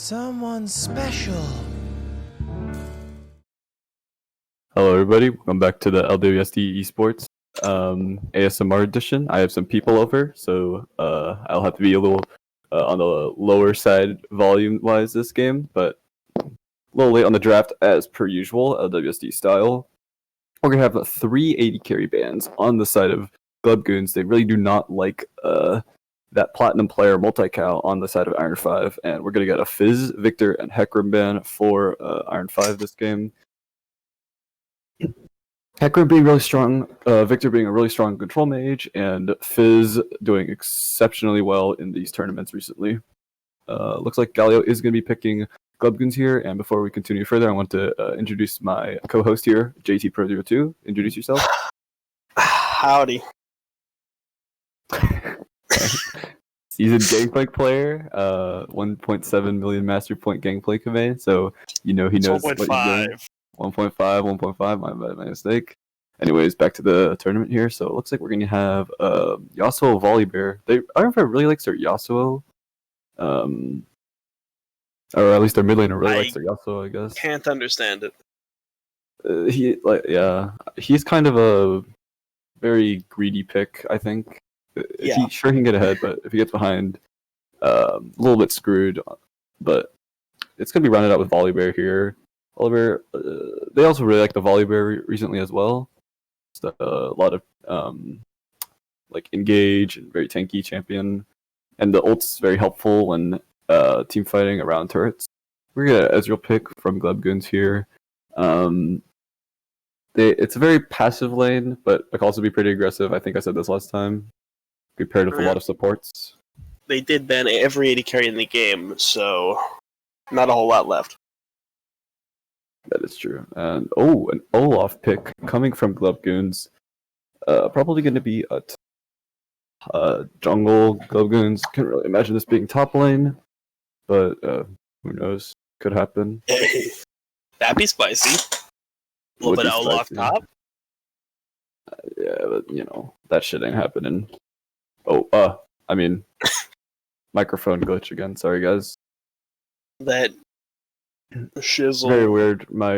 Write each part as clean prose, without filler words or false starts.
Someone special. Hello, everybody. Welcome back to the LWSD Esports ASMR edition. I have some people over, so I'll have to be a little on the lower side volume-wise this game, but a little late on the draft as per usual, LWSD style. We're going to have 3 80 carry bands on the side of Glub Goons. They really do not like that Platinum player multi-cal on the side of Iron 5, and we're going to get a Fizz, Victor, and Hecarim ban for Iron 5 this game. Hecarim being really strong, Victor being a really strong control mage, and Fizz doing exceptionally well in these tournaments recently. Looks like Galio is going to be picking Glubgoons here, and before we continue further, I want to introduce my co-host here, JT Pro02. Introduce yourself. Howdy. Seasoned Gangplank player, 1.7 million master point Gangplank command, so you know he knows what he's doing. 1.5, my mistake. Anyways, back to the tournament here. So it looks like we're going to have Yasuo Volibear. I don't know if I really likes their Yasuo. Or at least their mid laner really likes their Yasuo, I guess. Can't understand it. He's kind of a very greedy pick, I think. Yeah. He sure can get ahead, but if he gets behind, a little bit screwed. But it's going to be rounded out with Volibear here. Volibear, they also really like the Volibear recently as well. It's a lot of like engage and very tanky champion, and the ult's very helpful when team fighting around turrets. We're gonna Ezreal pick from Glubgoons here. It's a very passive lane, but it can also be pretty aggressive. I think I said this last time. Be paired with a lot of supports. They did ban every 80 carry in the game, so not a whole lot left. That is true. And an Olaf pick coming from Glubgoons. Probably going to be a jungle Glubgoons. Can't really imagine this being top lane, but who knows? Could happen. Hey, that'd be spicy. A little bit of Olaf top. Yeah, but you know that shit ain't happening. I mean, microphone glitch again. Sorry, guys. That shizzle. Very weird. My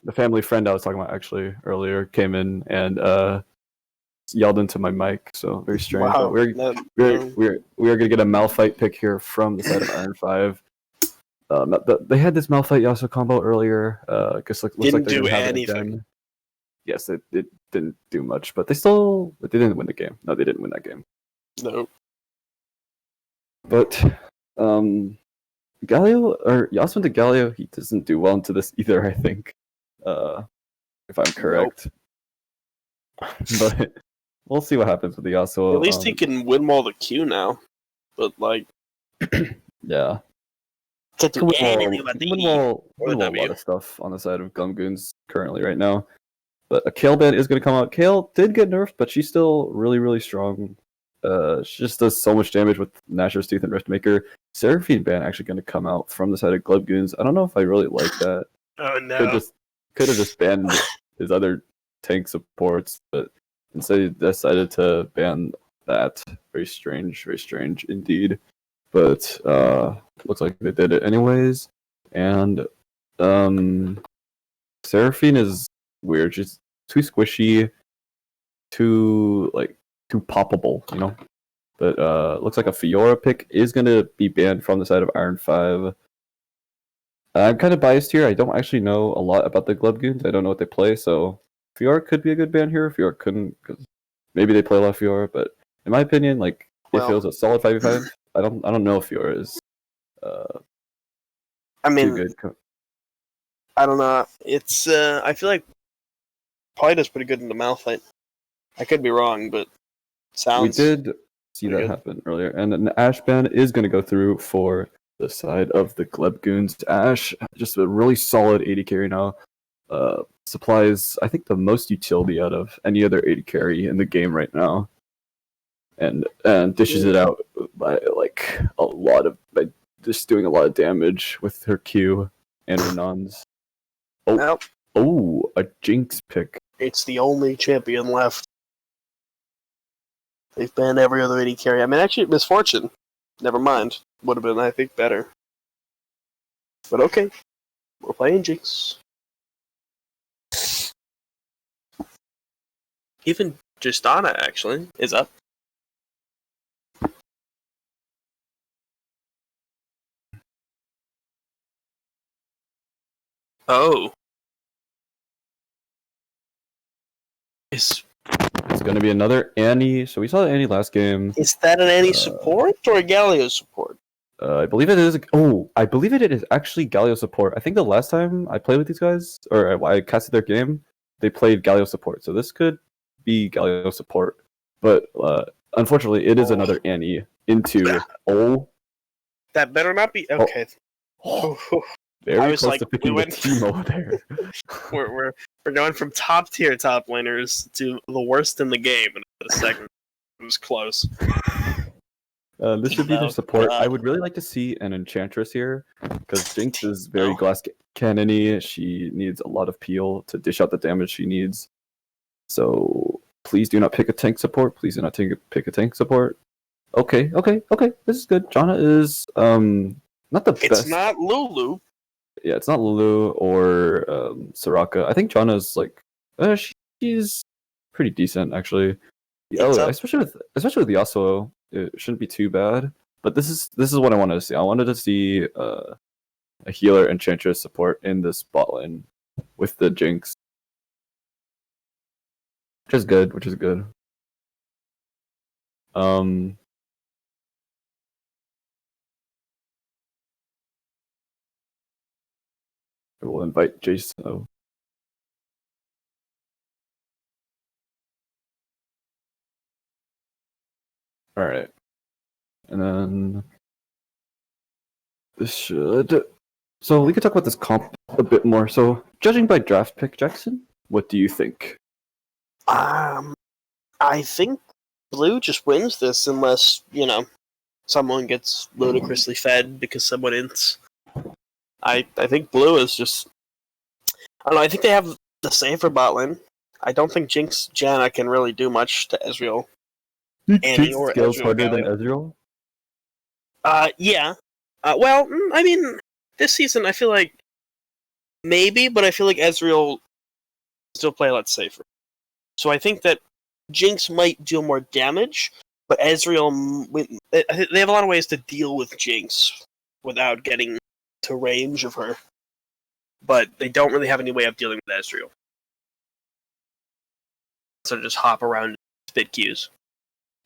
the family friend I was talking about actually earlier came in and yelled into my mic, so very strange. Wow, we are gonna get a Malphite pick here from the side of Iron 5. They had this Malphite Yasuo combo earlier. Looks like they didn't have anything. It again. Yes, it didn't do much, but they didn't win the game. No, they didn't win that game. No. But Galio or Yasuo into Galio, he doesn't do well into this either. I think, if I'm correct. Nope. But we'll see what happens with the Yasuo. At least he can win all the Q now. But like, yeah, can't do anything about win a lot of stuff on the side of Glumgoons currently right now. But a Kale ban is going to come out. Kale did get nerfed, but she's still really, really strong. She just does so much damage with Nashor's Tooth and Riftmaker. Seraphine ban actually going to come out from the side of Glubgoons. I don't know if I really like that. Oh no! Could have just banned his other tank supports, but instead he decided to ban that. Very strange indeed. But looks like they did it anyways. And Seraphine is weird. She's too squishy, too poppable, you know. But looks like a Fiora pick is going to be banned from the side of Iron 5. I'm kind of biased here. I don't actually know a lot about the Glubgoons. I don't know what they play, so Fiora could be a good ban here. Fiora couldn't, because maybe they play a lot of Fiora. But in my opinion, if it was a solid 5v5, I don't know if Fiora is too good. I don't know. It's I feel like probably does pretty good in the Malphite. I could be wrong, but sounds. We did see that happen earlier, and an Ashe ban is going to go through for the side of the Glubgoons. Ashe, just a really solid 80 carry now. Supplies, I think, the most utility out of any other 80 carry in the game right now, and dishes it out by by just doing a lot of damage with her Q and her nons. A Jinx pick. It's the only champion left. They've banned every other 80 carry. I mean, actually, Misfortune. Never mind. Would have been, I think, better. But okay, we're playing Jinx. Even Justana actually is up. Oh, is going to be another Annie. So we saw Annie last game. that an Annie support or a Galio support? I believe it is. Oh, I believe it is actually Galio support. I think the last time I played with these guys, or I casted their game, they played Galio support. So this could be Galio support. But unfortunately, it is another Annie into That better not be okay. Very I was close like, to picking we the team over there. we're going from top tier top laners to the worst in the game in a second. It was close. This should be their support. God. I would really like to see an Enchantress here, because Jinx is very glass cannon-y. She needs a lot of peel to dish out the damage she needs. So please do not pick a tank support. Please do not pick a tank support. Okay. This is good. Janna is not the best. It's not Lulu. Yeah, it's not Lulu or Soraka. I think Janna's like she's pretty decent actually. Especially with Yasuo, it shouldn't be too bad. But this is what I wanted to see. I wanted to see a healer Enchantress support in this bot lane with the Jinx, which is good. I will invite Jason. Oh. All right, and then this should. So we could talk about this comp a bit more. So judging by draft pick, Jackson, what do you think? I think Blue just wins this unless, someone gets ludicrously fed because someone ints. I think Blue is just... I don't know, I think they have the safer bot lane. I don't think Jinx Janna can really do much to Ezreal. Jinx scales harder than Ezreal? Yeah. Well, I mean, this season I feel like maybe, but I feel like Ezreal still play a lot safer. So I think that Jinx might deal more damage, but Ezreal, they have a lot of ways to deal with Jinx without getting to range of her. But they don't really have any way of dealing with Ezreal. So just hop around and spit Qs.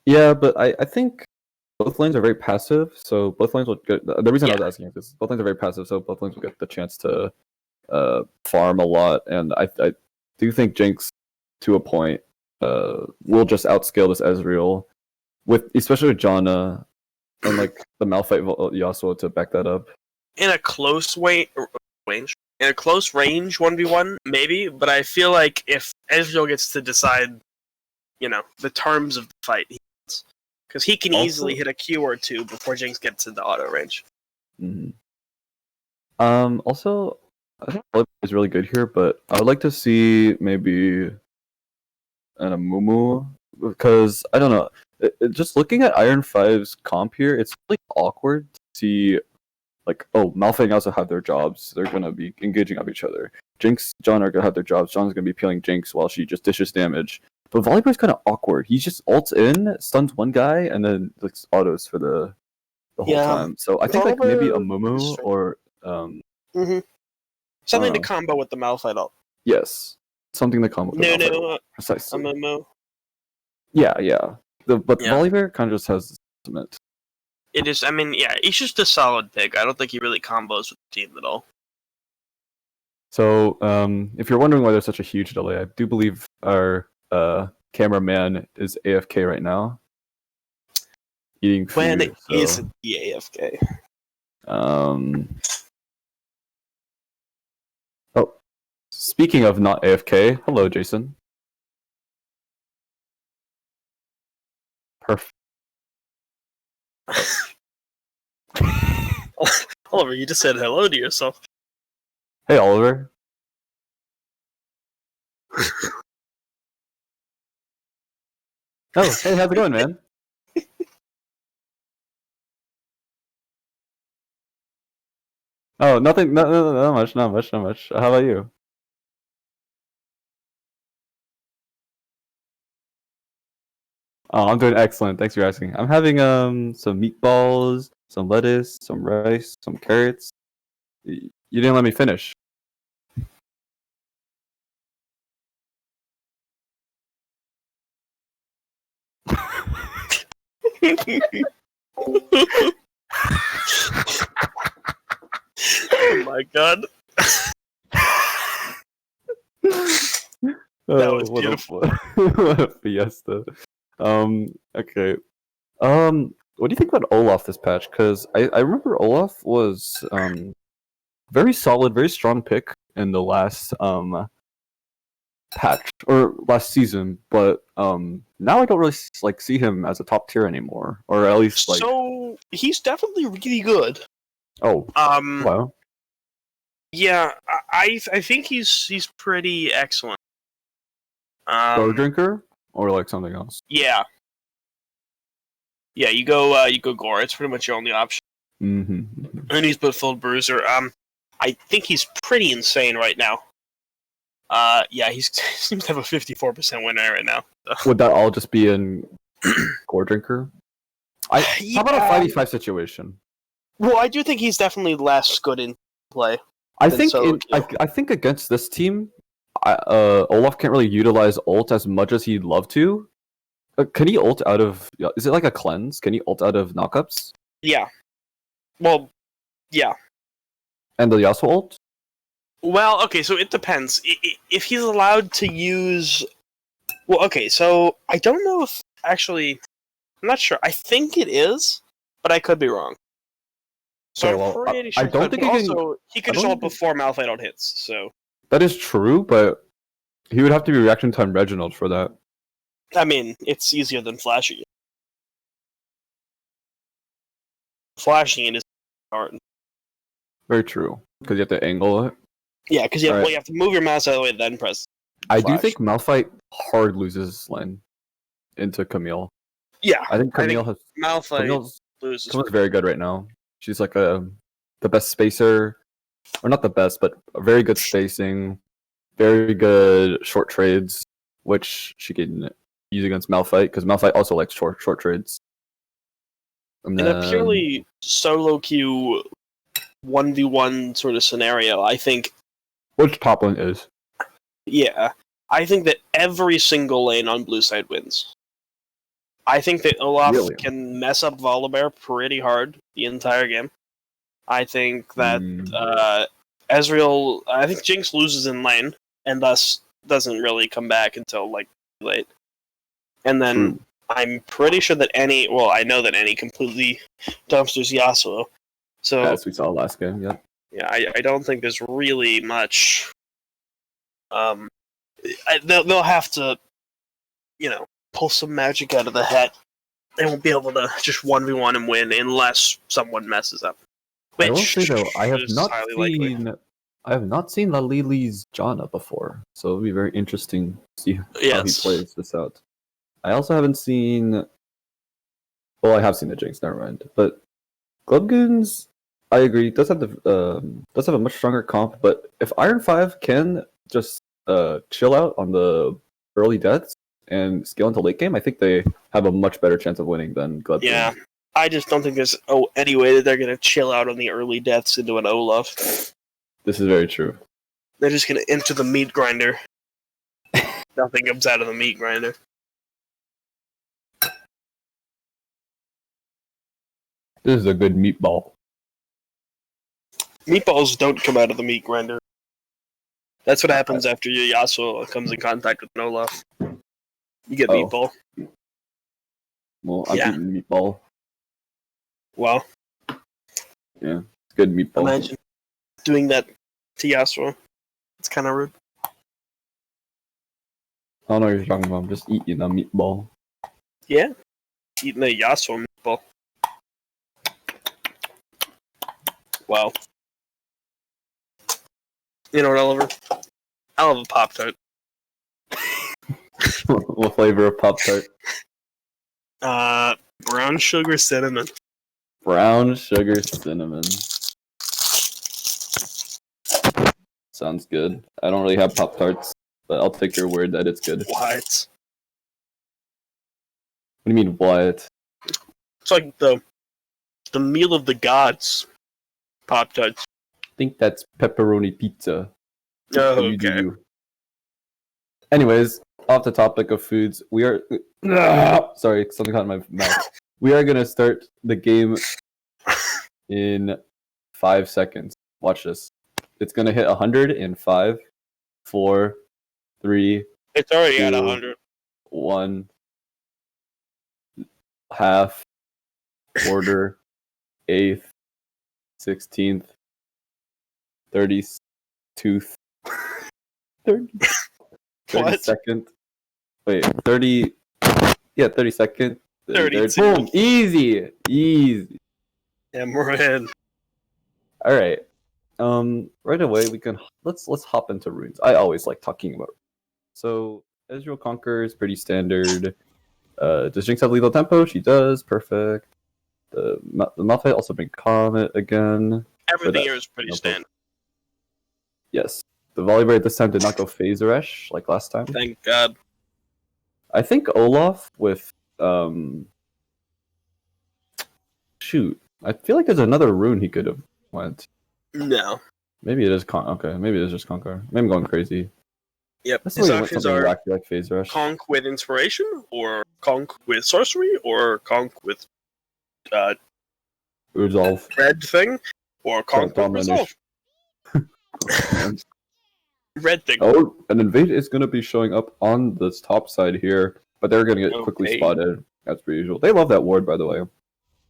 Yeah, but I think both lanes are very passive, so both lanes will get... The reason I was asking is both lanes are very passive, so both lanes will get the chance to farm a lot, and I do think Jinx, to a point, will just outscale this Ezreal, especially with Janna and like the Malphite Yasuo to back that up. In a close range, 1v1, maybe, but I feel like if Ezreal gets to decide, the terms of the fight, because he can easily hit a Q or two before Jinx gets into auto range. Mm-hmm. Also, I think Oliver is really good here, but I would like to see maybe an Amumu, because I don't know. Just looking at Iron 5's comp here, it's really awkward to see, like, Malphite and also have their jobs. They're gonna be engaging of each other. Jinx, John are gonna have their jobs. John's gonna be peeling Jinx while she just dishes damage. But Volibear's kind of awkward. He just ults in, stuns one guy, and then like autos for the whole time. So I think like maybe a Mumu or something to combo with the Malphite ult. Yes, something to combo with the Malphite ult. Precisely. A Mumu. Yeah. But Volibear kind of just has cement. It is. I mean, yeah, he's just a solid pick. I don't think he really combos with the team at all. So, if you're wondering why there's such a huge delay, I do believe our cameraman is AFK right now, eating food. When isn't he AFK? Speaking of not AFK, hello, Jason. Perfect. Oliver, you just said hello to yourself. Hey, Oliver. Oh, hey, how's it going, man? Oh, nothing. No, not much. Not much. Not much. How about you? Oh, I'm doing excellent. Thanks for asking. I'm having some meatballs, some lettuce, some rice, some carrots. You didn't let me finish. Oh my god. That was What a beautiful. what a fiesta. Okay. What do you think about Olaf this patch? Because I remember Olaf was very solid, very strong pick in the last patch or last season, but now I don't really like see him as a top tier anymore, or at least like So he's definitely really good. oh wow. Yeah, I think he's pretty excellent. Go drinker or like something else. Yeah, yeah. You go Gore. It's pretty much your only option. Mm-hmm. And he's Buttfold Bruiser. I think he's pretty insane right now. Yeah, he seems to have a 54% win rate right now. Would that all just be in Gore drinker? How about a 5v5 situation? Well, I do think he's definitely less good in play. I than think Solo queue. I think against this team, Olaf can't really utilize ult as much as he'd love to. Can he ult out of? Is it like a cleanse? Can he ult out of knockups? Yeah. Well, yeah. And the Yasuo ult? Well, okay, so it depends. If he's allowed to use... Well, okay, so I don't know if... Actually, I'm not sure. I think it is, but I could be wrong. So Okay, well, I'm pretty I sure don't think he can. also, he could I just don't ult think- before Malphite ult hits, so... That is true, but he would have to be reaction time Reginald for that. I mean, it's easier than flashing it. Flashing it is hard. Very true, because you have to angle it. Yeah, because you, Alright. you have to move your mouse out of the way, then press I do flash. think Malphite hard loses his lane into Camille. Yeah, I think Camille has Malphite Camille's loses. very good right now. She's like the best spacer, or not the best, but a very good spacing, very good short trades, which she can use against Malphite because Malphite also likes short trades. And In then, a purely solo queue 1v1 sort of scenario, I think, which top lane is? yeah, I think that every single lane on blue side wins. I think that Olaf Really? can mess up Volibear pretty hard the entire game. I think that Ezreal, I think Jinx loses in lane, and thus doesn't really come back until like late. And then True. I'm pretty sure that I know that any completely dumpsters Yasuo. So As we saw last game, yeah. yeah, I don't think there's really much. They'll have to, pull some magic out of the hat. They won't be able to just 1v1 and win unless someone messes up. Which I will say though, I have is not highly likely. seen. I have not seen Lalili's Janna before, so it'll be very interesting to see how he Yes. plays this out. I also haven't seen. Well, I have seen the Jinx. Never mind. But Glubgoons, I agree, does have a much stronger comp. But if Iron 5 can just chill out on the early deaths and scale into late game, I think they have a much better chance of winning than Glubgoons. Yeah, I just don't think there's any way that they're gonna chill out on the early deaths into an Olaf. This is very true. They're just gonna enter the meat grinder. Nothing comes out of the meat grinder. This is a good meatball. Meatballs don't come out of the meat grinder. That's what happens after your Yasuo comes in contact with an Olaf. You get meatball. Well, I'm Yeah. eating meatball. Well, Yeah, it's good meatball. imagine doing that to Yasuo. It's kind of rude. I don't know what you're talking about. I'm just eating a meatball. Yeah, eating a Yasuo meatball. Wow. You know what, Oliver? I'll have a Pop-Tart. What flavor of Pop Tart? Brown sugar cinnamon. Brown sugar cinnamon. Sounds good. I don't really have Pop-Tarts, but I'll take your word that it's good. What? What do you mean, what? It's like the meal of the gods. Pop-Tarts. I think that's pepperoni pizza. Oh, You do okay. you. Anyways, off the topic of foods, we are... Sorry, something caught in my mouth. We are going to start the game in 5 seconds. Watch this. It's going to hit 100 in 5, 4, 3, It's already at 2, 100. 1, half, quarter, eighth, 16th, 32nd, 32nd. Wait, 30. Yeah, 32nd. 32. Boom! Easy! Easy. Yeah, Moran. Alright. Right away we can let's hop into runes. I always like talking about runes. So Ezreal Conquer is pretty standard. Does Jinx have lethal tempo? She does, perfect. The Malphite also bring Comet again. Everything here is pretty standard. Yes. The Volibear this time did not go Phase Rush like last time. Thank God. I think Olaf with shoot. I feel like there's another rune he could have went. No. Maybe it is okay, maybe it is just Conquer. Maybe I'm going crazy. Yep. Let's His went options something are wacky like Phase Rush. Conk with Inspiration, or Conk with Sorcery, or Conk with Resolve. Red thing, or Conk with Resolve. Red thing. Oh, an invade is going to be showing up on this top side here, but they're going to get quickly spotted as per usual. They love that ward, by the way.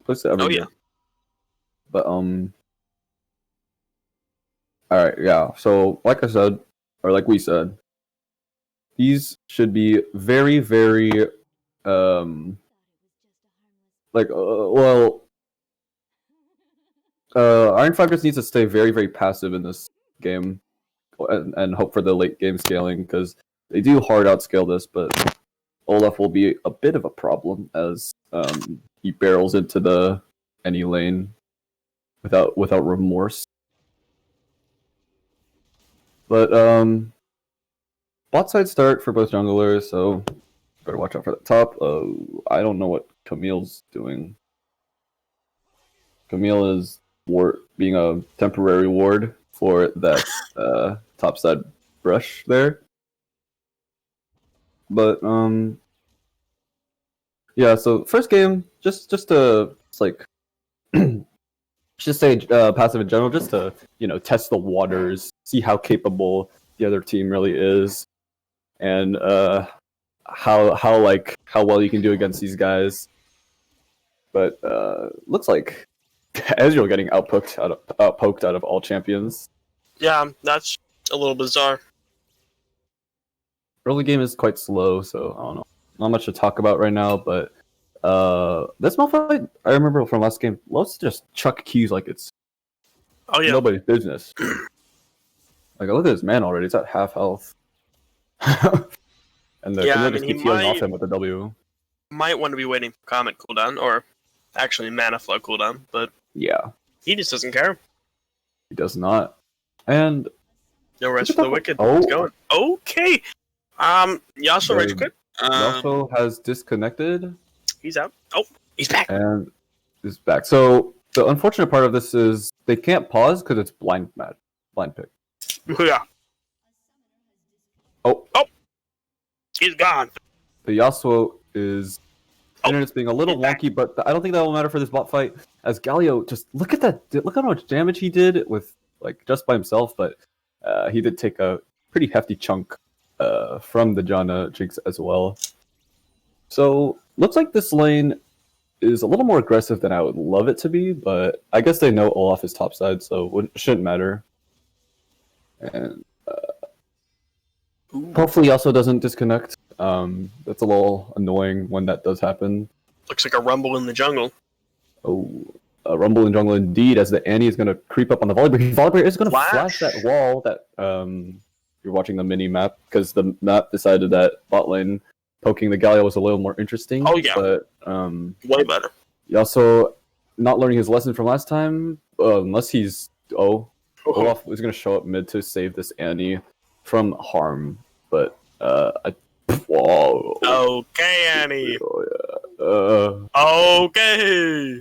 Place it every year. But all right, yeah. So like I said, or like we said, these should be very, very Iron 5 just needs to stay very, very passive in this game and hope for the late game scaling, because they do hard outscale this, but Olaf will be a bit of a problem as he barrels into any lane without remorse. But bot side start for both junglers, so better watch out for the top. I don't know what Camille's doing. Camille is being a temporary ward for that top side brush there. But yeah. So first game, just to like just say passive in general, just to test the waters, see how capable the other team really is, and how well you can do against these guys. But looks like Ezreal getting outpoked out of all champions. Yeah, that's a little bizarre. Early game is quite slow, so I don't know. Not much to talk about right now, but this Malphite, I remember from last game, loves to just chuck keys like it's nobody's business. Like, look at this man already; it's at half health. And the just keeps healing off him with the W. Might want to be waiting for Comet cooldown, or actually Mana Flow cooldown, but yeah, he just doesn't care. He does not. And no rest for the wicked. It's going. Okay. Yasuo rage quit. Yasuo has disconnected. He's out. Oh, he's back. And is back. So the unfortunate part of this is they can't pause because it's blind pick. Yeah. Oh, he's gone. The Yasuo is internet's being a little wonky, but I don't think that will matter for this bot fight. As Galio, just look at how much damage he did with just by himself, but he did take a pretty hefty chunk from the Janna Jinx as well. So looks like this lane is a little more aggressive than I would love it to be, but I guess they know Olaf is topside, so it shouldn't matter. And hopefully he also doesn't disconnect. That's a little annoying when that does happen. Looks like a rumble in the jungle. Oh, a rumble in jungle indeed, as the Annie is going to creep up on the Volibear. Volibear is going to flash that wall that you're watching the mini map, because the map decided that bot lane poking the Galio was a little more interesting. Oh yeah, but way better. He also not learning his lesson from last time, unless he's Olaf was gonna show up mid to save this Annie from harm, but whoa. Okay, Annie. Oh, Okay.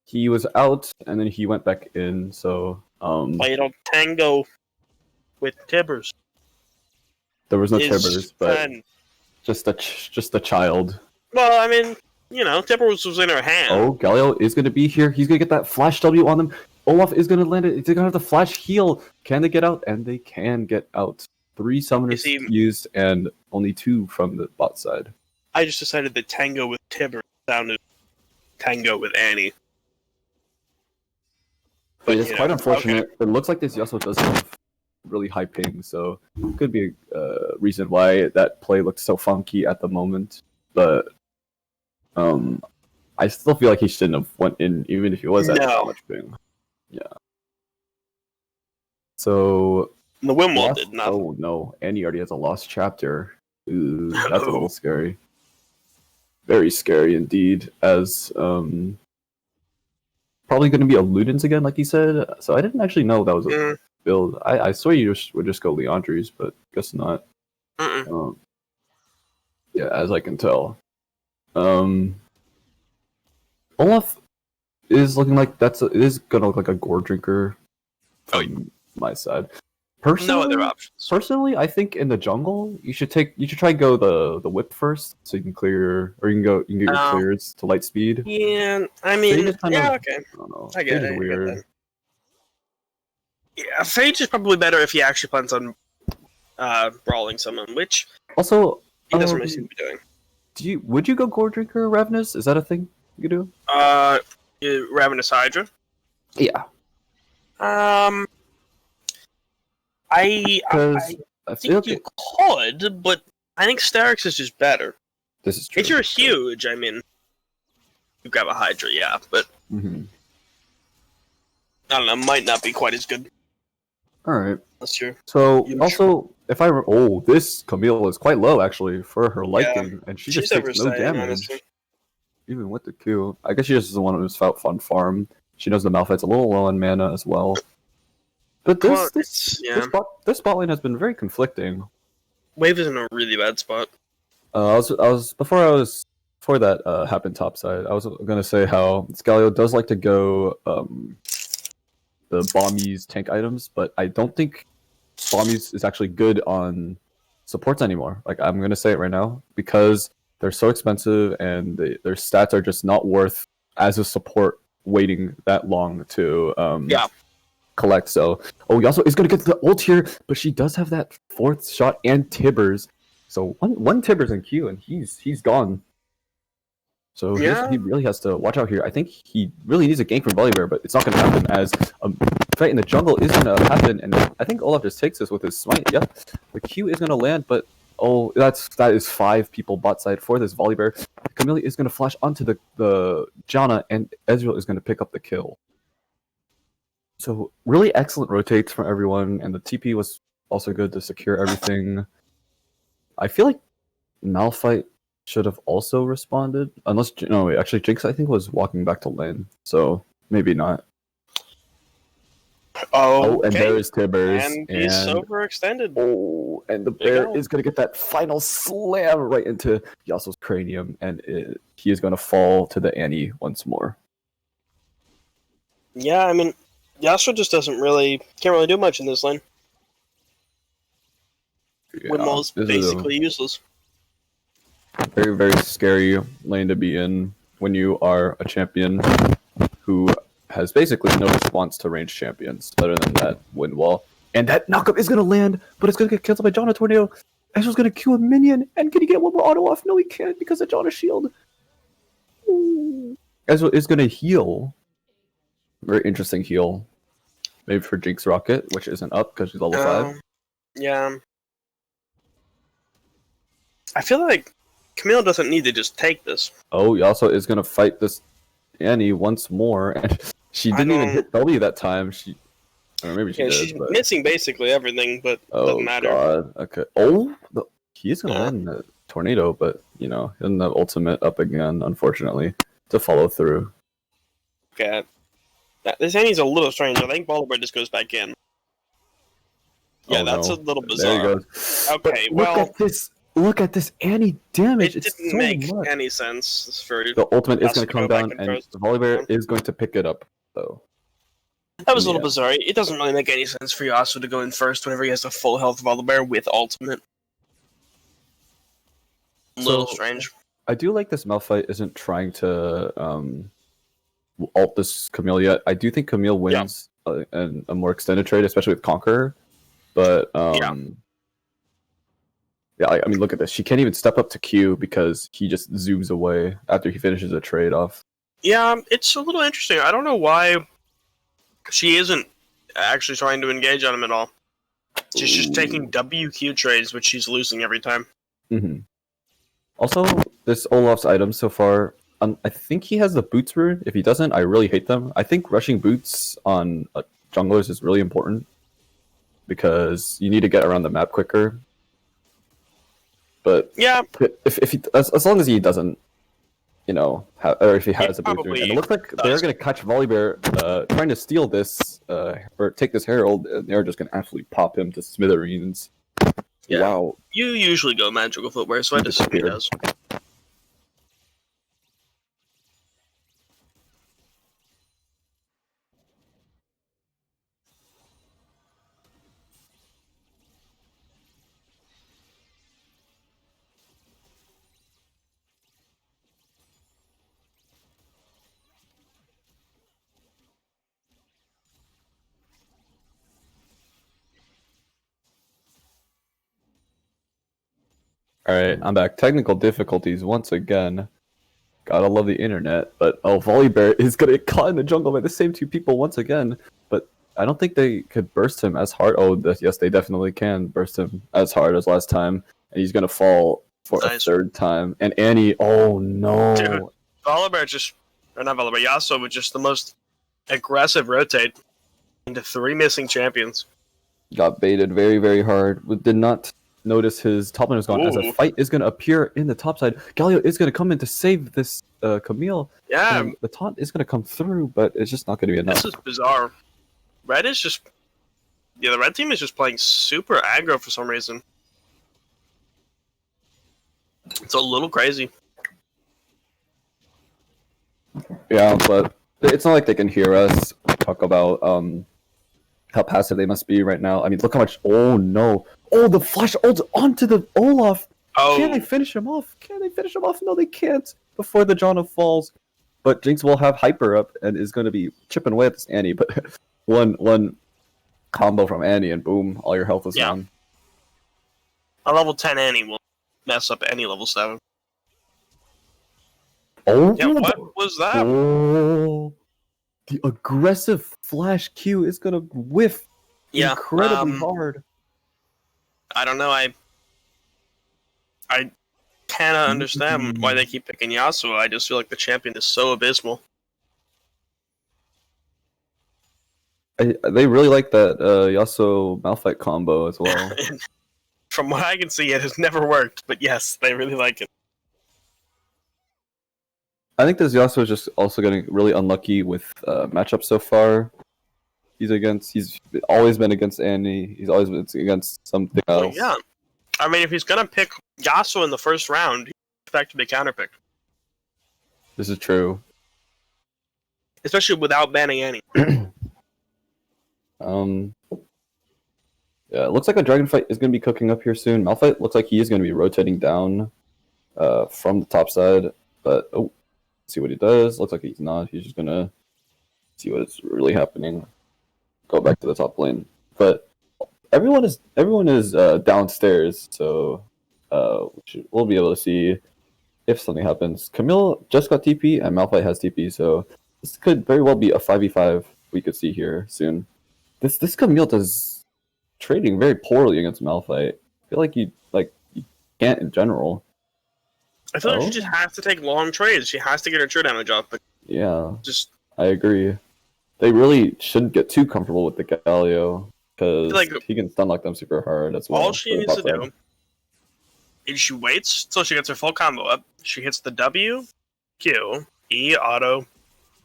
he was out and then he went back in. So Played a tango with Tibbers. there was no His Tibbers, but friend. just a child. Well, I mean, Tibbers was in her hand. Oh, Galio is gonna be here. He's gonna get that flash W on them. Olaf is gonna land it. He's gonna have the flash heal. Can they get out? And they can get out. 3 summoners used and only 2 from the bot side. I just decided that tango with Tibbers sounded tango with Annie. But it's quite unfortunate. Okay. It looks like this Yasuo does have really high ping, so could be a reason why that play looked so funky at the moment. But I still feel like he shouldn't have went in, even if he was at that much ping. Yeah. So the Wimwall did not. Oh no, Annie already has a lost chapter. Ooh, that's a little scary. Very scary indeed. As probably going to be a Ludens again, like he said. So I didn't actually know that was a build. I swear you would just go Leandri's, but guess not. Yeah, as I can tell. Olaf is looking like it is gonna look like a gore drinker. My side. Personally, no other options. Personally, I think in the jungle you should try and go the whip first, so you can clear, or you can get your clears to light speed. Yeah, I mean, okay. I don't know. I get it. Weird. Yeah, Phage is probably better if he actually plans on brawling someone, which also he doesn't really seem to be doing. Would you go gore drinker Ravenous? Is that a thing you could do? Ravenous Hydra. Yeah. I think you could, but I think Sterix is just better. This is true. If you're huge, I mean, you grab a Hydra, yeah, but I don't know, might not be quite as good. Alright. Unless you're so, also, if I this Camille is quite low, actually, for her liking, and she just takes no damage. Honestly. Even with the Q. I guess she just doesn't want to just fun farm. She knows the Malphite's a little low on mana as well. But this spot lane has been very conflicting. Wave is in a really bad spot. Before that happened topside, I was gonna say how Scalio does like to go the Bombies tank items, but I don't think Bombies is actually good on supports anymore. Like, I'm gonna say it right now, because they're so expensive and their stats are just not worth as a support waiting that long to collect. So Yasuo is gonna get the ult here, but she does have that 4th shot and Tibbers. So one Tibbers in Q and he's gone. So he really has to watch out here. I think he really needs a gank from Volibear, but it's not gonna happen, as a fight in the jungle is gonna happen, and I think Olaf just takes this with his smite. Yep. The Q is gonna land, but that is 5 people bot side for this Volibear. Camille is gonna flash onto the Janna, and Ezreal is gonna pick up the kill. So really excellent rotates from everyone, and the TP was also good to secure everything. I feel like Malphite should have also responded, unless actually Jinx I think was walking back to lane, so maybe not. Oh, and there is Tibbers, and he's overextended. Oh, and the bear is gonna get that final slam right into Yasuo's cranium, and he is gonna fall to the Annie once more. Yeah, I mean, Yasuo just can't really do much in this lane. Yeah, Windmill's basically useless. Very, very scary lane to be in when you are a champion who has basically no response to ranged champions other than that wind wall. And that knockup is going to land, but it's going to get killed by Janna Tornado. Ezreal's going to kill a minion, and can he get one more auto off? No, he can't, because of Janna's shield. Ooh. Ezreal is going to heal. Very interesting heal. Maybe for Jinx Rocket, which isn't up because she's level 5. Yeah. I feel like Camille doesn't need to just take this. Oh, Yasuo is going to fight this Annie once more, and she didn't even hit W that time. Or maybe she did. She's missing basically everything, but it doesn't matter. God. Okay. Oh, he's going to land the tornado, but, he doesn't have ultimate up again, unfortunately, to follow through. Okay. This Annie's a little strange. I think Volibear just goes back in. Yeah, Oh, that's no. a little There he bizarre. goes. Okay, But look well, at this. Look at this Annie damage. it It's didn't so make much. any sense for The ultimate is us going to to come go back down, in and first. Volibear is going to pick it up, though. That was a in the little bizarre. It doesn't really make any sense for Yasuo to go in first whenever he has a full health Volibear with ultimate. A little So- strange. I do like this Malphite isn't trying to ult this Camille yet. I do think Camille wins a more extended trade, especially with Conqueror. But yeah, I mean, look at this. She can't even step up to Q because he just zooms away after he finishes a trade off. Yeah, it's a little interesting. I don't know why she isn't actually trying to engage on him at all. She's just taking WQ trades, which she's losing every time. Mm-hmm. Also, this Olaf's item so far, I think he has the boots rune. If he doesn't, I really hate them. I think rushing boots on junglers is really important because you need to get around the map quicker. But Yeah, if he, as long as he doesn't, or if he has a boots rune, probably and it looks like does. they're going to catch Volibear trying to steal this or take this Herald, and they're just going to absolutely pop him to smithereens. Yeah. Wow. You usually go magical footwear, so I just assume he does. Alright, I'm back. Technical difficulties once again. Gotta love the internet. But Volibear is gonna get caught in the jungle by the same two people once again. But I don't think they could burst him as hard. Yes, they definitely can burst him as hard as last time. And he's gonna fall for a third time. And Annie, oh no. Dude, Volibear not Volibear, Yasuo with just the most aggressive rotate into 3 missing champions. Got baited very, very hard. Did not notice his top lane was gone as a fight is going to appear in the top side. Galio is going to come in to save this Camille. Yeah. And the taunt is going to come through, but it's just not going to be enough. This is bizarre. The red team is just playing super aggro for some reason. It's a little crazy. Yeah, but it's not like they can hear us talk about how passive they must be right now. I mean, look how much. Oh no! Oh, the flash ult onto the Olaf. Oh. Can they finish him off? Can they finish him off? No, they can't. Before the Janna falls, but Jinx will have hyper up and is going to be chipping away at this Annie. But one combo from Annie and boom, all your health is gone. A level 10 Annie will mess up any level 7. Oh, yeah, what was that? Oh, the aggressive flash Q is going to whiff incredibly hard. I don't know. I cannot understand why they keep picking Yasuo. I just feel like the champion is so abysmal. They really like that Yasuo Malphite combo as well. From what I can see, it has never worked, but yes, they really like it. I think this Yasuo is just also getting really unlucky with matchups so far. He's always been against Annie. He's always been against something else. Yeah. I mean, if he's going to pick Yasuo in the first round, you expect to be counterpicked. This is true. Especially without banning Annie. Yeah, it looks like a dragon fight is going to be cooking up here soon. Malphite looks like he is going to be rotating down from the top side. But, see what he does. Looks like he's not. He's just going to see what's really happening. Go back to the top lane. But everyone is downstairs, so we'll be able to see if something happens. Camille just got TP, and Malphite has TP, so this could very well be a 5v5 we could see here soon. This Camille does trading very poorly against Malphite. I feel like you can't in general. I feel like she just has to take long trades. She has to get her true damage up. But yeah, I agree. They really shouldn't get too comfortable with the Galio because he can stun lock them super hard as well. All she needs to do is she waits till she gets her full combo up. She hits the W, Q, E, auto,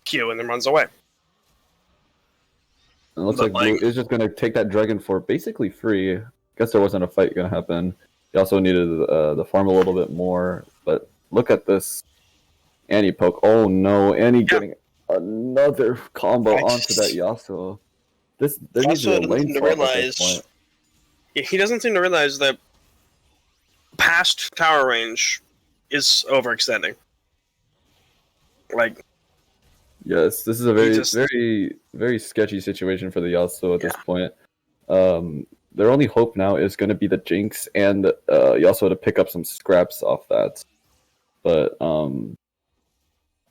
Q, and then runs away. It looks But, like Blue is just gonna take that dragon for basically free. Guess there wasn't a fight gonna happen. He also needed the farm a little bit more, but look at this Annie poke. Oh no, Annie getting another combo onto that Yasuo. There needs to be a Yasuo doesn't lane seem to swap at this realize. point. Yeah, he doesn't seem to realize that past tower range is overextending. Like, Yes, this is a very, just- very, very sketchy situation for the Yasuo at this point. Their only hope now is going to be the Jinx and Yasuo to pick up some scraps off that. But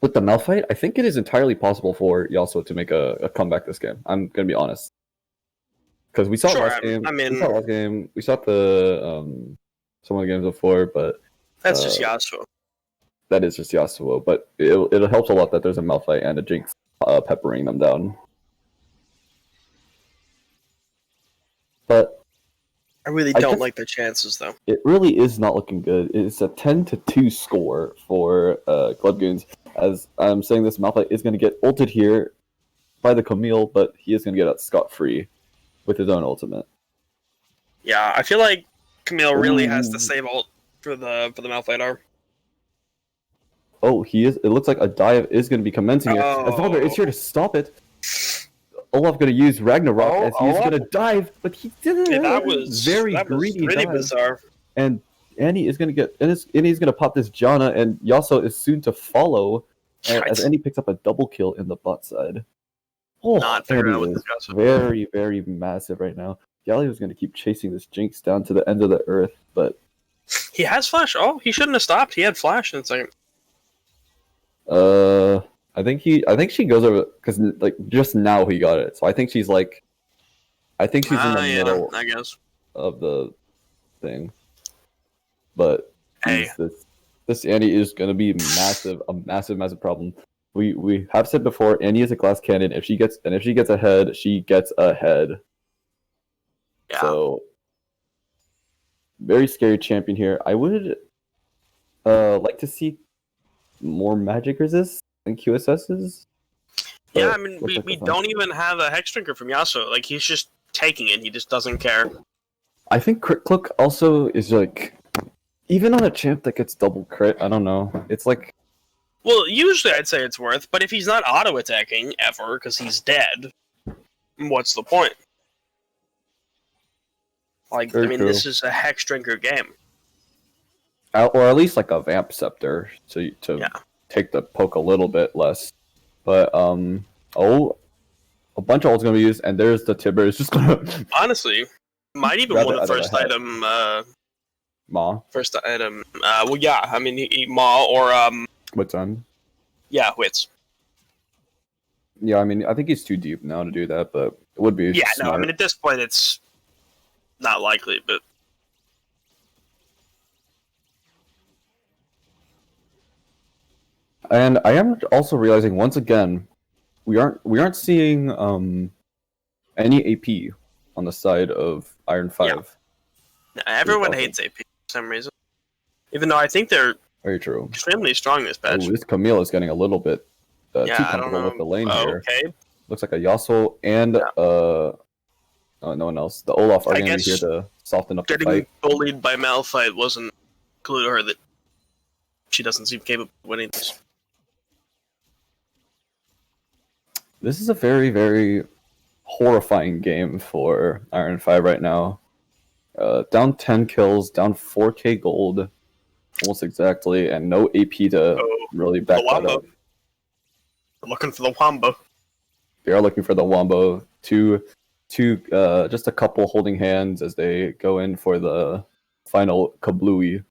with the Malphite, I think it is entirely possible for Yasuo to make a comeback this game. I'm going to be honest. Because we saw it Sure, last game. I mean- we saw it last game. We saw it some of the games before, but that's just Yasuo. that is just Yasuo. But it helps a lot that there's a Malphite and a Jinx peppering them down. But I really I don't guess- like their chances, though. it really is not looking good. It's a 10-2 score for Club Goons. As I'm saying, this Malphite is going to get ulted here by the Camille, but he is going to get out scot-free with his own ultimate. Yeah, I feel like Camille really has Ooh. to save ult for the Malphite R. Oh, he is. It looks like a dive is going to be commencing here. As Oh. Valder is here to stop it. Olaf going to use Ragnarok Oh, as he's Olaf. going to dive, but he didn't. Yeah, that was greedy really dive. bizarre. And Annie is going to get, Annie's going to pop this Janna, and Yasuo is soon to follow as Annie picks up a double kill in the bot side. Oh, Not figuring out Annie what is this Yasuo. very, very massive right now. Galio is going to keep chasing this Jinx down to the end of the earth, but He has flash. Oh, he shouldn't have stopped. He had flash in a second. I think she goes over because like just now he got it, so I think she's in the middle I guess. of the thing. But Hey. this Annie is gonna be a massive problem. We have said before, Annie is a glass cannon. If she gets ahead, she gets ahead. Yeah. So very scary champion here. I would like to see more magic resist than QSS's. Yeah, but I mean, looks like we that's don't even have a Hex Drinker from Yasuo. Like, he's just taking it. He just doesn't care. I think crit click also is like, even on a champ that gets double crit, I don't know. It's like, Well, usually I'd say it's worth, but if he's not auto-attacking ever because he's dead, what's the point? Like, Very I mean, true. this is a Hex Drinker game. or at least like a vamp scepter to Yeah. take the poke a little bit less. But a bunch of ults gonna be used, and there's the Tibber. It's just gonna Honestly, might even Rather want the out of first the head. item. Ma. First item. Well, yeah. I mean, Maw or What's on? yeah, Wits. Yeah, I mean, I think he's too deep now to do that, but it would be. Yeah, no. I smart. mean, at this point, it's not likely, but And I am also realizing once again, we aren't seeing any AP on the side of Iron 5. everyone awesome. hates AP for some reason. Even though I think they're Very true. extremely strong this patch. Oh, this Camille is getting a little bit too Yeah, I don't comfortable know. with the lane here. Okay. Looks like a Yasuo and no one else. The Olaf are I going to be here guess to soften up the Getting fight. bullied by Malphite wasn't a clue to her that she doesn't seem capable of winning this. This is a very, very horrifying game for Iron 5 right now. Down 10 kills, down 4k gold, almost exactly, and no AP to really back the that Wombo. up. We're looking for the Wombo. They are looking for the Wombo. Just a couple holding hands as they go in for the final kablooey.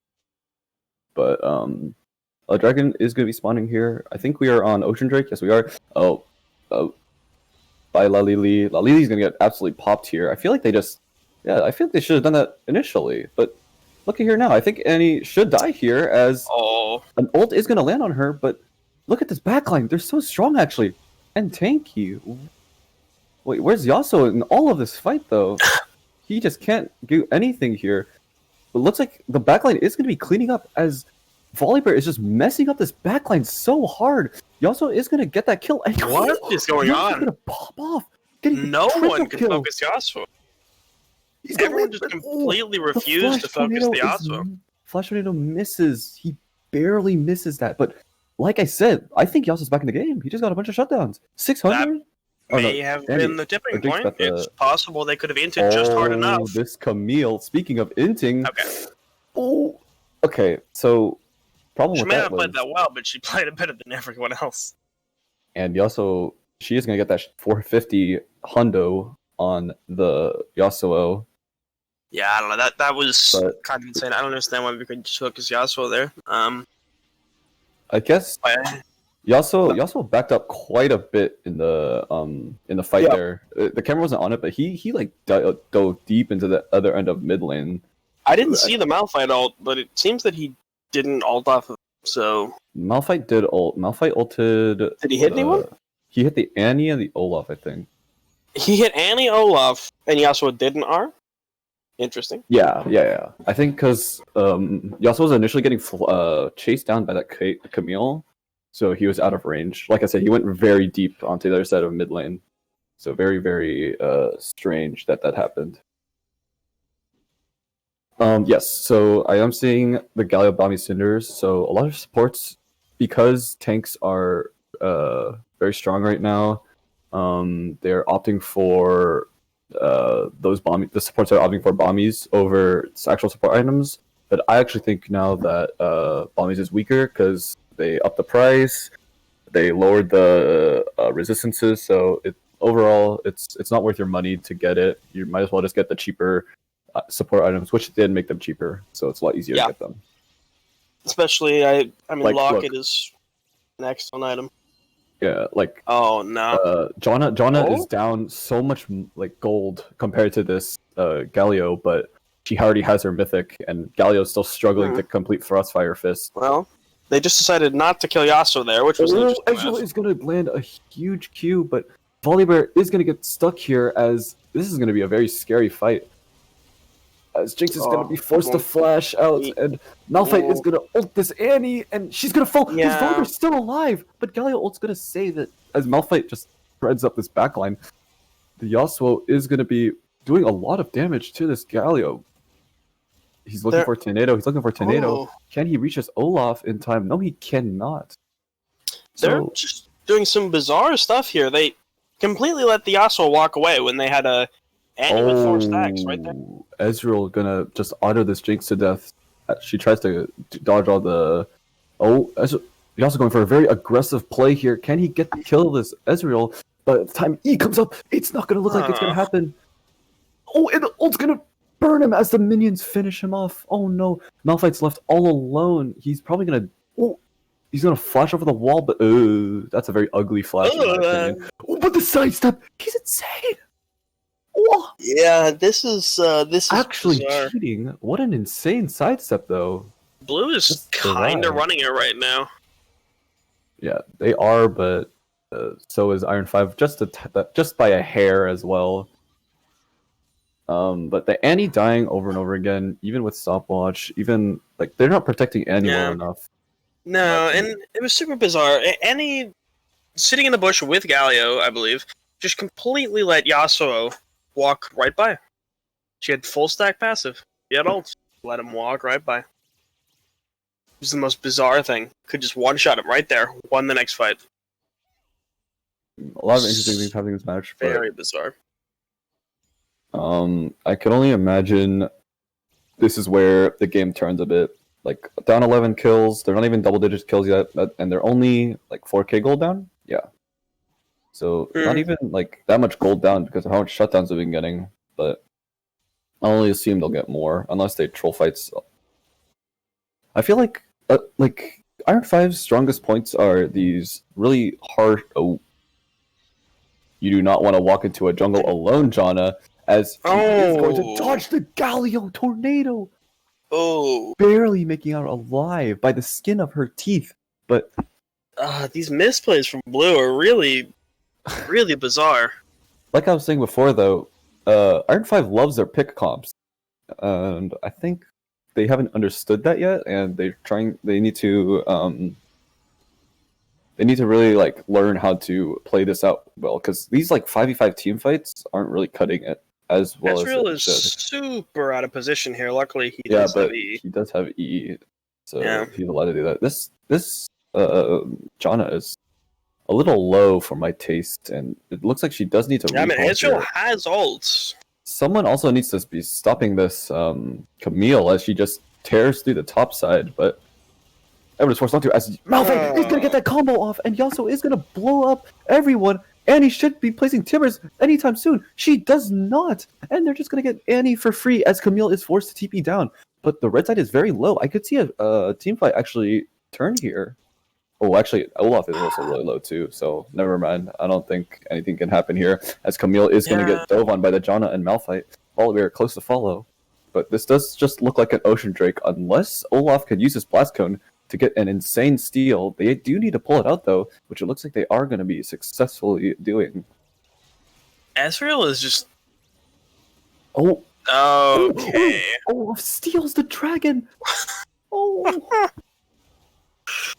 But a dragon is going to be spawning here. I think we are on Ocean Drake. Yes, we are. By Lalili. Lalili's going to get absolutely popped here. I feel like they should have done that initially. But look at here now. I think Annie should die here as Oh, an ult is going to land on her. But look at this backline. They're so strong, actually. And tanky. Wait, where's Yasuo in all of this fight, though? He just can't do anything here. But it looks like the backline is going to be cleaning up as Volibear is just messing up this backline so hard. Yasuo is going to get that kill. And what is going Yasuo's on? going to pop off. getting No triple one could kill. focus Yasuo. He's gonna Everyone win, just but- completely the refused Flash to focus the Tornado Yasuo. Flash Tornado misses. He barely misses that. But like I said, I think Yasuo's back in the game. He just got a bunch of shutdowns. 600? May have been the tipping point. It's possible they could have inted just hard enough. This Camille. Speaking of inting. Okay. Oh, okay. So, problem She with may that not have played was, that well, but she played it better than everyone else. and Yasuo, she is gonna get that 450 hundo on the Yasuo. Yeah, I don't know. That was But- kind of insane. I don't understand why we could just focus Yasuo there. I guess But Yasuo backed up quite a bit in the fight Yeah. there. The camera wasn't on it, but he like dove deep into the other end of mid lane. I didn't see the Malphite ult, but it seems that he didn't ult off of. So Malphite did ult. Malphite ulted. Did he hit anyone? He hit the Annie and the Olaf, I think. he hit Annie Olaf, and Yasuo didn't R. Interesting. Yeah. I think because Yasuo was initially getting chased down by that Camille, so he was out of range. Like I said, he went very deep onto the other side of mid lane. So very, very strange that happened. Yes, so I am seeing the Galio Bomby Cinders. So a lot of supports, because tanks are very strong right now, they're opting for the supports are opting for bombies over actual support items. But I actually think now that bombies is weaker because they upped the price, they lowered the resistances. So overall, it's not worth your money to get it. You might as well just get the cheaper support items, which did make them cheaper. So it's a lot easier to get them. Especially, I mean, Like, Locket is an excellent item. Yeah, like Oh no. Jonna is down so much like gold compared to this Galio, but she already has her mythic, and Galio's still struggling to complete Frostfire Fist. Well, they just decided not to kill Yasuo there, which was an interesting Ezreal move. is going to land a huge Q, but Volibear is going to get stuck here, as this is going to be a very scary fight. As Jinx is going to be forced to flash out, and Malphite is going to ult this Annie, and she's going to fall. Yeah. His Volibear's still alive, but Galio ult's going to save it. As Malphite just spreads up this backline, the Yasuo is going to be doing a lot of damage to this Galio. He's looking for Tornado. He's looking for Tornado. Can he reach his Olaf in time? No, he cannot. They're just doing some bizarre stuff here. They completely let the Yasuo walk away when they had a Annie with 4 stacks right there. Ezreal gonna just auto this Jinx to death. She tries to dodge all the... Ezreal also going for a very aggressive play here. Can he kill this Ezreal? But at the time E comes up, it's not gonna look like it's gonna happen. Oh, and the ult's gonna burn him as the minions finish him off. Oh no, Malphite's left all alone. He's probably gonna... Oh, he's gonna flash over the wall, but that's a very ugly flash in my opinion. Oh, but the sidestep! He's insane! What? Yeah, this is Actually bizarre. cheating. What an insane sidestep, though. Blue is Just kind of survive. running it right now. Yeah, they are, but so is Iron 5, just by a hair as well. But the Annie dying over and over again, even with stopwatch, even like they're not protecting Annie well enough. No, and it was super bizarre. Annie sitting in the bush with Galio, I believe, just completely let Yasuo walk right by. She had full stack passive. She had ult. Let him walk right by. It was the most bizarre thing. Could just one-shot him right there. Won the next fight. A lot of interesting things happening in this match. But, Very bizarre. I can only imagine this is where the game turns a bit. Like, down 11 kills, they're not even double-digit kills yet, and they're only, like, 4k gold down? Yeah. So, not even, like, that much gold down because of how much shutdowns they've been getting, but I'll only assume they'll get more, unless they troll fights. I feel like Iron 5's strongest points are these really hard... Oh. You do not want to walk into a jungle alone, Jonna, as he is going to dodge the Galio Tornado! Oh. Barely making out alive by the skin of her teeth, but... These misplays from Blue are really, really bizarre. Like I was saying before, though, Iron 5 loves their pick comps, and I think they haven't understood that yet, and they need to they need to really like learn how to play this out well, because these like 5v5 team fights aren't really cutting it as well Ezreal as is it should. super out of position here. Luckily, he Yeah, does have but E. he does have E, so Yeah. he's allowed to do that. This Janna is a little low for my taste, and it looks like she does need to. Yeah, I mean, recall Ezreal here. has ults. Someone also needs to be stopping this Camille as she just tears through the top side, but everyone's forced not to. As Malphite is gonna get that combo off, and Yasuo is gonna blow up everyone. Annie should be placing Timbers anytime soon. She does not, and they're just gonna get Annie for free as Camille is forced to TP down. But the red side is very low. I could see a team fight actually turn here. Oh, actually, Olaf is also really low too, so never mind. I don't think anything can happen here, as Camille is going to get dove on by the Janna and Malphite. Oliver close to follow. But this does just look like an Ocean Drake, unless Olaf could use his Blast Cone to get an insane steal. They do need to pull it out, though, which it looks like they are going to be successfully doing. Ezreal is just... Oh, Okay. Olaf steals the dragon! Oh!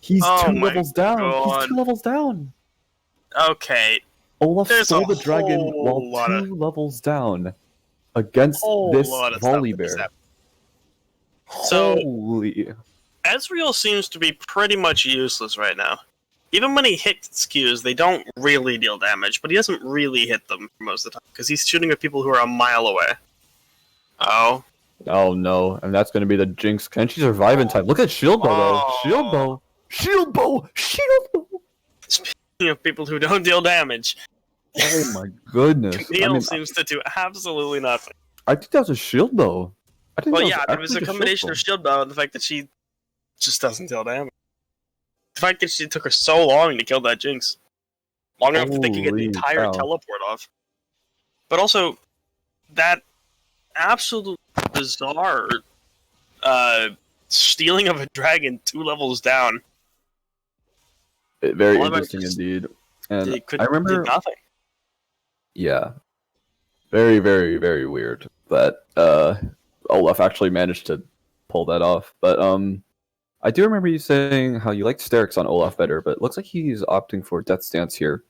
He's Oh 2 my levels down. God. He's 2 levels down. Okay. Olaf There's stole a the dragon whole while lot 2 levels down against Whole this lot of volley stuff is bear. happening. So, Holy. Ezreal seems to be pretty much useless right now. Even when he hits Qs, they don't really deal damage, but he doesn't really hit them for most of the time, because he's shooting at people who are a mile away. Oh. Oh no, and that's going to be the Jinx. Can she survive in time? Look at Shield Bow, though. Oh. Shield Bow! Shield Bow! Shield Bow! Speaking of people who don't deal damage, Oh my goodness. Neil seems to do absolutely nothing. I think that was a Shield Bow. I think Well, that yeah, there was a actually combination of just shield bow and the fact that she just doesn't deal damage. The fact that she took her so long to kill that Jinx. Long enough that they could get the Holy entire cow. teleport off. But also, that absolute bizarre stealing of a dragon 2 levels down. Very Oliver interesting just indeed. And It I remember, did nothing. yeah, very, very, very weird that Olaf actually managed to pull that off. But I do remember you saying how you liked Sterix on Olaf better, but it looks like he's opting for Death Stance here.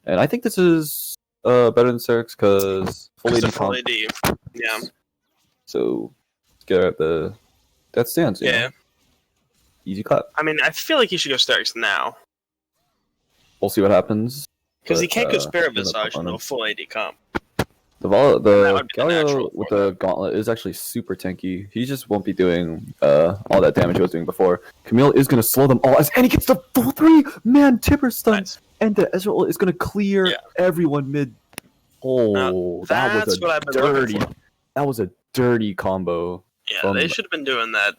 And I think this is better than Sterix because full It's AD a full comp. AD. Yeah. So let's get at the Death Stance. You Yeah. know? Easy clap. I mean, I feel like he should go Sterix now. We'll see what happens. Because he But, can't go Spirit end up Visage on no him. full AD comp. The That the would be the natural Galio with for the gauntlet is actually super tanky. He just won't be doing all that damage he was doing before. Camille is going to slow them all as Annie gets the full 3-man tipper stun, Nice. and the Ezreal is going to clear Yeah. everyone mid. Oh, that was That's what I've a been looking dirty. for. That was a dirty combo. Yeah, From they should have been doing that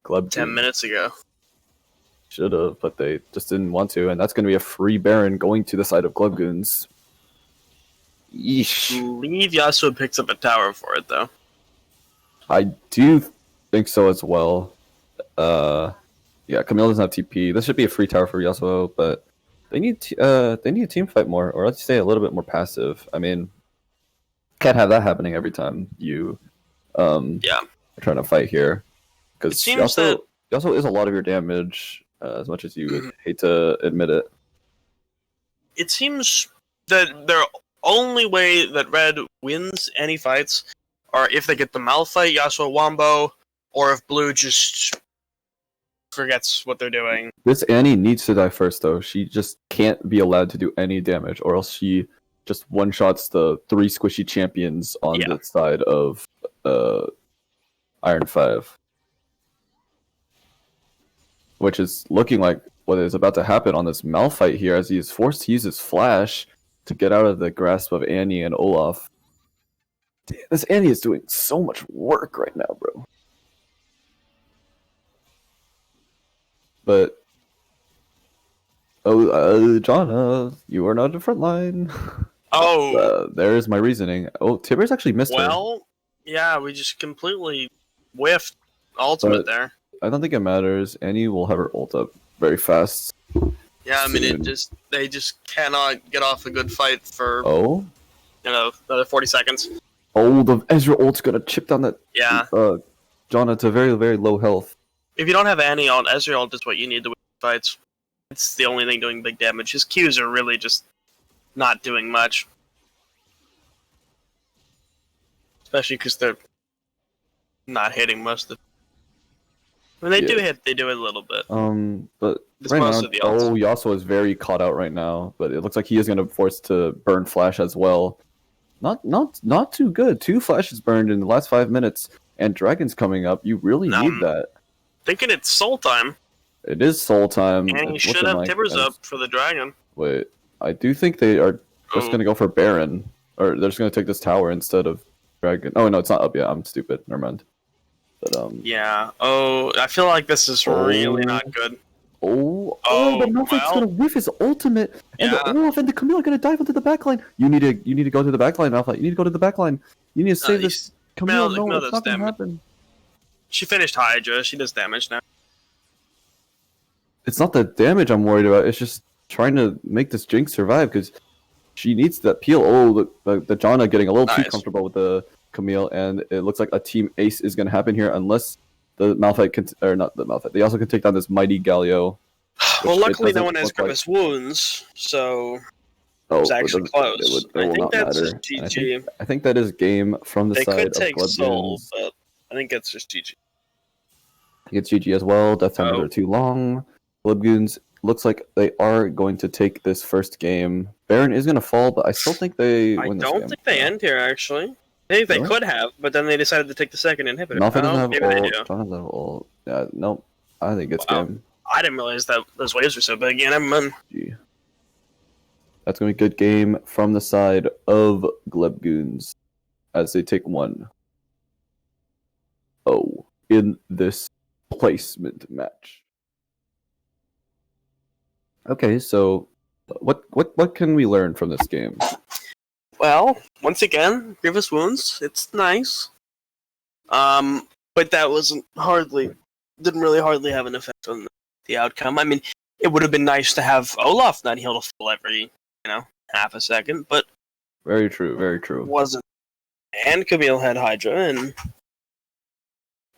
Club 10 minutes ago. should have, but they just didn't want to, and that's going to be a free Baron going to the side of Club Goons. Yeesh. Believe Yasuo picks up a tower for it, though. I do think so as well. Yeah, Camille doesn't have TP. This should be a free tower for Yasuo, but they need a team fight more, or let's say a little bit more passive. I mean, can't have that happening every time you Yeah. are trying to fight here, It because seems Yasuo is a lot of your damage, as much as you would hate to admit it. It seems that their only way that Red wins any fights are if they get the Malphite, Yasuo Wombo, or if Blue just forgets what they're doing. This Annie needs to die first, though. She just can't be allowed to do any damage, or else she just one-shots the 3 squishy champions on Yeah. the side of Iron 5. Which is looking like what is about to happen on this Malphite here, as he is forced to use his flash to get out of the grasp of Annie and Olaf. Damn, this Annie is doing so much work right now, bro. But Jonna, you are not in the front line. Oh, There's my reasoning. Oh, Tibbers actually missed her. well, yeah, we just completely whiffed ultimate But- there. I don't think it matters. Annie will have her ult up very fast. Yeah, I mean, soon. they just cannot get off a good fight for, Oh, another 40 seconds. the Ezra ult's gonna chip down that Yeah. Jonna to very, very low health. If you don't have Annie on, Ezreal is what you need to win fights. It's the only thing doing big damage. His Qs are really just not doing much. Especially because they're not hitting most of the... When they do hit, they do it a little bit. But It's right now, most of the ults. Yasuo is very caught out right now, but it looks like he is going to force to burn Flash as well. Not too good. 2 Flashes burned in the last 5 minutes, and Dragon's coming up. You really need that. Thinking it's soul time. It is soul time. And he should have Tibbers up for the Dragon. Wait, I do think they are just going to go for Baron. Or they're just going to take this tower instead of Dragon. Oh, no, it's not up yet. I'm stupid. Never mind. But, yeah. Oh, I feel like this is really not good. But Malphite's gonna whiff his ultimate, and the Olaf and the Camille are gonna dive into the backline. You need to go to the backline, Malphite. You need to go to the backline. You need to save this Camille. No, it's not gonna happen. She finished Hydra. She does damage now. It's not the damage I'm worried about. It's just trying to make this Jinx survive because she needs that peel. Oh, the Janna getting a little too comfortable with the Camille, and it looks like a team ace is gonna happen here unless the Malphite can, or not the Malphite. They also can take down this mighty Galio. Well, luckily no one has Grievous wounds, so it's actually close. I think that's just GG. I think that is game from the side of They could take Soul, Bloodgoons. but I think it's just GG. I think it's GG as well. Death times are too long. Bloodgoons looks like they are going to take this first game. Baron is going to fall, but I still think they win this game. I don't think they end here, actually. I think they could have, but then they decided to take the second inhibitor. Malphite doesn't have ult. John doesn't have ult. Yeah, nope. I think it's game. I didn't realize that those waves were so big. Yeah, never mind. That's going to be a good game from the side of Glebgoons as they take 1-0 in this placement match. Okay, so what can we learn from this game? Well, once again, Grievous wounds. It's nice. But that didn't really hardly have an effect on the outcome. I mean, it would have been nice to have Olaf not heal to full every, half a second, but very true, very true. Wasn't. And Camille had Hydra, and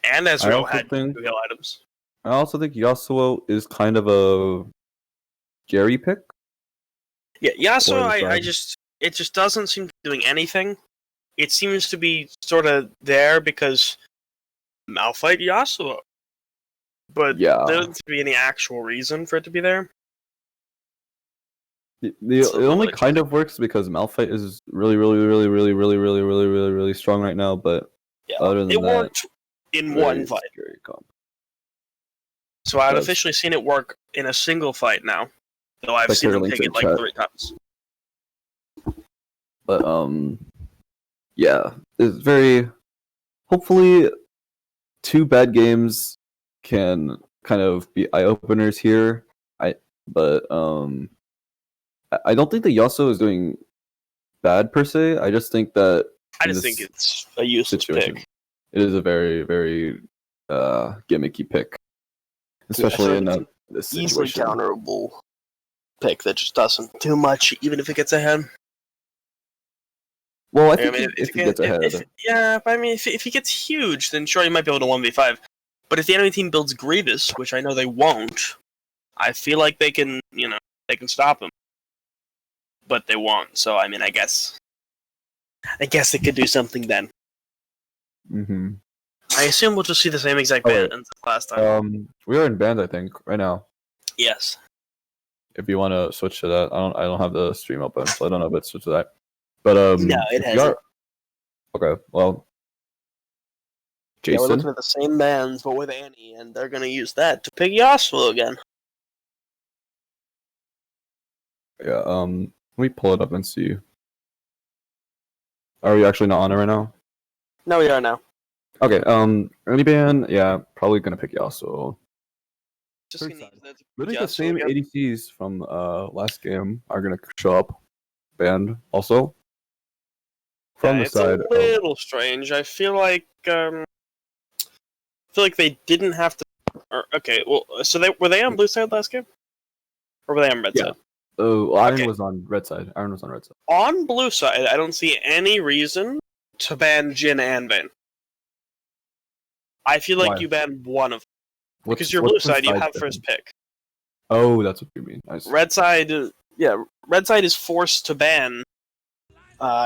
Ezreal had 2 heal items. I also think Yasuo is kind of a Jerry pick. Yeah, Yasuo, it just doesn't seem to be doing anything. It seems to be sort of there because Malphite Yasuo. But there doesn't seem to be any actual reason for it to be there. It only kind of works because Malphite is really, really, really, really, really, really, really, really, really strong right now. But other than that, it worked in one fight. So I've officially seen it work in a single fight now, though I've seen them pick it like 3 times. But yeah, it's very. Hopefully, 2 bad games can kind of be eye openers here. I don't think the Yasuo is doing bad per se. I just think that I just think it's a useless pick. It is a very, very gimmicky pick, especially in this easily situation. counterable pick that just doesn't do much, even if it gets ahead. Well, I think if he gets ahead. If he gets huge, then sure, he might be able to 1v5. But if the enemy team builds Grievous, which I know they won't, I feel like they can stop him. But they won't, so I guess they could do something then. Mm-hmm. I assume we'll just see the same exact band as last time. We are in band, I think, right now. Yes. If you want to switch to that, I don't have the stream open, so I don't know if it's switch to that. But no, it hasn't. Okay, well, Jason. Yeah, we're looking at the same bands, but with Annie, and they're gonna use that to pick Yasuo again. Yeah. Let me pull it up and see. Are we actually not on it right now? No, we are now. Okay. Early ban, yeah, probably gonna pick Yasuo. Literally the same again. ADCs from last game are gonna show up. Banned also. From the side. It's a little strange. I feel like they didn't have to. So were they on blue side last game, or were they on red side? Oh, Iron was on red side. On blue side, I don't see any reason to ban Jhin and Vayne. I feel like you ban one of them. Because your blue side, you have first pick. Oh, that's what you mean. I see. Red side, yeah, red side is forced to ban. Uh,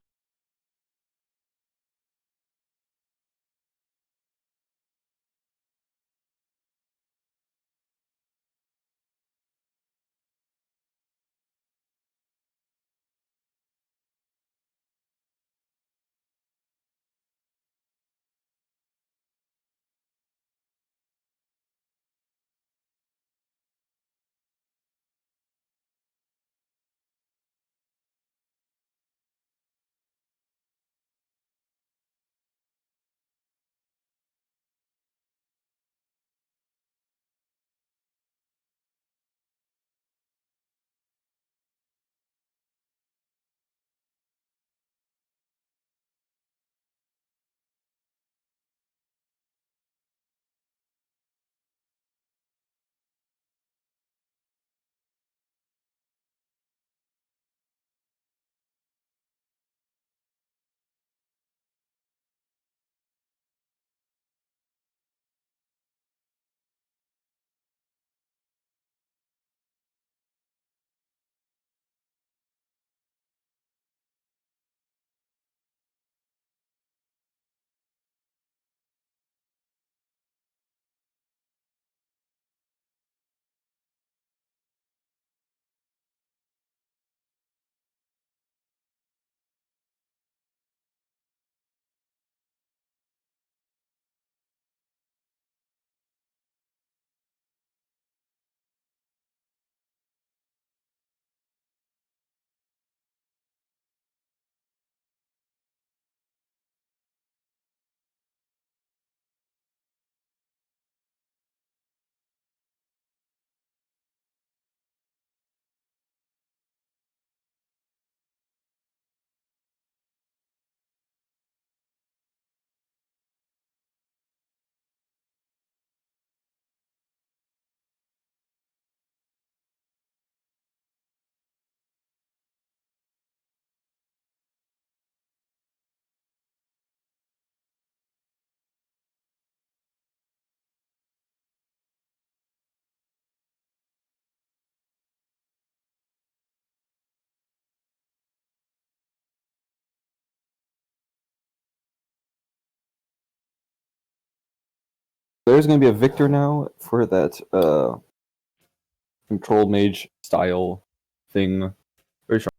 There's going to be a victor now for that control mage style thing. Very strong.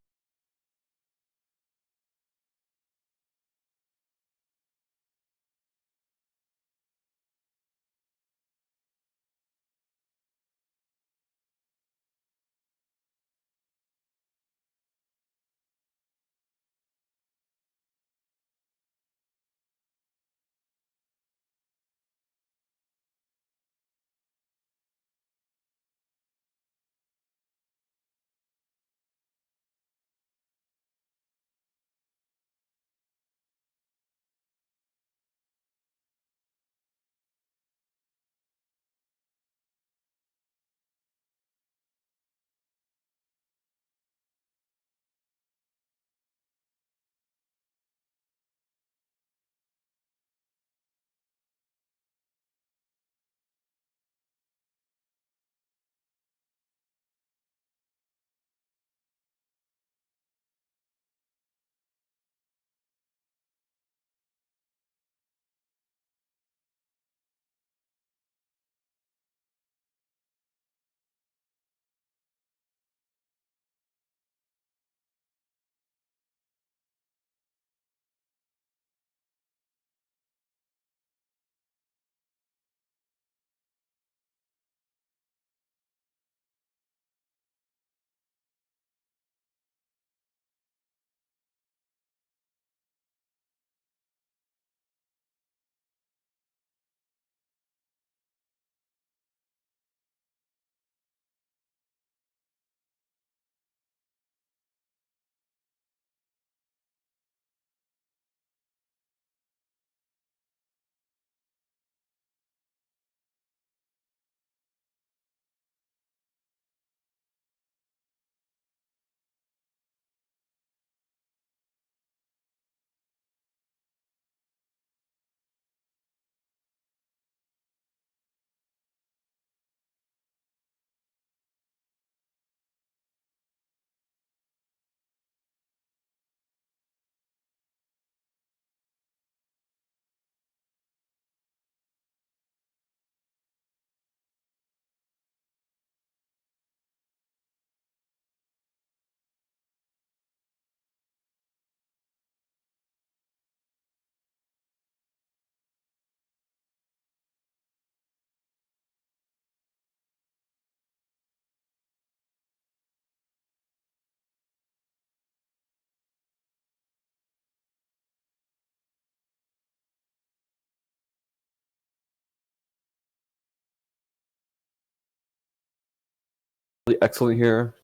excellent here.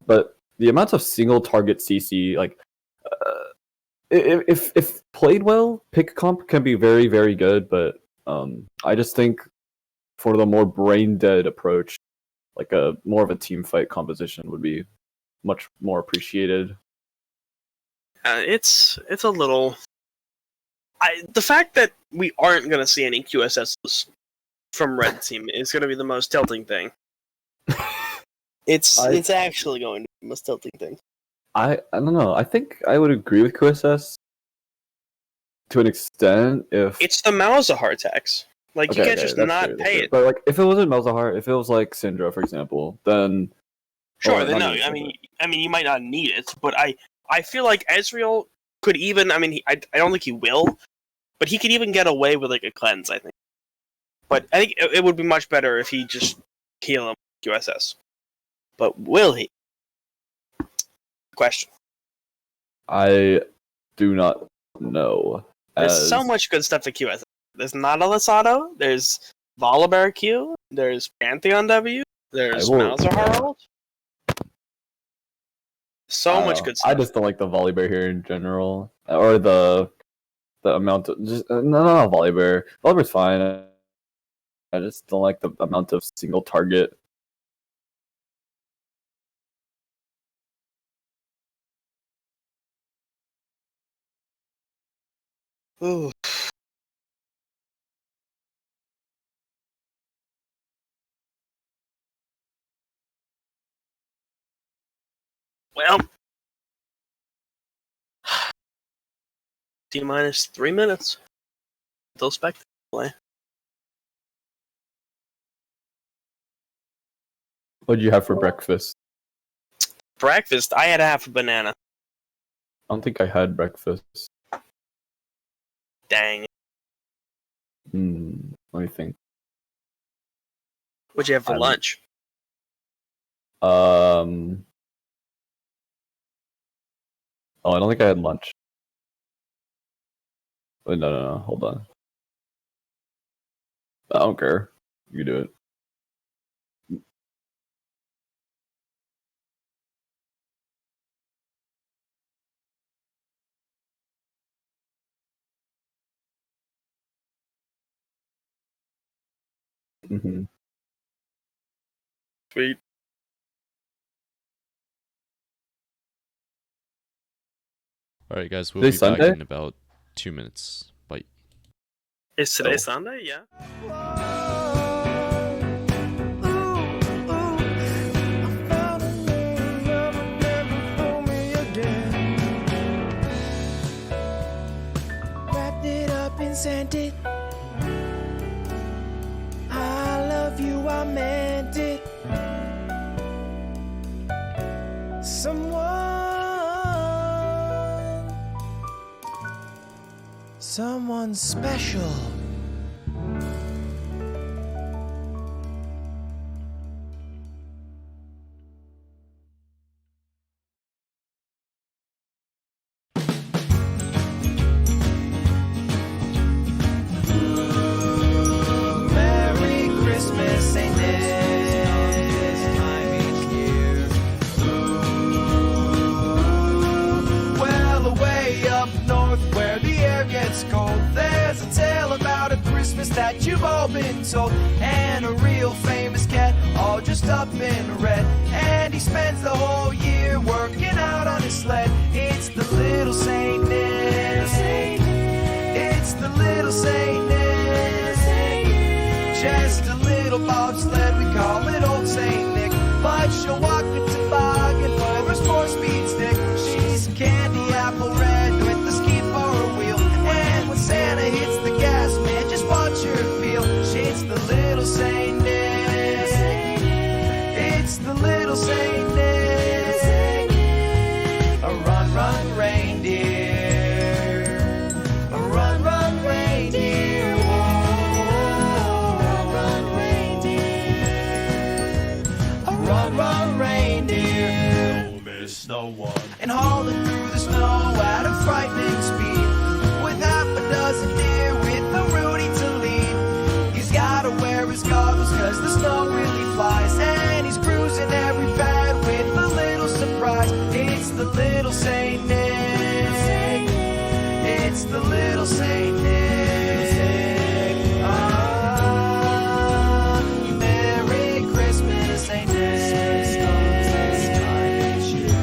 But the amount of single target CC, like, if played well, pick comp can be very, very good. But I just think for the more brain dead approach, like a more of a team fight composition would be much more appreciated. It's a little. The fact that we aren't going to see any QSSs from Red Team is going to be the most tilting thing. It's actually going to be the most tilting thing. I don't know. I think I would agree with QSS to an extent if it's the Malzahar tax. Like, you can't just not pay it. But like, if it wasn't Malzahar, if it was like Syndra, for example, then sure. Then no. I mean, you might not need it, but I feel like Ezreal could even. I mean, I don't think he will, but he could even get away with like a cleanse. I think. But I think it would be much better if he just heal him QSS. But will he? Question. I do not know. There's so much good stuff to QSS. There's Nada Lasado, there's Volibear Q, there's Pantheon W, there's Malzahar ult. So much good stuff. I just don't like the Volibear here in general, or the amount of just no Volibear. Volibear's fine. I just don't like the amount of single target. Ooh. Well, T-minus 3 minutes. Still spectacle play. What did you have for breakfast? Breakfast? I had half a banana. I don't think I had breakfast. Dang. Let me think. What'd you have for lunch? Oh, I don't think I had lunch. Wait, no, hold on. I don't care. You do it. Sweet. All right, guys, we'll be back in about 2 minutes. Bye. Is today Sunday? Yeah. Wrapped it up and sent it. I love you, I meant it. Someone special. Merry Christmas, ain't this time each year? Well, away up north where the air gets cold, there's a tale about a Christmas that you've all been told. And a real famous cat, all dressed up in red, and he spends the whole year working out on his sled. It's the little Saint Nick. It's the little Saint Nick. Just a little bobsled, we call it Old Saint Nick. But she'll walk a toboggan for her 4-speed stick. She's a candy apple red with the ski for a wheel. And when Santa hits the gas, man, just watch her feel. She's the little Saint Nick. It's the little Saint Nick. A run, run, reindeer. A run, run, reindeer. Whoa, run, reindeer. A run, run, reindeer. Don't miss no one. And hauling through the snow at a frightening speed, with half a dozen deer with a Rudy to lead. He's gotta wear his goggles 'cause the snow really flies, and he's cruising every the little Saint Nick. Ah, Merry Christmas, Saint Nick.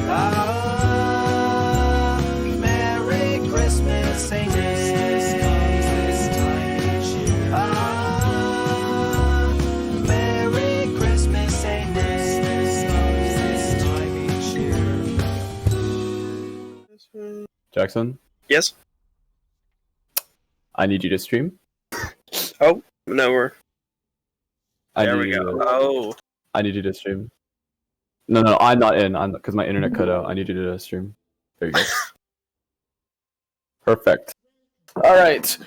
Ah, Merry Christmas, Saint Nick. Ah, Merry Christmas, Saint Nick. Jackson, Yes. I need you to stream. Oh no, we're I there. need We you go. to- Oh, I need you to stream. No, I'm not in. I'm because my internet cut out. I need you to stream. There you go. Perfect. All right.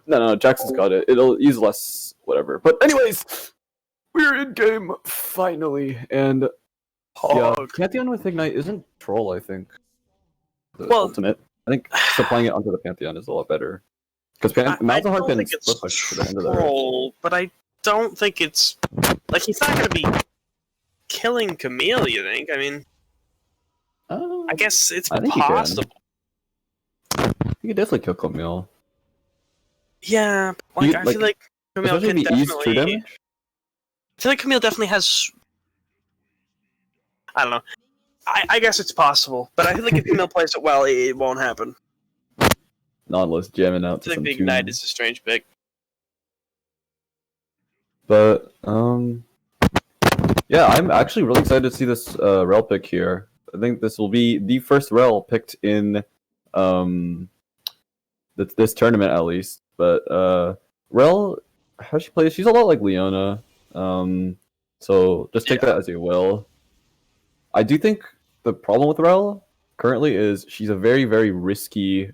No, Jackson's got it. It'll use less, whatever. But anyways, we're in game finally, and yeah, Pantheon with Ignite isn't troll. I think the Well- ultimate. I think supplying it onto the Pantheon is a lot better because I Malzahar don't can think it's split push to the end of the race. troll, but I don't think it's like he's not going to be killing Camille. You think? I mean, I guess it's I think he can. possible. You could definitely kill Camille. Yeah, like I feel like Camille Especially can if he eats true definitely. damage. I feel like Camille definitely has. I don't know. I guess it's possible, but I feel like if Camille plays it well, it won't happen. Nautilus jamming I out to feel some like the Ignite tunes. is a strange pick. But yeah, I'm actually really excited to see this rel pick here. I think this will be the first rel picked in this tournament at least. But rel, how she plays, she's a lot like Leona. So just take that as you will. I do think the problem with rel currently is she's a very, very risky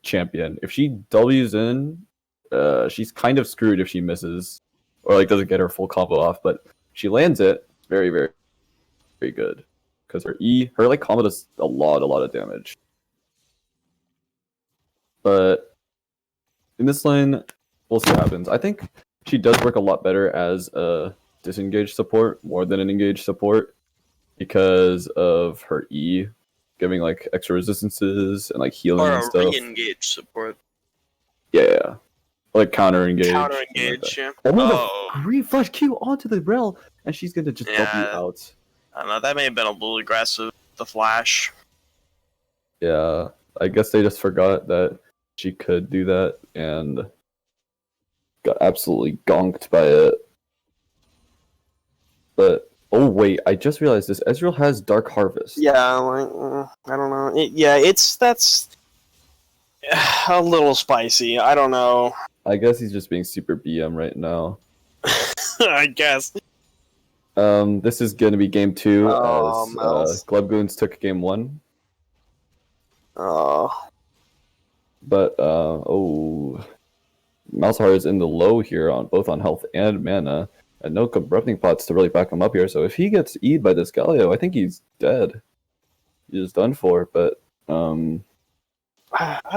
champion. If she W's in, she's kind of screwed if she misses or like doesn't get her full combo off. But if she lands it, very, very, very good because her like combo does a lot of damage. But in this lane, we'll see what happens. I think she does work a lot better as a disengaged support more than an engaged support because of her E giving like extra resistances and like healing Or and a stuff. re-engage support. Yeah. Like counter engage. Counter engage, yeah. Oh, the green flash Q onto the rel, and she's gonna just dump you out. I don't know, that may have been a little aggressive, the flash. Yeah. I guess they just forgot that she could do that and got absolutely gonked by it. But oh wait, I just realized this. Ezreal has Dark Harvest. Yeah, like, I don't know. That's a little spicy. I don't know. I guess he's just being super BM right now. I guess. This is gonna be game 2 Oh, as Mouse. Glubgoons took game 1. Oh. But Malzahar is in the low here on both on health and mana, and no corrupting pots to really back him up here. So if he gets E'd by this Galio, I think he's dead. He's done for. But I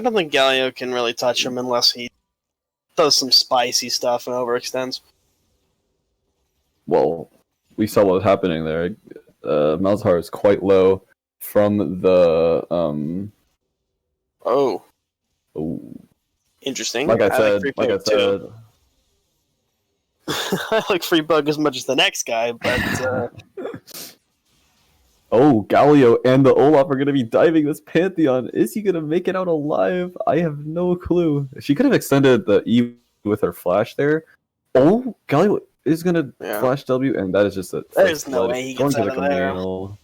don't think Galio can really touch him unless he does some spicy stuff and overextends. well, we saw what was happening there. Malzahar is quite low from the Oh, oh, interesting. like I said, free like I bug, too. said. I like free bug as much as the next guy, but Oh, Galio and the Olaf are going to be diving this Pantheon. Is he going to make it out alive? I have no clue. She could have extended the E with her flash there. Oh, Galio is going to Yeah. flash W, and that is just a... There's no way he gets going out to of there. Camille.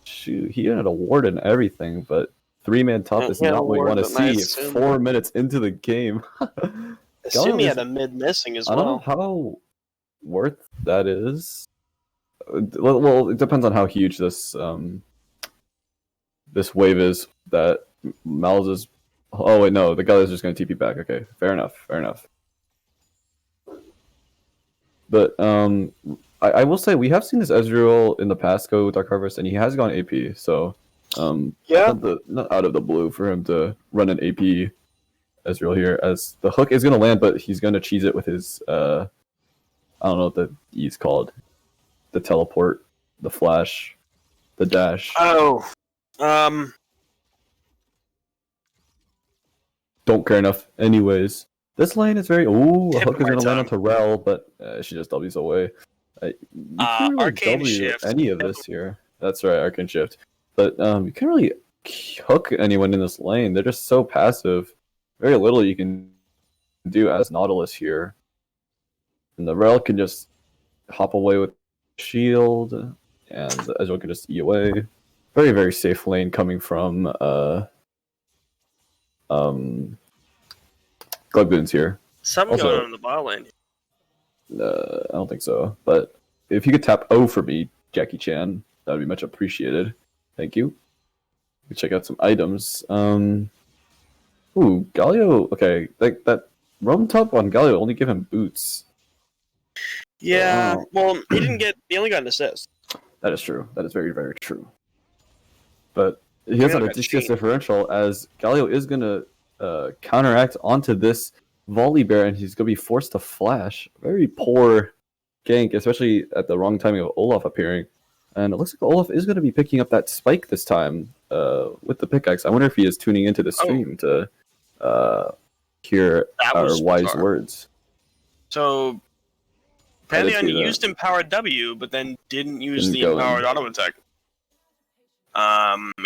Shoot, he had a ward and everything, but 3-man top Yeah, is he had a not what we ward, want to but I see assume- 4 minutes into the game. assume he is- had a mid missing as I don't know well. how worth that is. Well, it depends on how huge this this wave is that Mal's is. Oh wait, no, the guy is just going to TP back. Okay, fair enough, fair enough. But I will say we have seen this Ezreal in the past go with Dark Harvest, and he has gone AP. So Yeah. not out of the blue for him to run an AP Ezreal here, as the hook is going to land, but he's going to cheese it with his I don't know what the E is called. The teleport, the flash, the dash. Oh, don't care enough anyways. This lane is very... Ooh, a Tip hook of is my going to land tongue. onto Rel, but she just W's away. You can't really Arcane W Shift. any of this here. That's right, Arcane Shift. But you can't really hook anyone in this lane. They're just so passive. Very little you can do as Nautilus here. And the Rel can just hop away with Shield, and the Ezreal can just E away. Very, very safe lane coming from Glugboons here. Something Also- going on in the bot lane. I don't think so. But if you could tap O for me, Jackie Chan, that would be much appreciated. Thank you. We can check out some items. Ooh, Galio. Okay, that Roam top on Galio only give him boots. Yeah, Oh. well, he only got an assist. That is true. That is very, very true. But he has Coming an up at DGS Sheen. differential as Galio is going to counteract onto this volley bear, and he's going to be forced to flash. Very poor gank, especially at the wrong timing of Olaf appearing. And it looks like Olaf is going to be picking up that spike this time with the pickaxe. I wonder if he is tuning into the stream to hear That our was wise bizarre. words. So, I did Pantheon see that. used Empowered W, but then didn't use Didn't the go in. Empowered Auto Attack.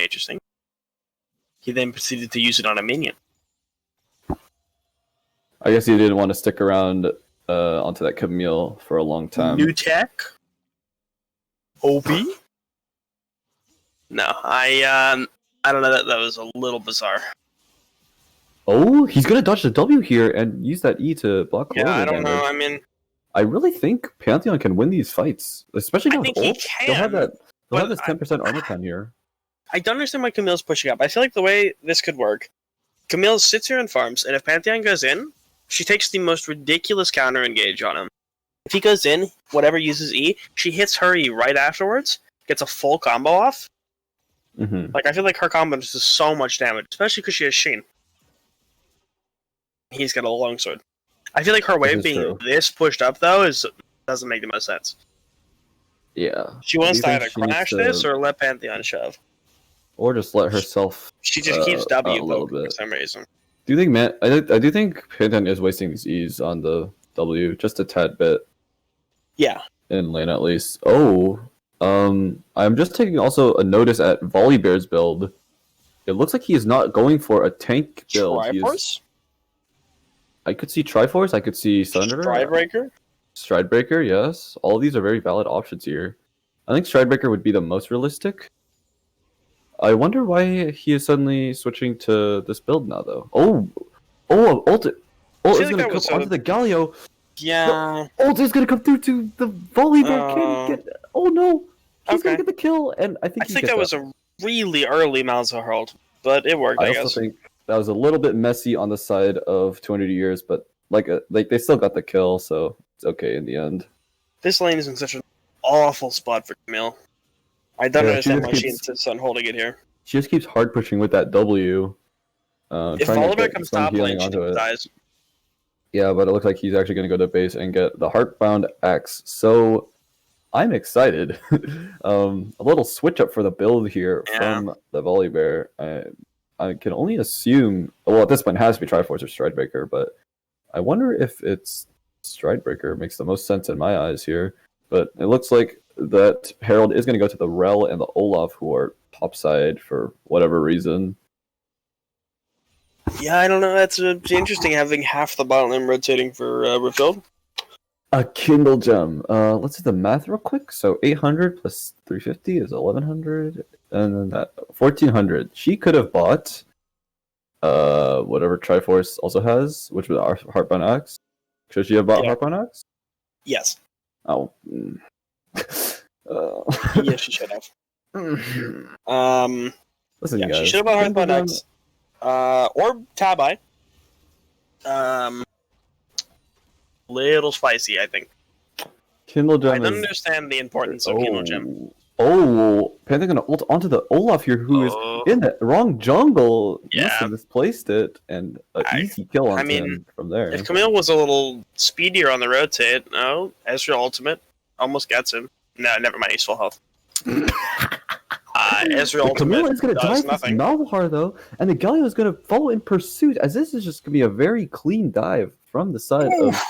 Interesting. He then proceeded to use it on a minion. I guess he didn't want to stick around onto that Camille for a long time. New tech? OP? No, I don't know, that was a little bizarre. Oh, he's gonna dodge the W here and use that E to block Yeah, I corridor don't know, damage. I mean, I really think Pantheon can win these fights, especially I now with think he ult. They'll have can, that. They'll have but this 10% armor pen here. I don't understand why Camille's pushing up. I feel like the way this could work, Camille sits here and farms, and if Pantheon goes in, she takes the most ridiculous counter engage on him. If he goes in, whatever uses E, she hits her E right afterwards, gets a full combo off. Mm-hmm. Like, I feel like her combo does so much damage, especially because she has Sheen. He's got a longsword. I feel like her way This of is being true. this pushed up, though, doesn't make the most sense. Yeah. She wants Do to you either think she needs crash to- this or let Pantheon shove. Or just let herself. She just keeps W a little poking for bit. some reason. Do you think, man? I do think Pantheon is wasting these E's on the W just a tad bit Yeah. in lane at least. Oh, I'm just taking also a notice at Volleybear's build. It looks like he is not going for a tank build. He is- Triforce? I could see Triforce. I could see Thunder. Stridebreaker? Stridebreaker, yes. All these are very valid options here. I think Stridebreaker would be the most realistic. I wonder why he is suddenly switching to this build now, though. Ult feel is like going to that come was onto the Galio. Yeah. Ult is going to come through to the Volleybear. Oh. Can't get... Oh, no. He's going Okay. to get the kill, and I think I he think gets that was a really early Malzahar hold, but it worked, I I also guess. think that was a little bit messy on the side of 200 years, but like they still got the kill, so it's okay in the end. This lane is in such an awful spot for Camille. I don't Yeah, understand she why just she keeps- insists on holding it here. She just keeps hard pushing with that W. If Trying to Volibear get comes some top healing lane, she onto it. dies. Yeah, but it looks like he's actually going to go to base and get the Heartbound Axe. So I'm excited. A little switch up for the build here Yeah. from the Volleybear. I can only assume. Well, at this point, it has to be Triforce or Stridebreaker, but I wonder if it's Stridebreaker. It makes the most sense in my eyes here. But it looks like that Herald is going to go to the Rel and the Olaf, who are topside for whatever reason. Yeah, I don't know. That's interesting having half the bottom lane rotating for refill. A Kindle Gem. Let's do the math real quick. So 800 plus 350 is 1100, and then that 1400. She could have bought whatever Triforce also has, which was our Heartbound Axe. Should she have bought Yeah. Heartbound Axe? Yes. Oh. Yes, she should have. Listen, Yeah, you guys. she should have bought Kindle Heartbound Gem- Axe. Or Tabai. Little spicy, I think. Kindle I Gem don't is... understand the importance of Kindle Gem. Oh, Panther gonna ult onto the Olaf here, who is Oh. in the wrong jungle. Must Yeah. have misplaced it, and an I- easy kill on I mean, him from there. If Camille was a little speedier on the rotate, no, Ezreal ultimate almost gets him. No, never mind, he's full health. Ezreal The Camilla ultimate is going to does dive this nothing. Malzahar, though, and the Galio is going to follow in pursuit, as this is just going to be a very clean dive from the side of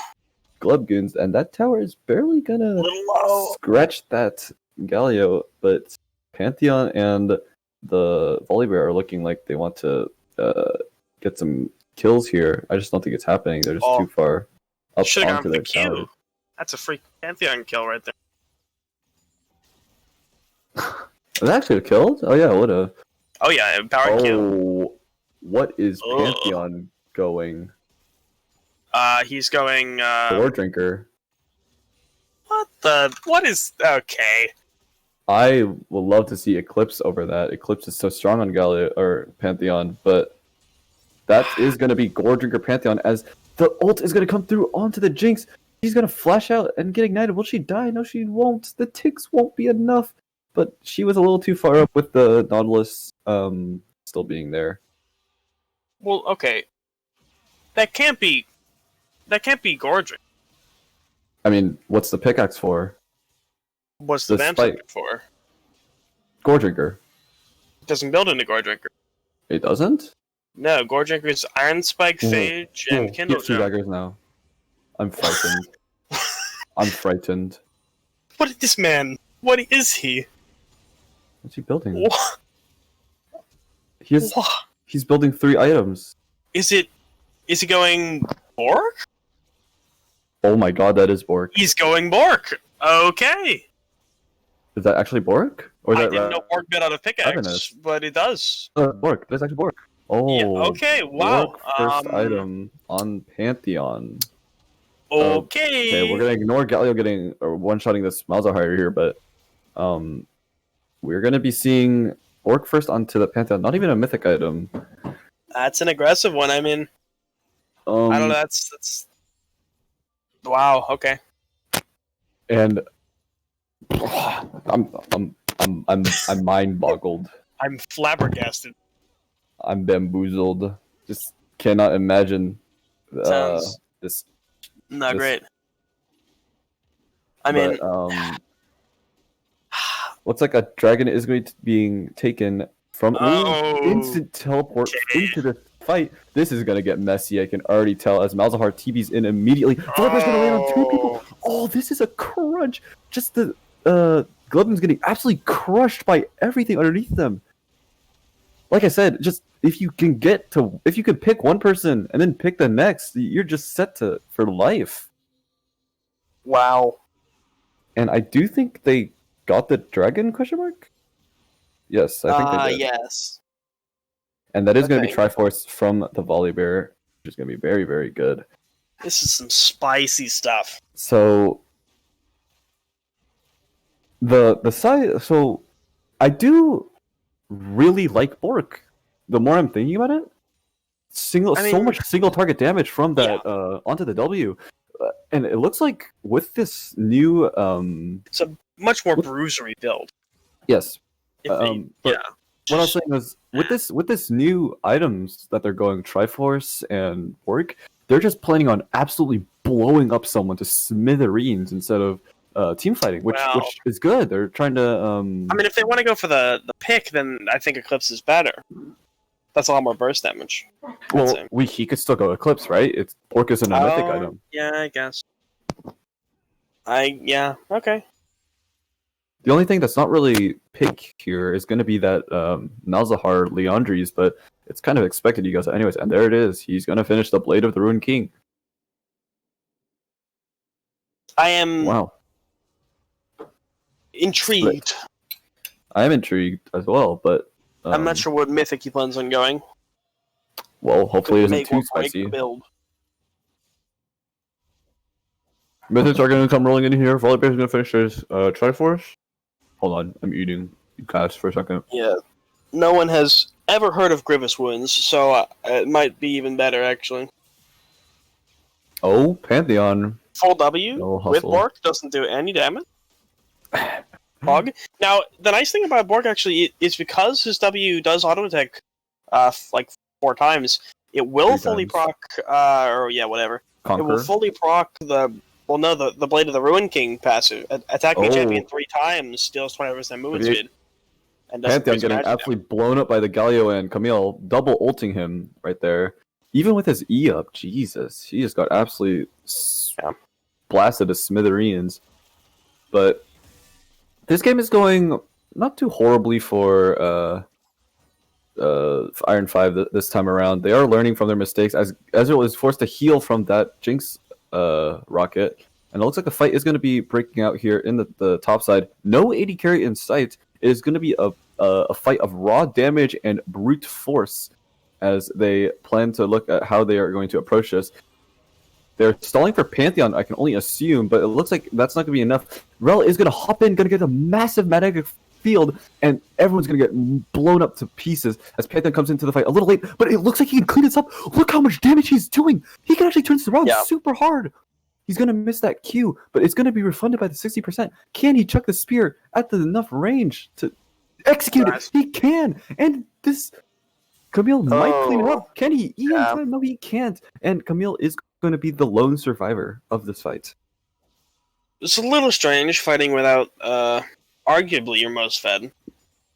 Glubgoons, and that tower is barely going A to little low. scratch that Galio, but Pantheon and the Volibear are looking like they want to get some kills here. I just don't think it's happening. They're just too far up Should have gone onto for their the Q. tower. That's a freak Pantheon kill right there. Was that actually killed? Oh yeah, it would have. Oh yeah, power Q. Oh, what is Ugh. Pantheon going? He's going. War Drinker. What is okay? I would love to see Eclipse over that. Eclipse is so strong on Galio or Pantheon, but that is going to be Gore Drinker Pantheon as the ult is going to come through onto the Jinx. She's going to flash out and get ignited. Will she die? No, she won't. The ticks won't be enough. But she was a little too far up with the Nautilus still being there. Well, okay. That can't be Gordrick. I mean, what's the pickaxe for? What's the The Vamp spike. for? Gore Drinker. It doesn't build into Gordrinker. It doesn't? No, Gordrinker's Iron Spike, Phage, and He Kindle has 2 Gem. daggers now. I'm frightened. I'm frightened. What is this man? What is he? What's he building? What? He's building 3 items. Is it going Bork? Oh my god, that is Bork. He's going Bork. Okay. Is that actually Bork? Or is I that didn't know Bork built out of pickaxe, Ravenous? but it does. Bork. That's actually Bork. Oh. Yeah, okay, wow. Bork first item on Pantheon. Okay. Okay, we're gonna ignore Galio getting or one-shotting this Malzahar here, but we're gonna be seeing Bork first onto the Pantheon. Not even a mythic item. That's an aggressive one. I mean, I don't know. That's. Wow. Okay. And I'm mind boggled. I'm flabbergasted. I'm bamboozled. Just cannot imagine Sounds this. not this- great. I mean, looks like a dragon is going to being taken from instant teleport into the fight. This is going to get messy. I can already tell as Malzahar TB's in immediately. Volibear's going to land on 2 people. Oh, this is a crunch. Just the Glubman's getting absolutely crushed by everything underneath them. Like I said, just if you can pick one person and then pick the next, you're just set for life. wow. And I do think they got the dragon ? Yes, I think they did. Yes. And that is going to be Okay. Triforce from the Volibear, which is going to be very, very good. This is some spicy stuff. So the side, so I do really like Bork. The more I'm thinking about it, so much single target damage from that onto the W, and it looks like with this new It's a much more bruisery build. yes. If But what I was saying was with this new items that they're going Triforce and Bork, they're just planning on absolutely blowing up someone to smithereens instead of team fighting, which is good. They're trying to. I mean, if they want to go for the pick, then I think Eclipse is better. That's a lot more burst damage. Well, he could still go Eclipse, right? It's Bork isn't a mythic item. Yeah, I guess. Okay. The only thing that's not really pick here is going to be that Malzahar Leandries, but it's kind of expected he goes anyways. And there it is. He's going to finish the Blade of the Ruined King. I am Split. intrigued. I am intrigued as well, but I'm not sure what mythic he plans on going. Well, hopefully it Could isn't make too or break spicy. the build. Mythics are going to come rolling in here. Volibear's going to finish his Triforce. Hold on, I'm eating cast for a second. Yeah. No one has ever heard of Grievous Wounds, so it might be even better, actually. Oh, Pantheon. Full W No with hustle. Bork doesn't do any damage. Hog. Now, the nice thing about Bork actually is because his W does auto attack like 4 times, it will 3 fully times. proc whatever. It Conquer. will fully proc the Blade of the Ruin King passive. Attack me champion 3 times, deals 20% movement Have you- speed. and doesn't Pantheon use getting magic damage. absolutely blown up by the Galio and Camille, double ulting him right there. Even with his E up, Jesus, he just got absolutely blasted to smithereens. But this game is going not too horribly for Iron 5 this time around. They are learning from their mistakes as Ezreal is forced to heal from that Jinx rocket. And it looks like a fight is going to be breaking out here in the top side. No AD carry in sight. It is going to be a fight of raw damage and brute force as they plan to look at how they are going to approach this. They're stalling for Pantheon, I can only assume, but it looks like that's not going to be enough. Rel is going to hop in, going to get a massive magnetic field, and everyone's going to get blown up to pieces as Pantheon comes into the fight a little late, but it looks like he can clean this up. Look how much damage he's doing. He can actually turn this around super hard. He's going to miss that Q, but it's going to be refunded by the 60%. Can he chuck the spear at enough range to execute it? He can, and this Camille might clean it up. Can he? No, he can't. And Camille is going to be the lone survivor of this fight. It's a little strange fighting without arguably your most fed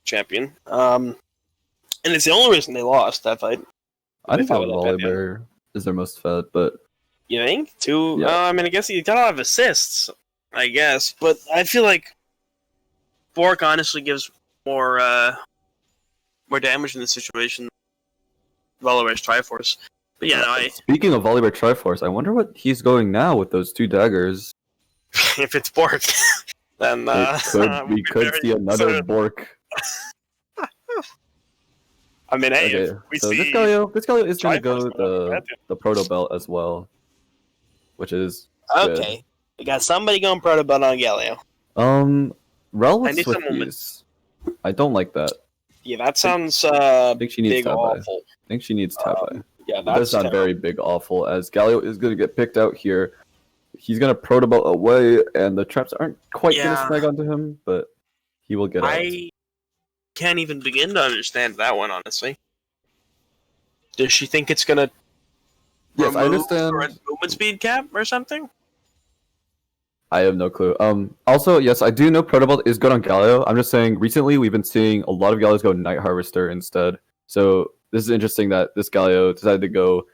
champion. And it's the only reason they lost that fight. I think Volibear is their most fed, but... You think? Two? Yeah. I mean, I guess he got a lot of assists, I guess. But I feel like Bork honestly gives more damage in this situation than Volibear's Triforce. But yeah, no, Speaking of Volibear Triforce, I wonder what he's going now with those two daggers. if it's Bork, then we could see another Bork. I mean, hey, okay, if we so see this Galio is going to go Triforce, the Proto Belt as well, which is okay. good. We got somebody going Proto Belt on Galio. Rel I with need some Swifties. I don't like that. Yeah, that sounds I think she needs big Tabai. awful. I think she needs Tabai. Yeah, That's not terrible. very big awful, as Galio is going to get picked out here. He's going to Proto Belt away, and the traps aren't quite going to snag onto him, but he will get out. I can't even begin to understand that one, honestly. Does she think it's going to Yes, I understand. movement speed cap or something? I have no clue. Also, yes, I do know Proto Belt is good on Galio. I'm just saying, recently we've been seeing a lot of Galios go Night Harvester instead. So this is interesting that this Galio decided to go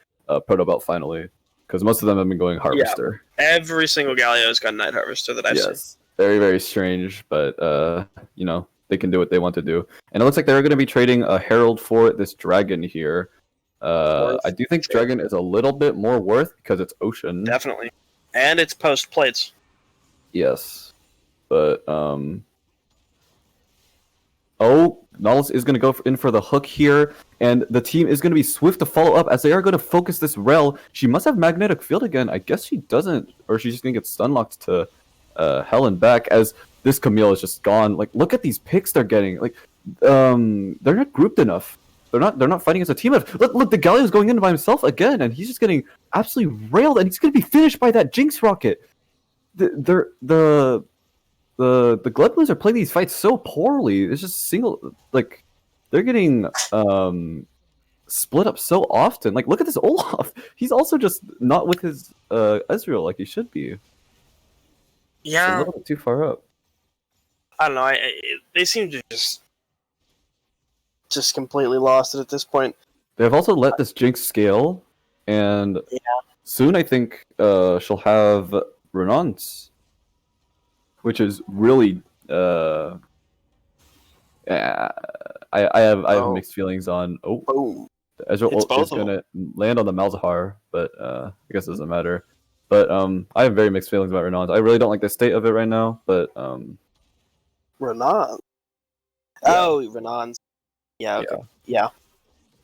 Proto Belt finally, because most of them have been going Harvester. Yeah. Every single Galio has got Night Harvester that I've seen. Very, very strange, but you know, they can do what they want to do. And it looks like they're going to be trading a Herald for this Dragon here. I do think Dragon is a little bit more worth because it's Ocean. Definitely. And it's post plates. Yes. But, Nautilus is going to go in for the hook here, and the team is going to be swift to follow up as they are going to focus this Rel. She must have Magnetic Field again. I guess she doesn't, or she's just going to get stun locked to hell and back as this Camille is just gone. Like, look at these picks they're getting. Like, they're not grouped enough. They're not fighting as a team. Look, the Galio's going in by himself again, and he's just getting absolutely railed, and he's going to be finished by that Jinx rocket. The Gleb Blues are playing these fights so poorly. It's just like they're getting split up so often. Like, look at this Olaf. He's also just not with his Ezreal like he should be. Yeah, it's a little bit too far up. I don't know. They seem to just completely lost it at this point. They've also let this Jinx scale, and soon I think she'll have Renance, which is really I have mixed feelings on. Ezreal is gonna land on the Malzahar, but I guess it doesn't matter. But I have very mixed feelings about Renance. I really don't like the state of it right now. But Renance. Oh, Renance. Yeah. Okay. Yeah.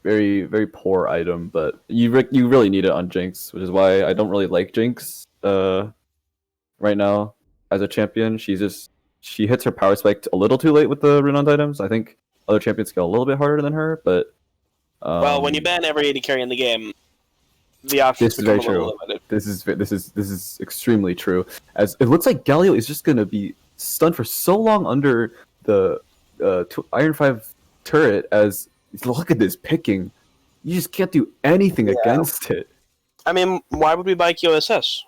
Very, very poor item, but you really need it on Jinx, which is why I don't really like Jinx right now as a champion. She hits her power spike a little too late with the Renance items. I think other champions go a little bit harder than her, but well, when you ban every AD carry in the game, the options become a little limited. This is extremely true. As it looks like Galio is just going to be stunned for so long under the Iron 5 turret. As look at this picking, you just can't do anything against it. I mean, why would we buy QSS?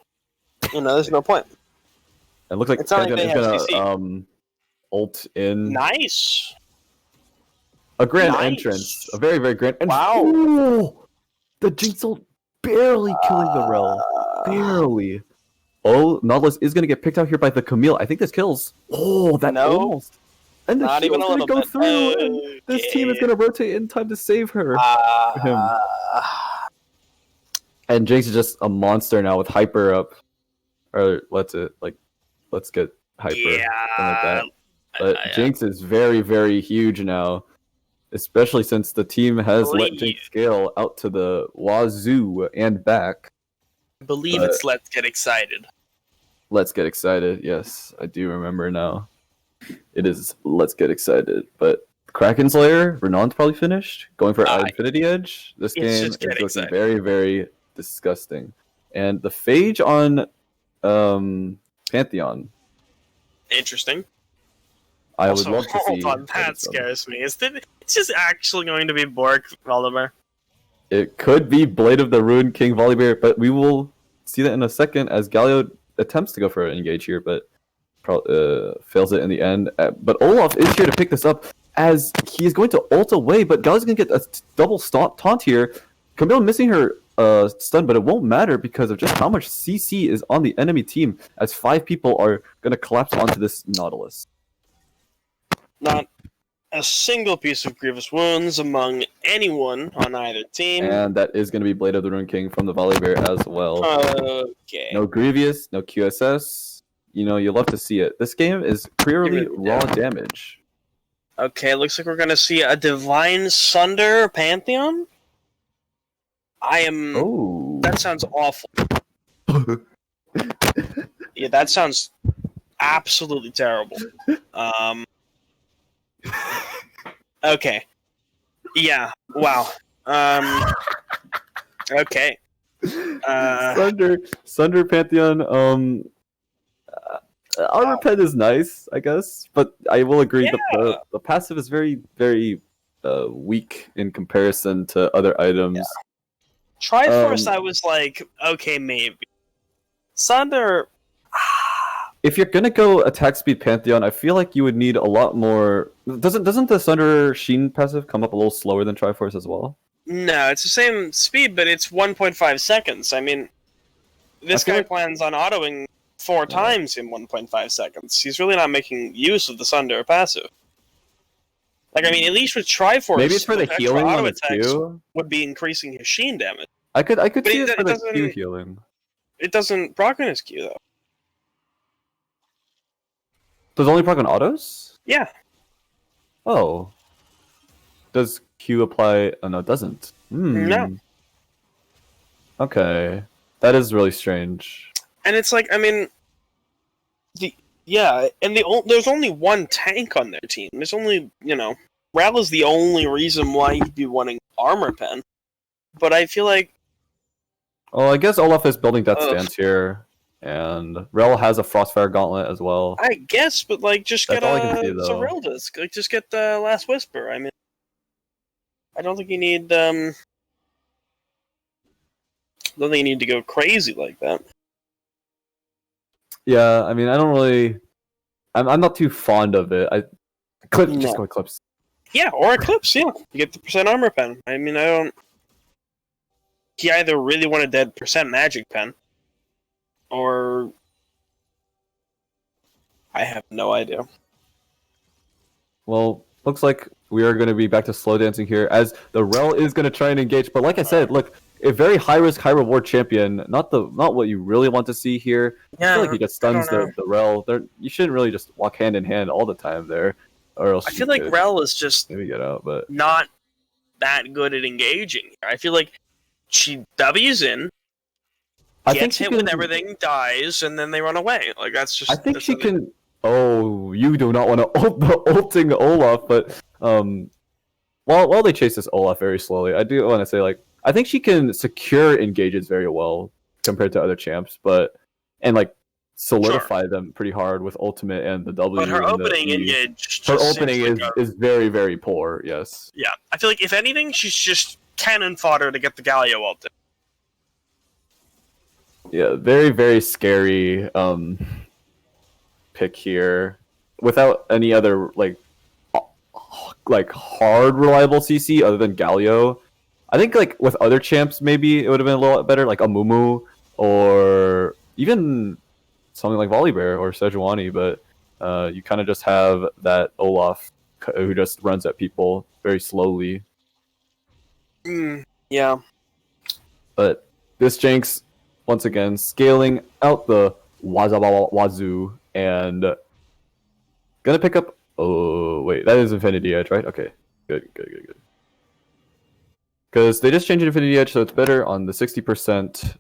There's no point. It looks like Pantheon is gonna ult in. Nice. A grand Nice. entrance. A very, very grand entrance. Wow. Ooh, the Jinx ult barely killing the Rel. Barely. Oh, Nautilus is going to get picked out here by the Camille. I think this kills. Oh, that No. almost. And the Not even heal's a going to little go bit. through. And this team is going to rotate in time to save her. Him. And Jinx is just a monster now with Hyper up. Or let's get Hyper. Yeah. Something like that. But Jinx is very, very huge now. Especially since the team has let Jinx scale out to the wazoo and back. I believe it's Let's Get Excited. Let's Get Excited. Yes, I do remember now. It is Let's Get Excited. But Kraken Slayer, Renon's probably finished. Going for Infinity Edge. This game is looking very, very disgusting. And the Phage on Pantheon. Interesting. I would love to see. Hold on, that scares me. It's just actually going to be Bork Volibear. It could be Blade of the Ruined King Volibear, but we will see that in a second as Galio attempts to go for an engage here, but fails it in the end. But Olaf is here to pick this up as he is going to ult away, but Galio's going to get a double taunt here. Camille missing her stun, but it won't matter because of just how much CC is on the enemy team as 5 people are going to collapse onto this Nautilus. Not a single piece of grievous wounds among anyone on either team. And that is going to be Blade of the Ruined King from the Volibear as well. Okay. No Grievous, no QSS. You know, you love to see it. This game is purely raw damage. Okay, looks like we're going to see a Divine Sunder Pantheon? Oh. That sounds awful. Yeah, that sounds absolutely terrible. Okay. Yeah. Wow. Okay. Sunder Pantheon. Armor Pen is nice, I guess, but I will agree the passive is very, very weak in comparison to other items. Yeah. Triforce, I was like, okay, maybe. Sunder. If you're gonna go attack speed Pantheon, I feel like you would need a lot more. Doesn't the Sunder Sheen passive come up a little slower than Triforce as well? No, it's the same speed, but it's 1.5 seconds. I mean, this guy plans on autoing 4 times in 1.5 seconds. He's really not making use of the Sunder passive. Like, I mean, at least with Triforce, maybe it's for the healing auto on the attacks Q. would be increasing his Sheen damage. I could see it it for the doesn't- Q healing. It doesn't proc on his Q though. Does it only proc on autos? Yeah. Oh. Does Q apply? Oh, no, it doesn't. No. Okay. That is really strange. And it's like, I mean, there's only one tank on their team. There's only, Ral is the only reason why he'd be wanting Armor Pen. But I feel like... Oh, I guess Olaf is building Death Stance here. And Rel has a Frostfire Gauntlet as well. I guess, but just That's get all I can see, though. Zerelda's. Just get the Last Whisper. I mean, I don't think you need, don't think you need to go crazy like that. Yeah, I mean, I don't really... I'm not too fond of it. Just go Eclipse. Yeah, or Eclipse, yeah. You get the percent Armor Pen. I mean, I don't... He either really wanted that percent Magic Pen, or... I have no idea. Well, looks like we are going to be back to slow dancing here, as the Rel is going to try and engage. But like I said, look, a very high-risk, high-reward champion. Not what you really want to see here. Yeah, I feel like he just stuns the Rel. You shouldn't really just walk hand in hand all the time there, or else I feel like Rel is just maybe get out, but not that good at engaging. I feel like she W's in, gets hit with everything, dies, and then they run away. Like that's just. I think she can. Oh, you do not want to ult the ulting Olaf, but while they chase this Olaf very slowly, I do want to say I think she can secure engages very well compared to other champs, and solidify them pretty hard with ultimate and the W. But her opening engage. Her opening is very, very poor. Yes. Yeah, I feel like if anything, she's just cannon fodder to get the Galio ulted. Yeah, very, very scary pick here, without any other like hard reliable CC other than Galio. I think like with other champs maybe it would have been a little better, like Amumu or even something like Volibear or Sejuani, but you kind of just have that Olaf who just runs at people very slowly. Yeah. But this Jinx, once again, scaling out the Wazoo and gonna pick up. Oh wait, that is Infinity Edge, right? Okay, good. Because they just changed Infinity Edge, so it's better on the 60%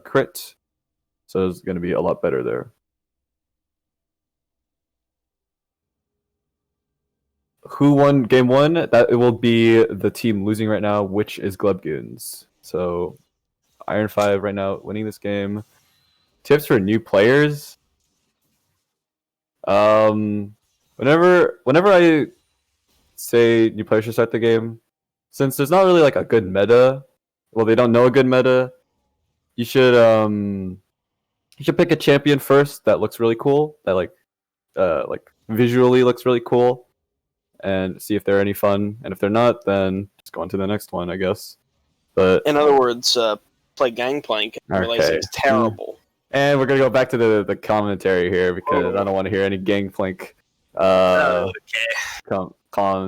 crit. So it's gonna be a lot better there. Who won game one? That it will be the team losing right now, which is Glebgoons. So Iron 5 right now winning this game. Tips for new players. Whenever I say new players should start the game, since there's not really like a good meta, well, they don't know a good meta, you should pick a champion first that looks really cool, that like visually looks really cool, and see if they're any fun. And if they're not, then just go on to the next one, I guess. But in other words, play Gangplank and realize it's terrible. And we're gonna go back to the commentary here because I don't want to hear any Gangplank cons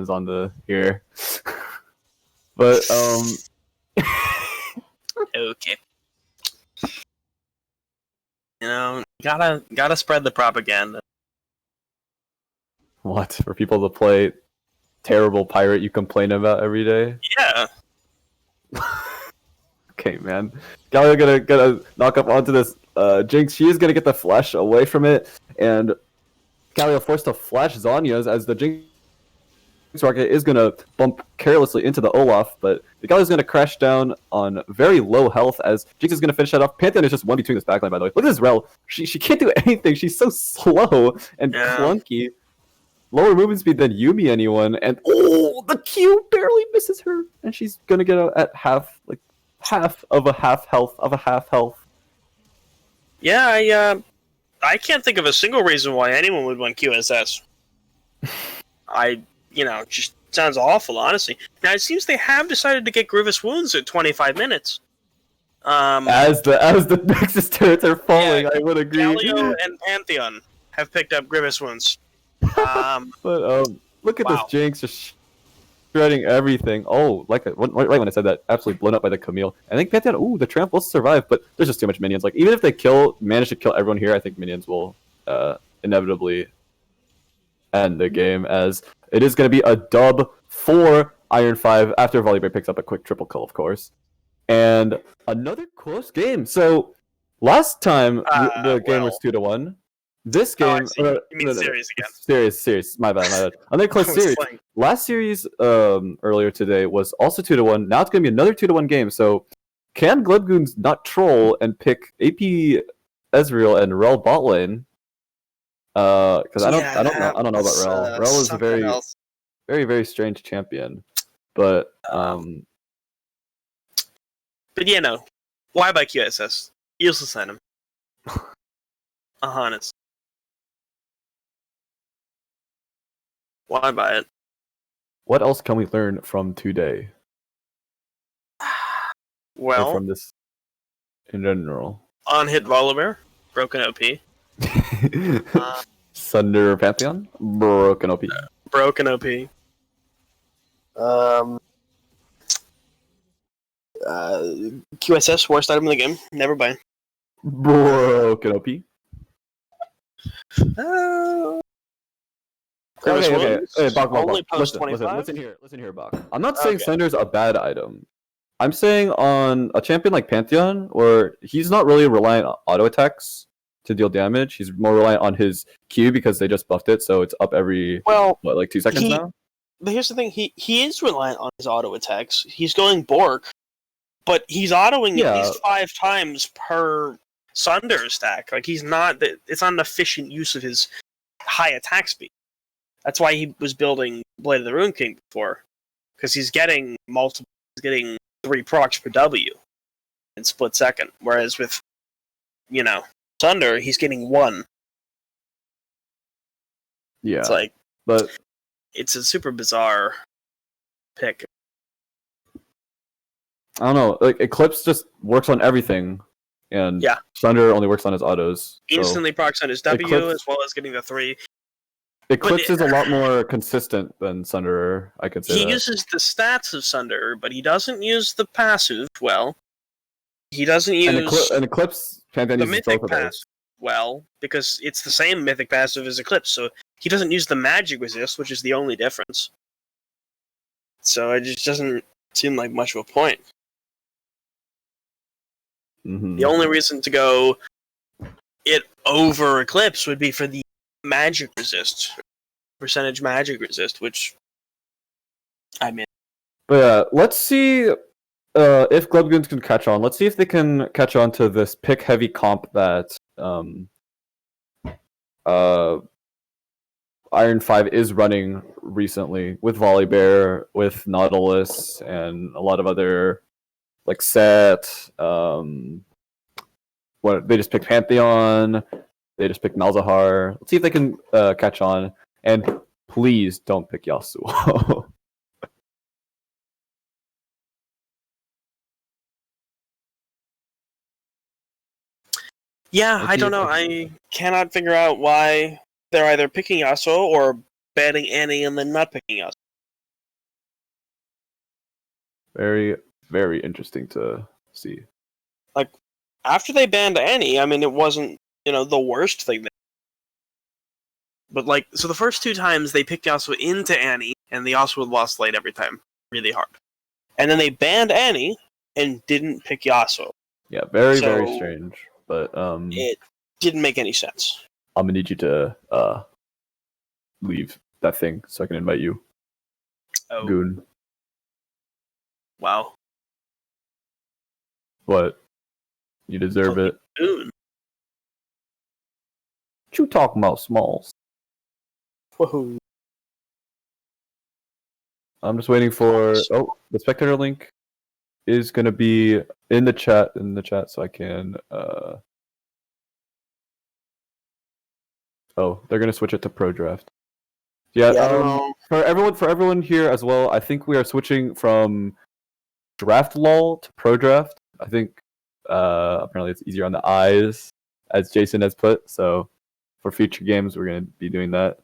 on the here. But okay. You know, gotta spread the propaganda. What, for people to play terrible pirate you complain about every day? Yeah. Okay, man. Galio gonna knock up onto this Jinx. She is gonna get the flash away from it, and Galio forced to flash Zanya's as the Jinx rocket is gonna bump carelessly into the Olaf, but the Galio's gonna crash down on very low health as Jinx is gonna finish that off. Pantheon is just 1v2 this backline, by the way. Look at this Rel. She can't do anything. She's so slow and clunky. Lower movement speed than Yumi anyone, and the Q barely misses her, and she's gonna get out at half of a half health. Yeah, I can't think of a single reason why anyone would want QSS. Just sounds awful, honestly. Now it seems they have decided to get Grievous Wounds at 25 minutes. As the Nexus turrets are falling, I would agree. Galio and Pantheon have picked up Grievous Wounds. But look at this Jinx just shredding everything. Oh, right when I said that, absolutely blown up by the Camille. I think Pantheon, the Tramp will survive, but there's just too much minions. Like, even if they manage to kill everyone here, I think minions will inevitably end the game, as it is going to be a dub for Iron 5 after Volibear picks up a quick triple kill, of course. And another close game. So last time the game was 2-1. This game, you mean series again? Series. My bad. Another close series. Last series earlier today was also 2-1. Now it's going to be another 2-1 game. So can Glebgoons not troll and pick AP Ezreal and Rel bot lane? Because I don't know about Rel. Rel is a very, very, very strange champion. But why buy QSS? Useless item. Honest. Why buy it? What else can we learn from today? Well, or from this in general. On-hit Volibear, broken OP. Sunder Pantheon, broken OP. Broken OP. QSS, worst item in the game. Never buy. Broken OP. Okay. Bach. Listen here, Bach. I'm not saying Sunder's a bad item. I'm saying on a champion like Pantheon, where he's not really reliant on auto attacks to deal damage. He's more reliant on his Q because they just buffed it, so it's up every 2 seconds now. But here's the thing: he is reliant on his auto attacks. He's going Bork, but he's autoing at least 5 times per Sunder stack. Like it's not an efficient use of his high attack speed. That's why he was building Blade of the Rune King before, because he's getting 3 procs per W in split second, whereas with Sunder he's getting 1. Yeah, it's like, but it's a super bizarre pick. I don't know. Like Eclipse just works on everything, and Yeah. Thunder only works on his autos. So Instantly procs on his W Eclipse- as well as getting the 3. Eclipse is a lot more consistent than Sunderer. I could say He that. uses the stats of Sunder, but he doesn't use the passive well. He doesn't use And Eclipse Pantheon the uses mythic both of those. passive well, because it's the same mythic passive as Eclipse, so he doesn't use the magic resist, which is the only difference. So it just doesn't seem like much of a point. Mhm. The only reason to go it over Eclipse would be for the magic resist, percentage magic resist, which I mean, But yeah, let's see if Glubgoons can catch on. Let's see if they can catch on to this pick heavy comp that Iron 5 is running recently with Volibear, with Nautilus, and a lot of other like Set. What they just picked Pantheon. They just picked Malzahar. Let's see if they can catch on. And please don't pick Yasuo. yeah, I don't know. I cannot figure out why they're either picking Yasuo or banning Annie and then not picking Yasuo. Very, very interesting to see. After they banned Annie, I mean, it wasn't, the worst thing. But, so the first 2 times they picked Yasuo into Annie, and the Yasuo lost late every time. Really hard. And then they banned Annie and didn't pick Yasuo. Yeah, very, So, very strange. But it didn't make any sense. I'm gonna need you to leave that thing so I can invite you. Oh, Goon. wow. What? You deserve it. Goon. What you talking about, Smalls? Whoa. I'm just waiting for. Oh, the spectator link is gonna be in the chat. So I can. Oh, they're gonna switch it to Pro Draft. Yeah. Yeah, I don't know. For everyone here as well, I think we are switching from Draft Lull to Pro Draft. I think apparently it's easier on the eyes, as Jason has put. So for future games, we're gonna be doing that.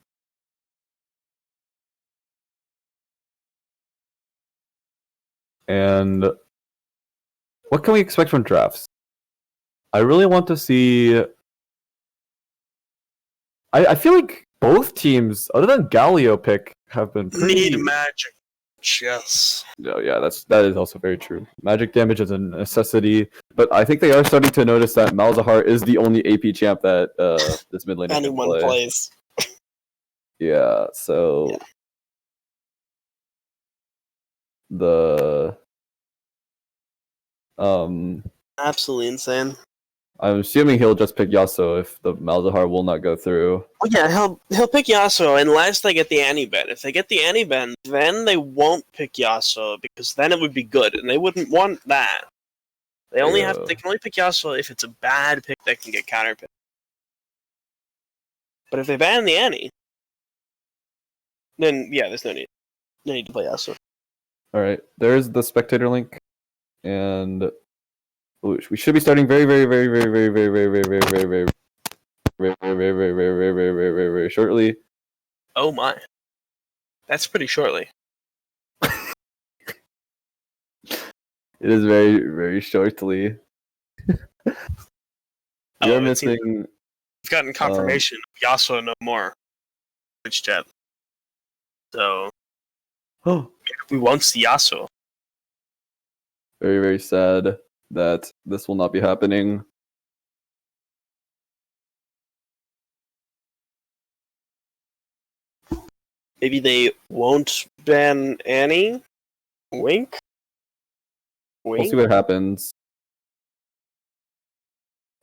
And what can we expect from drafts? I really want to see. I feel like both teams, other than Galio pick, have been pretty. Need magic. Yes. No, yeah, that is also very true. Magic damage is a necessity, but I think they are starting to notice that Malzahar is the only AP champ that this mid lane can Anyone play. plays. Yeah, so Yeah. the Absolutely insane. I'm assuming he'll just pick Yasuo if the Malzahar will not go through. Well, yeah, he'll pick Yasuo unless they get the Annie ban. If they get the Annie ban, then they won't pick Yasuo because then it would be good, and they wouldn't want that. They can only pick Yasuo if it's a bad pick that can get counter picked. But if they ban the Annie, then yeah, there's no need to play Yasuo. All right, there's the spectator link, and we should be starting very, very, very, very, very, very, very, very, very, very, very, very, very, very, very, very, very, very, very, very shortly. Oh my, that's pretty shortly. It is very, very shortly. You're missing. We've gotten confirmation of Yasuo no more. Which chat. So we won't see Yasuo. Very, very sad that this will not be happening. Maybe they won't ban Annie? Wink? We'll see what happens.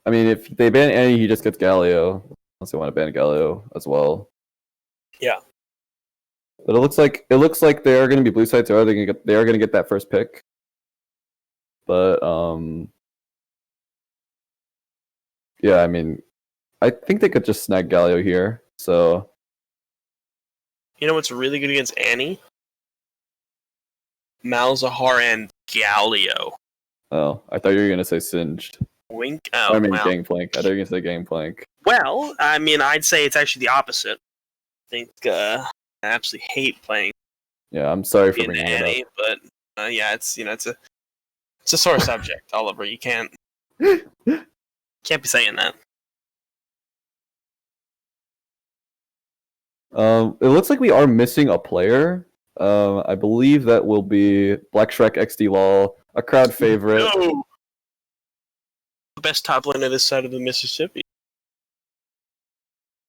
I mean, if they ban Annie, he just gets Galio. Unless they want to ban Galio as well. Yeah. But it looks like they are going to be blue sides. They are going to get that first pick. But yeah, I mean, I think they could just snag Galio here. So You know what's really good against Annie? Malzahar and Galio. Oh, I thought you were gonna say Singed. Wink. Oh, I mean well. Gangplank. I thought you were gonna say Gangplank. Well, I mean, I'd say it's actually the opposite. I think I absolutely hate playing Yeah, I'm sorry for in bringing Annie, it up. but yeah, it's it's a sore subject, Oliver. You can't be saying that. It looks like we are missing a player. I believe that will be Black Shrek XD Law, a crowd favorite. No! The best top laner this side of the Mississippi.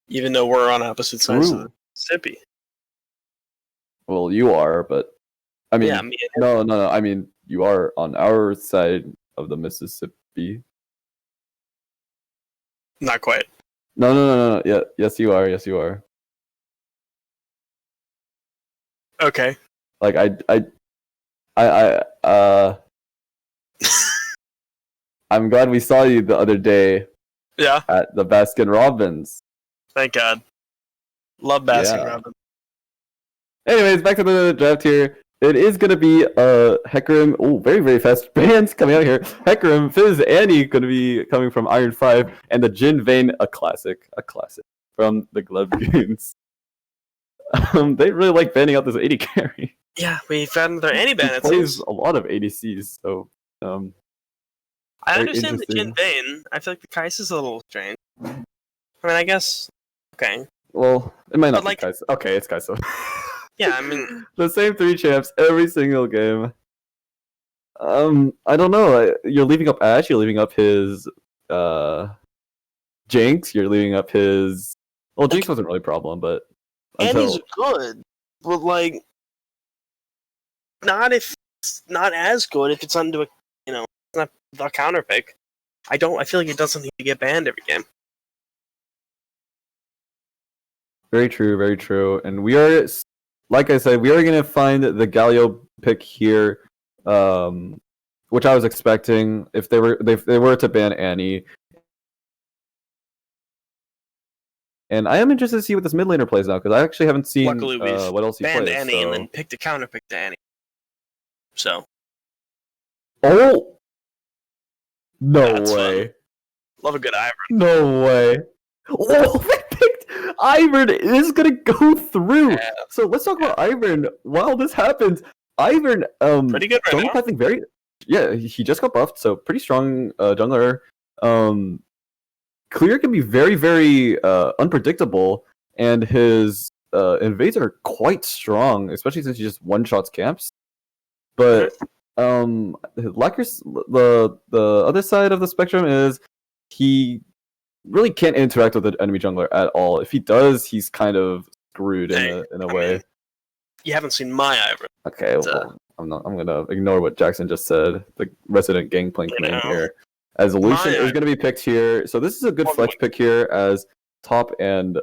Even though we're on opposite sides of the Mississippi. Well, you are, but I mean, Yeah, me and no. I mean, you are on our side of the Mississippi. not quite. No. Yeah, yes, you are. Yes, you are. Okay. Like I'm glad we saw you the other day Yeah, at the Baskin Robbins. thank God. Love Baskin Yeah. Robbins. Anyways, back to the draft here. It is going to be Hecarim. Oh, very, very fast bands coming out here. Hecarim, Fizz, Annie going to be coming from Iron 5. And the Jin Vayne, a classic from the Glove Goons. They really like banning out this AD carry. Yeah, we found their Annie ban. He It plays seems. a lot of ADCs, so I very understand the Jin interesting. Vayne. I feel like the Kais is a little strange. I mean, I guess. Okay. Well, it might not But, be Kai'Sa. Okay, it's Kai'Sa. Yeah, I mean. The same 3 champs every single game. I don't know. You're leaving up Ashe. You're leaving up his Jinx. You're leaving up his. Well, Jinx wasn't really a problem, but Annie's good, but like, not as good if it's into a it's not the counter pick. I feel like it doesn't need to get banned every game. Very true, very true. And we are, like I said, we are going to find the Galio pick here, which I was expecting if they were to ban Annie. And I am interested to see what this mid laner plays now because I actually haven't seen Luckily, we've what else he banned plays. Annie and then picked a counter pick to Annie. So. Oh! No That's way. fun. Love a good Ivern. No way. Oh, they picked Ivern is gonna go through. Yeah. So let's talk about Ivern. While this happens, Ivern Pretty good right jungle now. pathing very he just got buffed, so pretty strong jungler. Clear can be very, very unpredictable, and his invades are quite strong, especially since he just one-shots camps. But Lacker's the other side of the spectrum is he really can't interact with the enemy jungler at all. If he does, he's kind of screwed in a way. Mean, you haven't seen my Ivern. Okay, well, I'm gonna ignore what Jackson just said. The resident Gangplank man here. As Lucian is gonna be picked here, so this is a good flex pick here as top and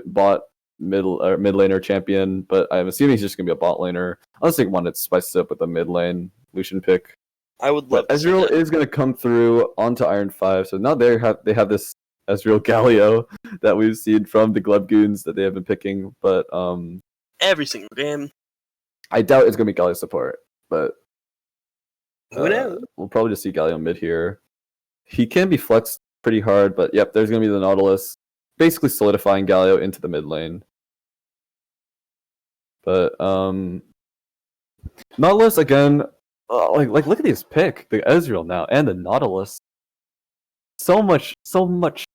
bot mid laner champion. But I'm assuming he's just gonna be a bot laner. Unless they wanted to spice it up with a mid lane Lucian pick. I would love. Ezreal is gonna come through onto Iron 5, so now they have this Ezreal Galio that we've seen from the Glove Goons that they have been picking. But every single game. I doubt it's gonna be Galio support, but Who knows? we'll probably just see Galio mid here. He can be flexed pretty hard, but yep, there's gonna be the Nautilus, basically solidifying Galio into the mid lane. But Nautilus again, like look at this pick, the Ezreal now and the Nautilus. So much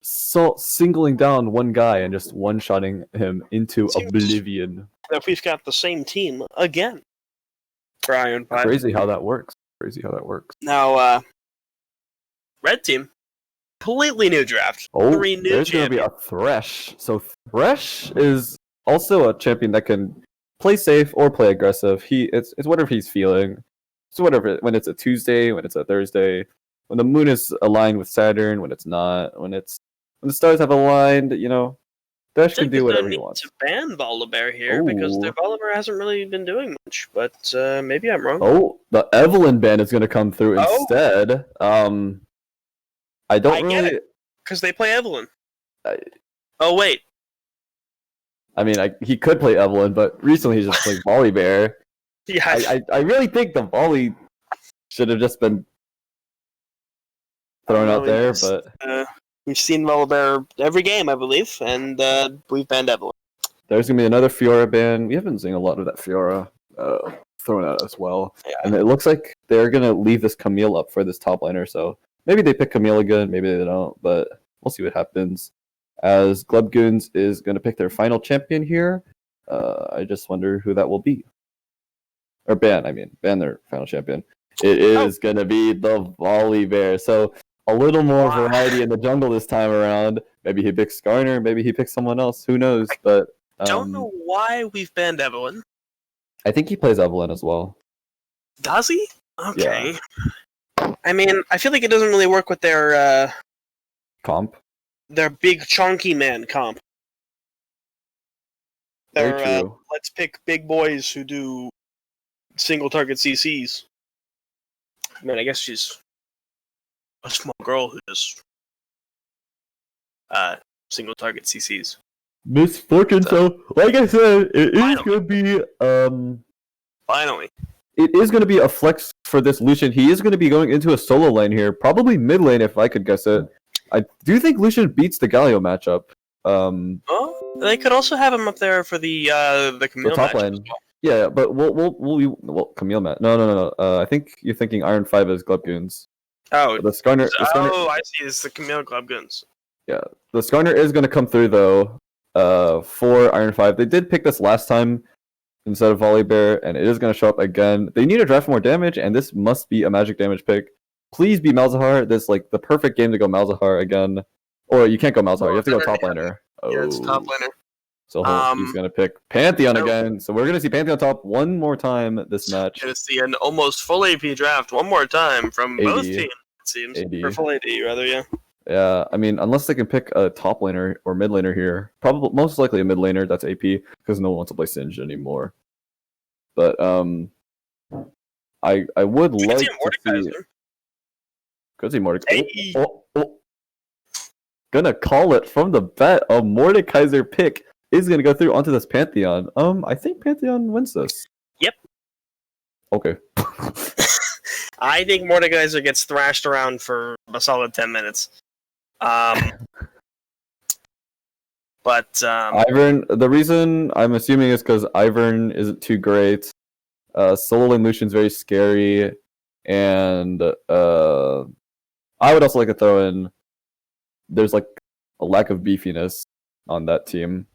singling down one guy and just one-shotting him into oblivion. If we've got the same team again for Iron 5. Crazy how that works. Now, red team, completely new draft. Oh, 3 new there's going to be a Thresh. So Thresh is also a champion that can play safe or play aggressive. It's whatever he's feeling. So whatever, when it's a Tuesday, when it's a Thursday, when the moon is aligned with Saturn, when it's not, when the stars have aligned, Thresh can do whatever he wants. To ban Volibear here because their Volibear hasn't really been doing much, but maybe I'm wrong. Oh, the Evelyn ban is going to come through instead. I don't really get it because they play Evelyn. Oh wait, I mean, he could play Evelyn, but recently he's just playing Volibear. Yeah, I really think the volley should have just been thrown out there, but we've seen Volibear every game, I believe, and we've banned Evelyn. there's gonna be another Fiora ban. We haven't seen a lot of that Fiora thrown out as well, and it looks like they're gonna leave this Camille up for this top laner. So maybe they pick Camille again, maybe they don't, but we'll see what happens. As Glubgoons is gonna pick their final champion here. I just wonder who that will be. Or ban their final champion. It is gonna be the Volibear. So a little more variety in the jungle this time around. Maybe he picks Skarner, maybe he picks someone else. Who knows? But don't know why we've banned Evelyn. I think he plays Evelyn as well. Does he? Okay. Yeah. I mean, I feel like it doesn't really work with their comp. Their big chunky man comp. Very true. Let's pick big boys who do single target CCs. I mean, I guess she's a small girl who does single target CCs. Miss Fortune, so like I said, it is gonna be finally. It is gonna be a flex for this Lucian. He is gonna be going into a solo lane here, probably mid lane if I could guess it. I do think Lucian beats the Galio matchup. Oh, they could also have him up there for the Camille top matchup lane. as well. Yeah, but we'll Camille match. No. I think you're thinking Iron 5 is Glubgoons. Oh, the Skarner. Oh, I see. It's the Camille Glubgoons. Yeah, the Skarner is going to come through though. For Iron 5, they did pick this last time instead of Volibear, and it is going to show up again. They need to draft more damage, and this must be a magic damage pick. Please be Malzahar. This like the perfect game to go Malzahar again. Or you can't go Malzahar. You have to go top laner. Yeah, it's top laner. So he's going to pick Pantheon again. So we're going to see Pantheon top one more time this match. Going to see an almost full AP draft one more time from 80. both teams, it seems. 80. Or full AD, rather, yeah. Yeah, I mean, unless they can pick a top laner or mid laner here. Probably, most likely a mid laner that's AP, because no one wants to play Singed anymore. But I would like to see... Could see Mordekaiser. Hey. Oh. Gonna call it from the bet. A Mordekaiser pick is gonna go through onto this Pantheon. I think Pantheon wins this. Yep. Okay. I think Mordekaiser gets thrashed around for a solid 10 minutes. But Ivern, the reason I'm assuming is because Ivern isn't too great. Solo lane Lucian's very scary, and I would also like to throw in. There's like a lack of beefiness on that team.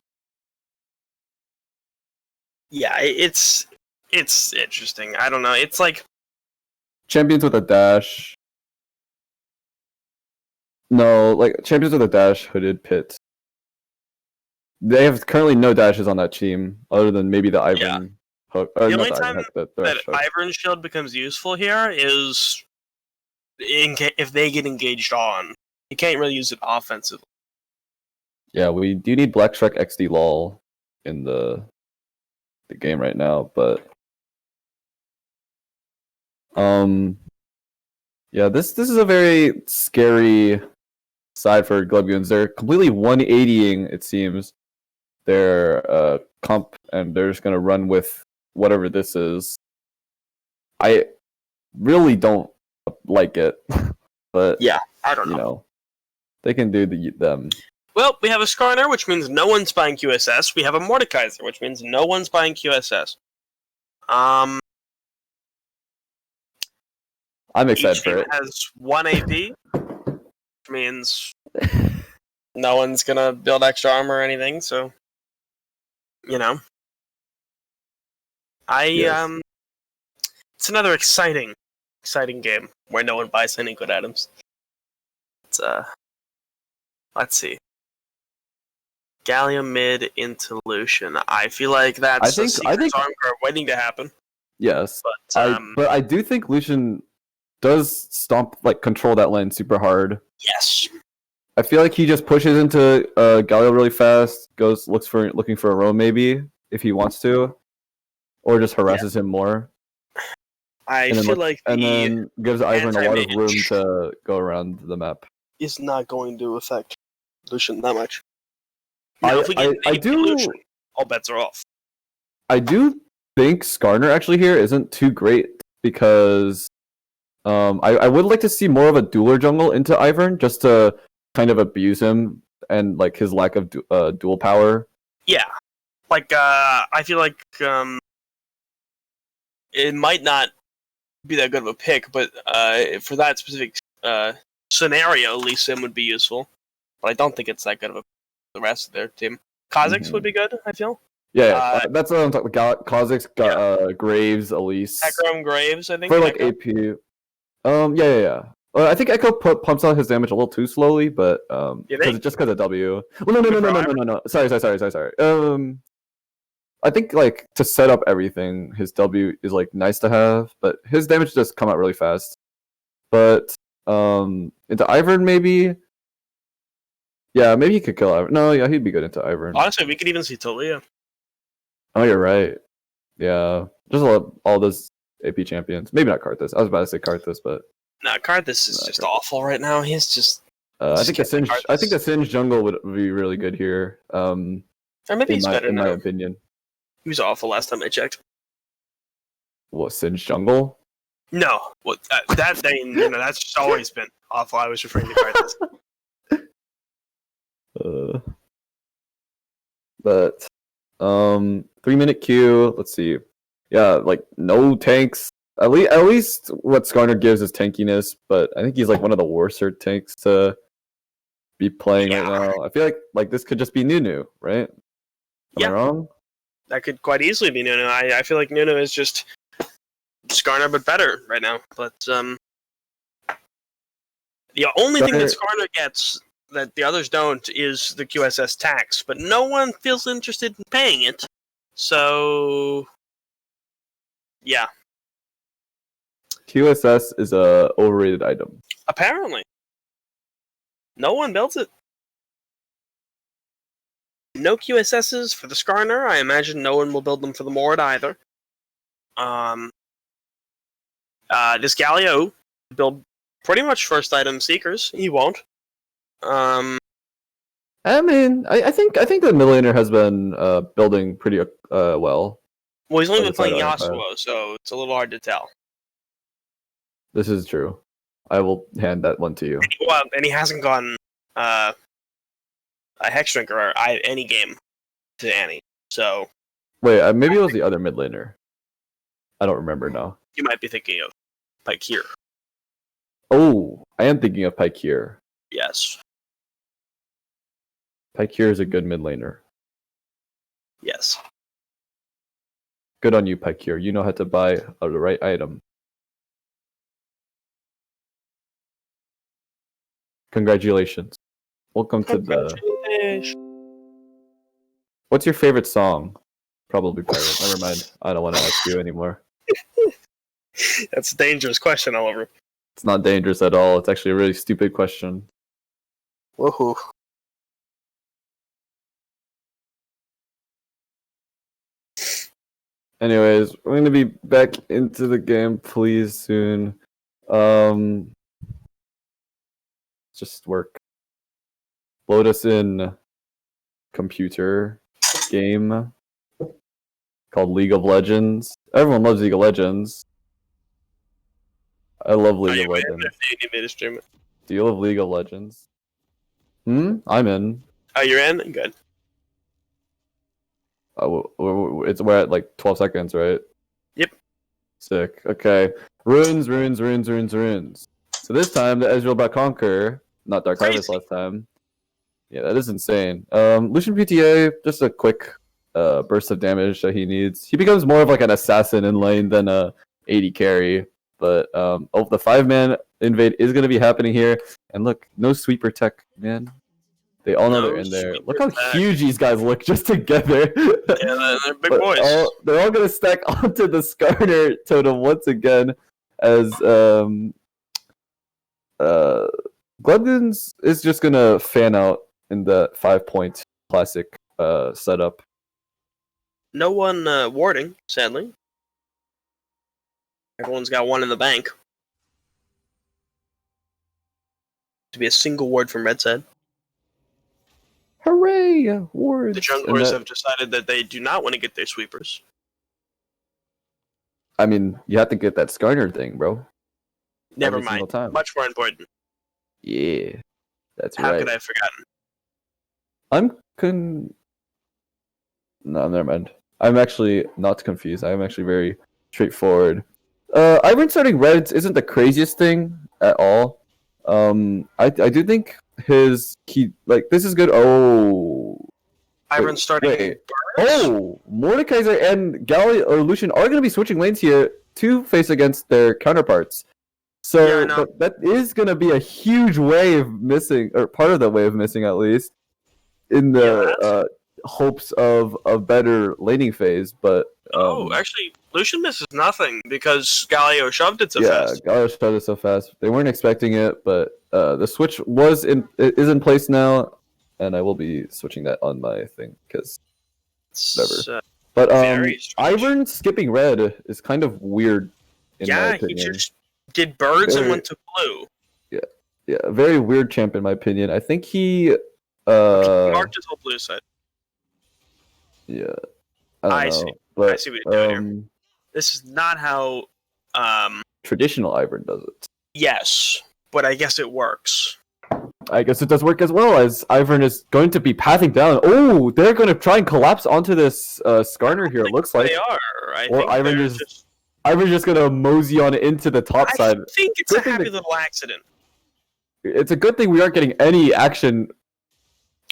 Yeah, it's interesting. I don't know. It's like champions with a dash. No, like champions with a dash, hooded pit. They have currently no dashes on that team, other than maybe the Ivern hook. The only time that Ivern shield becomes useful here is if they get engaged on. You can't really use it offensively. Yeah, we do need Black Shrek XD LOL in the game right now, but yeah, this is a very scary side for Glubgoons. They're completely 180ing, it seems, their comp, and they're just gonna run with whatever this is. I really don't like it, but yeah, I don't know. You know, they can do them. Well, we have a Skarner, which means no one's buying QSS. We have a Mordekaiser, which means no one's buying QSS. I'm excited for it. Has one AP, which means no one's gonna build extra armor or anything. So, you know, it's another exciting game where no one buys any good items. It's let's see. Gallium mid into Lucian. I feel like that's a secret arm card waiting to happen. Yes, but I do think Lucian does control that lane super hard. Yes. I feel like he just pushes into Galio really fast, looking for a roam maybe if he wants to, or just harasses him more. I feel and then gives Ivern a lot of room to go around the map. Is not going to affect Lucian that much. I all bets are off. I do think Skarner actually here isn't too great because I would like to see more of a dueler jungle into Ivern just to kind of abuse him and like his lack of dual power. Yeah, like I feel like it might not be that good of a pick, but for that specific scenario, Lee Sim would be useful. But I don't think it's that good of a the rest of their team. Kha'Zix would be good, I feel. Yeah, that's what I'm talking about. Kha'Zix, Graves, Elise. Hecarim Graves, I think. For like AP. Yeah. I think Echo pumps out his damage a little too slowly, but just because of W. Well, no. Sorry. I think like to set up everything, his W is like nice to have, but his damage does come out really fast. But into Ivern maybe. Yeah, maybe he could kill Ivern. No, yeah, he'd be good into Ivern. Honestly, we could even see Talia. Oh, you're right. Yeah, just all those AP champions. Maybe not Karthus. I was about to say Karthus, but nah, Karthus is just awful right now. He's just. I think the Singe jungle would be really good here. Or maybe he's better in now. my opinion. He was awful last time I checked. What, Singe jungle? No, that's always been awful. I was referring to Karthus. But 3-minute queue. Let's see. Yeah, like no tanks. At least what Skarner gives is tankiness, but I think he's like one of the worser tanks to be playing right now. I feel like this could just be Nunu, right? Am I wrong? That could quite easily be Nunu. I feel like Nunu is just Skarner but better right now. But the only thing that Skarner gets that the others don't is the QSS tax, but no one feels interested in paying it. So, yeah. QSS is a overrated item. Apparently. No one builds it. No QSSs for the Skarner. I imagine no one will build them for the Mord either. This Galio build pretty much first item Seekers. He won't. I mean, I think the Millionaire has been building pretty well. Well, he's only been playing Yasuo, so it's a little hard to tell. This is true. I will hand that one to you. And he hasn't gotten a Hex Drinker or any game to Annie. So wait, maybe it was the other mid laner. I don't remember now. You might be thinking of Pykeer. Oh, I am thinking of Pykeer. Yes. Pykeer is a good mid laner. Yes. Good on you, Pykeer. You know how to buy the right item. Congratulations. Welcome to the... What's your favorite song? Probably Pirate. Never mind. I don't want to ask you anymore. That's a dangerous question, Oliver. It's not dangerous at all. It's actually a really stupid question. Woohoo. Anyways, we're going to be back into the game, please, soon. Just work. Load us in computer game called League of Legends. Everyone loves League of Legends. I love League of Legends. Do you love League of Legends? I'm in. Oh, you're in? Good. We're at like 12 seconds, right? Yep. Sick. Okay. Runes. So this time, the Ezreal by Conquer, not Dark Harvest last time. Yeah, that is insane. Lucian PTA, just a quick burst of damage that he needs. He becomes more of like an assassin in lane than a AD carry. But the 5-man invade is going to be happening here. And look, no sweeper tech, man. They all know they're in there. Look how huge these guys look just together. Yeah, they're big boys. They're all going to stack onto the Skarner totem once again as Glendons is just going to fan out in the 5-point classic setup. No one warding, sadly. Everyone's got one in the bank. To be a single ward from Red side. Hooray! Wards! The junglers have decided that they do not want to get their sweepers. I mean, you have to get that Skarner thing, bro. Never Every single mind. time. Much more important. Yeah, that's How right. could I have forgotten? No, never mind. I'm actually not confused. I'm actually very straightforward. Ivan starting Reds isn't the craziest thing at all. I do think this is good. Oh, Iron starting. wait. Oh, Mordekaiser and Galli or Lucian are going to be switching lanes here to face against their counterparts. So Yeah, I know. that is going to be a huge wave missing, or part of the wave missing at least, in the hopes of a better laning phase. But Actually, Lucian misses nothing because Galio shoved it so fast. Yeah, Galio shoved it so fast. They weren't expecting it, but the switch is in place now, and I will be switching that on my thing because whatever. But very strange. Ivern skipping red is kind of weird. In my He opinion. just did birds and Very- went to blue. Yeah, a very weird champ in my opinion. I think he He marked his whole blue side. yeah. I don't I know. see. But, I see what you're doing here. This is not how. Traditional Ivern does it. Yes, but I guess it works. I guess it does work as well, as Ivern is going to be pathing down. Oh, they're going to try and collapse onto this Skarner here, it looks like. They are. I Or think Ivan they're just- Ivor's just going to mosey on into the top I side. think it's Good a thing happy that- little accident. It's a good thing we aren't getting any action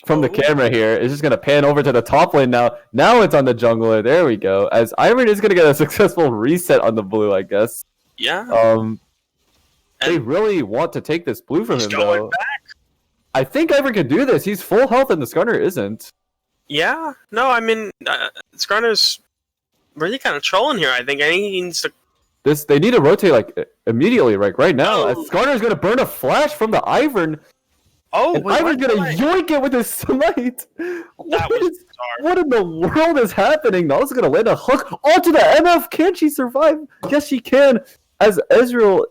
from the Oh. camera here. It's just going to pan over to the top lane now. Now it's on the jungler. There we go. As Iron is going to get a successful reset on the blue, I guess. Yeah. They And really want to take this blue from he's him, going though. back. I think Iron can do this. He's full health and the Skarner isn't. Yeah. No, I mean, Skarner's really kind of trolling here. I think he needs to. They need to rotate like immediately, like right now. As Oh. Skarner's gonna burn a flash from the Ivern, Oh, and wait, Ivern's what? gonna yoink it with his smite. That What was is- bizarre. what in the world is happening? Nautica's gonna land a hook onto the MF. Can she survive? Yes, she can. As Ezreal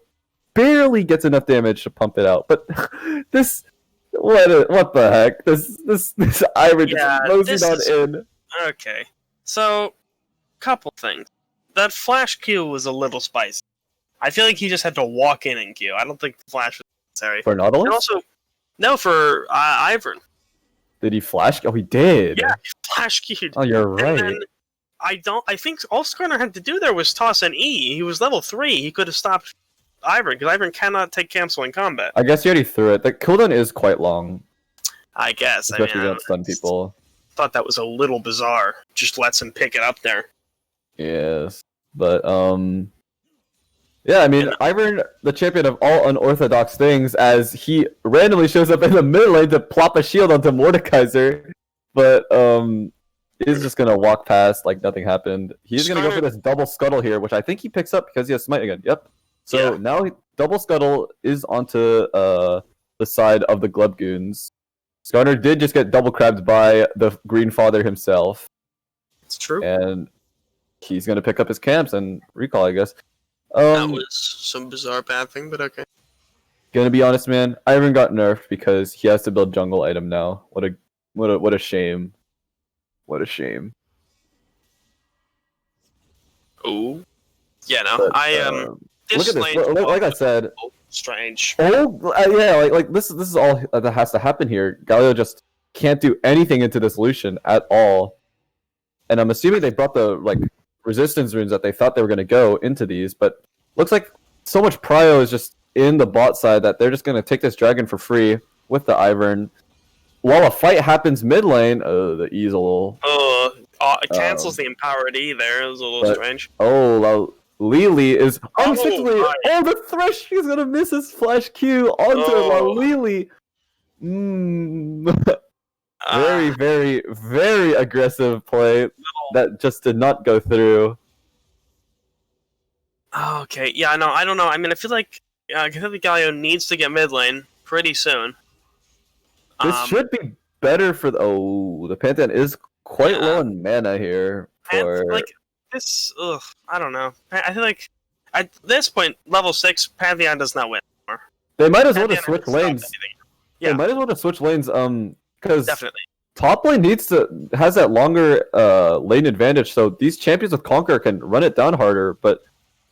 barely gets enough damage to pump it out, but this. What the heck? This Ivern Yeah, just this moseyed on is- in. Okay. So, couple things. That flash Q was a little spicy. I feel like he just had to walk in and Q. I don't think the flash was necessary. For Nautilus? And also, no, for Ivern. Did he flash? Oh, he did. Yeah, he flash Q'd. Oh, you're And right. then I think all Skarner had to do there was toss an E. He was level 3. He could have stopped Ivern, because Ivern cannot take cancel in combat. I guess you already threw it. The cooldown is quite long, I guess. especially I against stun people. thought that was a little bizarre. Just lets him pick it up there. Yes, but yeah. I mean, Ivern, the champion of all unorthodox things, as he randomly shows up in the mid lane to plop a shield onto Mordekaiser, but is just gonna walk past like nothing happened. He's gonna go for this double scuttle here, which I think he picks up because he has smite again. Yep. So Yeah. now double scuttle is onto the side of the Glubgoons. Skarner did just get double crabbed by the Green Father himself, It's true. and he's gonna pick up his camps and recall, I guess. That was some bizarre bad thing, but okay. Gonna be honest, man. Iron got nerfed because he has to build jungle item now. What a shame. What a shame. Oh. Yeah, no. But, This look at lane this. Like I said, strange. yeah, like this is all that has to happen here. Galio just can't do anything into this Lucian at all. And I'm assuming they brought the like resistance runes that they thought they were gonna go into these, but looks like so much prio is just in the bot side that they're just gonna take this dragon for free with the Ivern. While a fight happens mid lane, the E's a little. It cancels the empowered E there. It was a little but- strange. Oh, Lily is unexpectedly. my. Oh, the Thresh! He's gonna miss his flash Q onto Oh. Lily. Very, very, very aggressive play that just did not go through. Okay, yeah, no, I don't know. I mean, I feel like Galio needs to get mid lane pretty soon. This should be better for the. Oh, the Pantheon is quite Yeah. low in mana here. For Like this, I don't know. I feel like at this point, level 6, Pantheon does not win anymore. they might as well just Pantheon switch has stopped lanes. anything. They Yeah. might as well just switch lanes. Because Definitely. top lane has that longer lane advantage, so these champions with Conquer can run it down harder, but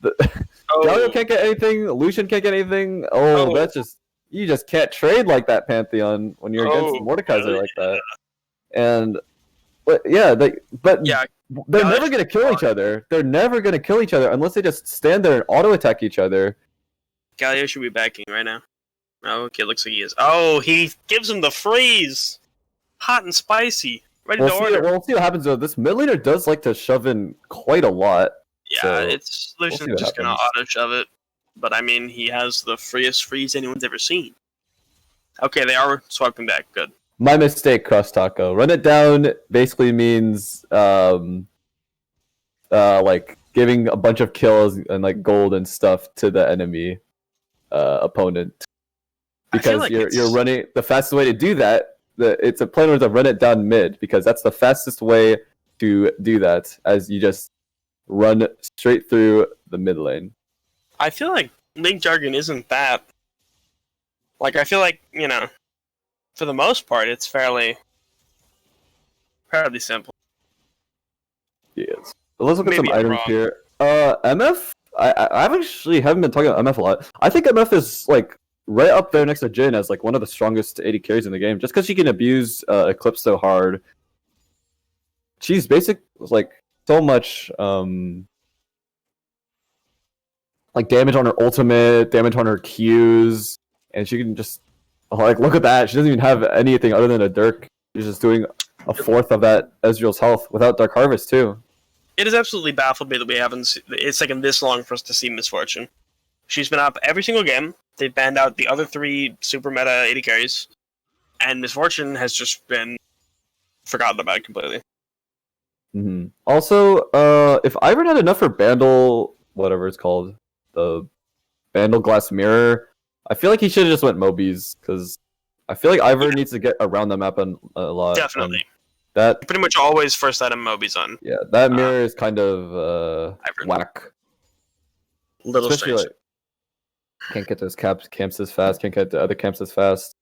Galio can't get anything, Lucian can't get anything. That's just you just can't trade like that, Pantheon, when you're against Mordekaiser like that. And they're never gonna kill each other. They're never gonna kill each other unless they just stand there and auto attack each other. Galio should be backing right now. Oh, okay, looks like he is. Oh, he gives him the freeze! Hot and spicy. Ready to order. We'll see what happens though. This mid laner does like to shove in quite a lot. Yeah, so Lucian's just gonna auto shove it. But I mean, he has the freest freeze anyone's ever seen. Okay, they are swiping back. Good. My mistake, Cross Taco. Run it down basically means like giving a bunch of kills and like gold and stuff to the enemy opponent. Because like you're running the fastest way to do that. It's a plan to run it down mid because that's the fastest way to do that. As you just run straight through the mid lane. I feel like League jargon isn't that. Like I feel like for the most part, it's fairly simple. Yes. Let's look at some items here. MF. I haven't been talking about MF a lot. I think MF is like right up there next to Jin as like one of the strongest AD carries in the game, just because she can abuse Eclipse so hard. She's like so much like damage on her ultimate, damage on her Qs, and she can just like look at that. She doesn't even have anything other than a Dirk. She's just doing a fourth of that Ezreal's health without Dark Harvest too. It has absolutely baffled me that we haven't. It's taken this long for us to see Misfortune. She's been up every single game. They've banned out the other 3 super meta AD carries, and Misfortune has just been forgotten about completely. Mm-hmm. Also, if Ivern had enough for Bandle, whatever it's called, the Bandle Glass Mirror, I feel like he should have just went Mobies, because I feel like Ivern needs to get around the map a lot. Definitely. That pretty much always first item Mobies on. Yeah, that mirror is kind of whack. Little Especially strange. Like, can't get those camps as fast, can't get the other camps as fast.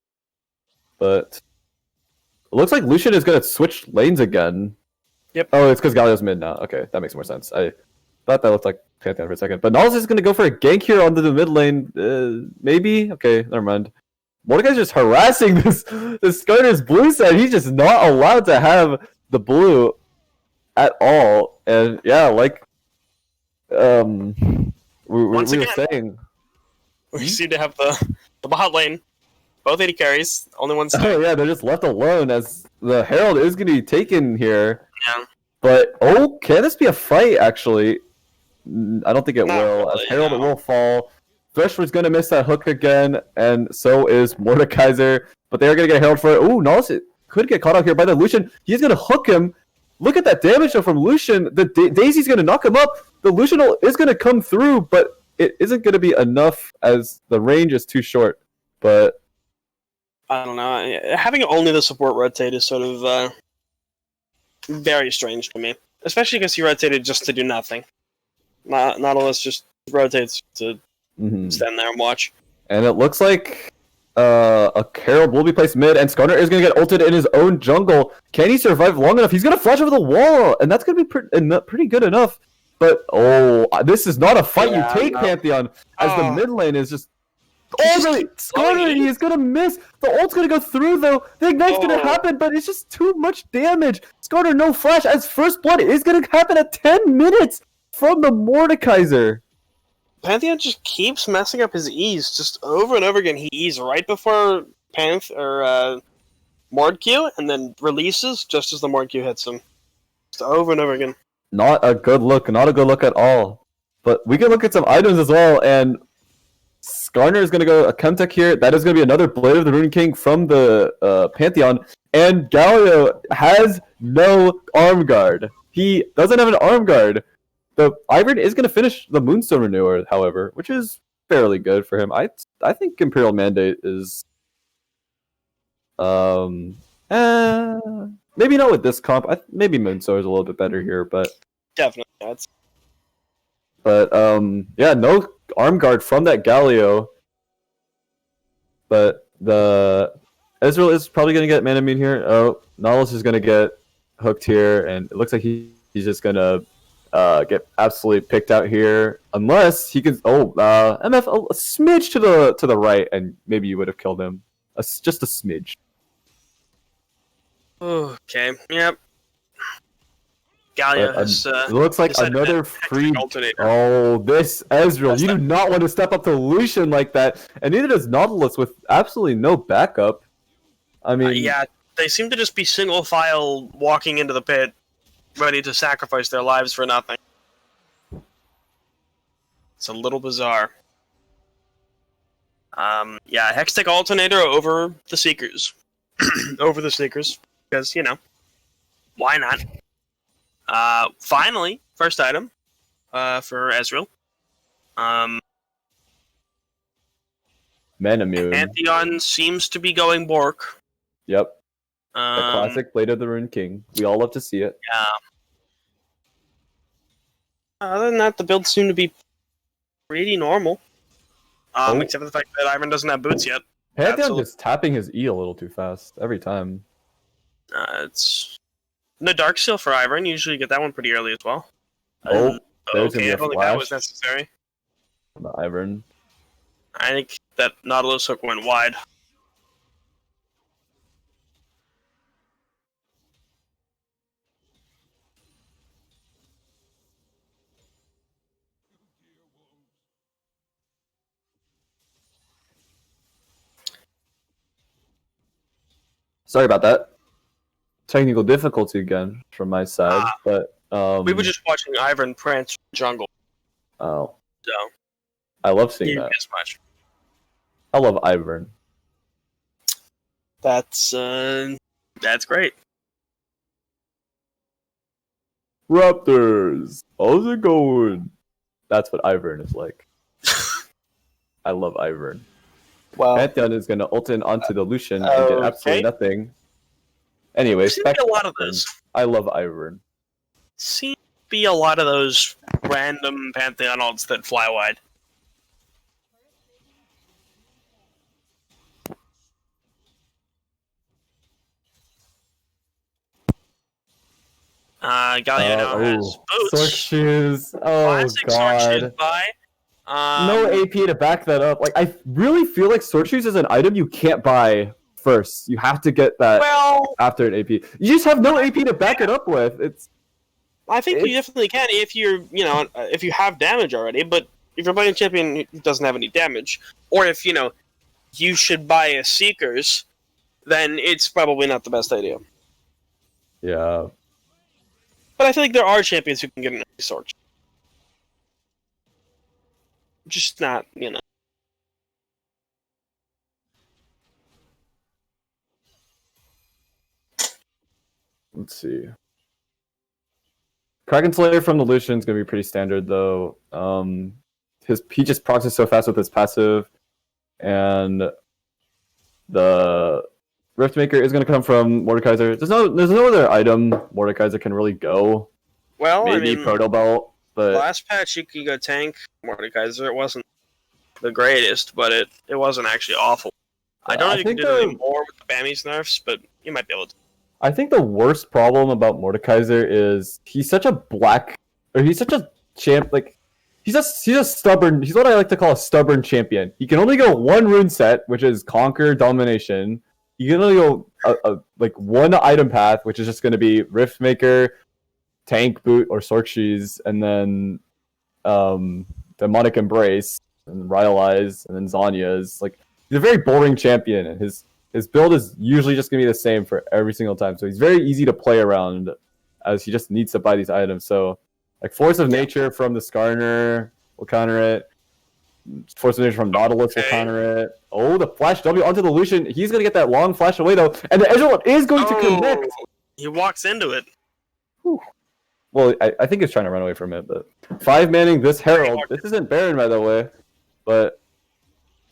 But it looks like Lucian is going to switch lanes again. Yep. Oh, it's because Galio's mid now. Okay, that makes more sense. I thought that looked like Pantheon for a second. But Nalus is going to go for a gank here onto the mid lane. Maybe? Okay, never mind. Mordekaiser's just harassing this Skarner's blue side. He's just not allowed to have the blue at all. And yeah, like we were saying, we seem to have the bot lane, both AD carries, only one. Oh yeah, they're just left alone as the Herald is going to be taken here. Yeah. But can this be a fight? Actually, I don't think it will. Really, as Herald, it will fall. Threshford's going to miss that hook again, and so is Mordekaiser. But they are going to get Herald for it. Ooh, Nalus could get caught out here by the Lucian. He's going to hook him. Look at that damage though from Lucian. The Daisy's going to knock him up. The Lucian is going to come through, but it isn't going to be enough as the range is too short. But I don't know. Having only the support rotate is sort of very strange to me. Especially because he rotated just to do nothing. Not unless just rotates to stand there and watch. And it looks like a Herald will be placed mid, and Skarner is going to get ulted in his own jungle. Can he survive long enough? He's going to flash over the wall, and that's going to be pretty good enough. But, this is not a fight you take, no. Pantheon, as the mid lane is just... Skarner, he is going to miss. The ult's going to go through, though. The ignite's going to happen, but it's just too much damage. Skarner, no flash, as first blood is going to happen at 10 minutes from the Mordekaiser. Pantheon just keeps messing up his E's just over and over again. He E's right before Mord Q, and then releases just as the Mord Q hits him. Just over and over again. Not a good look at all. But we can look at some items as well, and Skarner is going to go a Chemtech here. That is going to be another Blade of the Rune King from the Pantheon, and Galio has no arm guard. He doesn't have an arm guard. The Ivern is going to finish the Moonstone Renewer, however, which is fairly good for him. I think Imperial Mandate is maybe not with this comp. Maybe Moonstone is a little bit better here, but definitely that's. But no arm guard from that Galio. But the Ezreal is probably going to get mana immune here. Oh, Nautilus is going to get hooked here, and it looks like he's just going to get absolutely picked out here. Unless he could... Oh, MF a smidge to the right, and maybe you would have killed him. Just a smidge. Okay, yep. Gallia has... it looks like another free... Oh, this Ezreal. You do not want to step up to Lucian like that, and neither does Nautilus with absolutely no backup. I mean... yeah, they seem to just be single file walking into the pit, ready to sacrifice their lives for nothing. It's a little bizarre. Yeah, Hextech Alternator over the Seekers. Over the Seekers. Because, you know, why not? Finally, first item for Ezreal. Manamune. Pantheon seems to be going Bork. Yep. The classic Blade of the Rune King. We all love to see it. Yeah. Other than that, the builds seem to be pretty normal. Except for the fact that Ivan doesn't have boots yet. Pantheon just tapping his E a little too fast every time. It's no Dark Seal for Ivan. Usually you get that one pretty early as well. There's okay, I don't think that was necessary. The Ivern. I think that Nautilus hook went wide. Sorry about that. Technical difficulty again from my side, but we were just watching Ivan prance jungle. Oh. So I love seeing that. As much. I love Ivern. That's great. Raptors, how's it going? That's what Ivern is like. I love Ivern. Well, Pantheon is going to ult in onto the Lucian and get absolutely nothing. Anyway, seems to be a lot of those. I love Ivern. Seems to be a lot of those random Pantheon ults that fly wide. Gallia now has boots. Sword shoes. Oh, classic God. Sword shoes buy. No AP to back that up. Like, I really feel like Sword shoes is an item you can't buy first. You have to get that after an AP. You just have no AP to back it up with. I think you definitely can if you're, if you have damage already. But if you're playing a champion who doesn't have any damage, or if you should buy a Seekers, then it's probably not the best idea. Yeah. But I feel like there are champions who can get an early sword. Just not, Let's see. Kraken Slayer from the Lucian is going to be pretty standard, though. He just procs so fast with his passive, and the Riftmaker is going to come from Mordekaiser. There's no other item Mordekaiser can really go. Well, maybe Proto Belt, but last patch you could go tank Mordekaiser. It wasn't the greatest, but it wasn't actually awful. I don't know if you can do anything more with the Bami's nerfs, but you might be able to. I think the worst problem about Mordekaiser is he's such a champ. Like he's a stubborn. He's what I like to call a stubborn champion. He can only go one rune set, which is Conquer Domination. You can only go one item path, which is just going to be Riftmaker, Tank Boot, or Sorkshies, and then Demonic Embrace, and Rylai's, and then Zanya's. Like he's a very boring champion, and his build is usually just going to be the same for every single time. So he's very easy to play around, as he just needs to buy these items. So like Force of Nature from the Skarner will counter it. Force of Nature from Nautilus will counter it. Oh, the Flash W onto the Lucian. He's going to get that long flash away, though. And the Ezreal is going to connect. He walks into it. Whew. Well, I think he's trying to run away from it. But 5-manning this Herald. This isn't Baron, by the way. But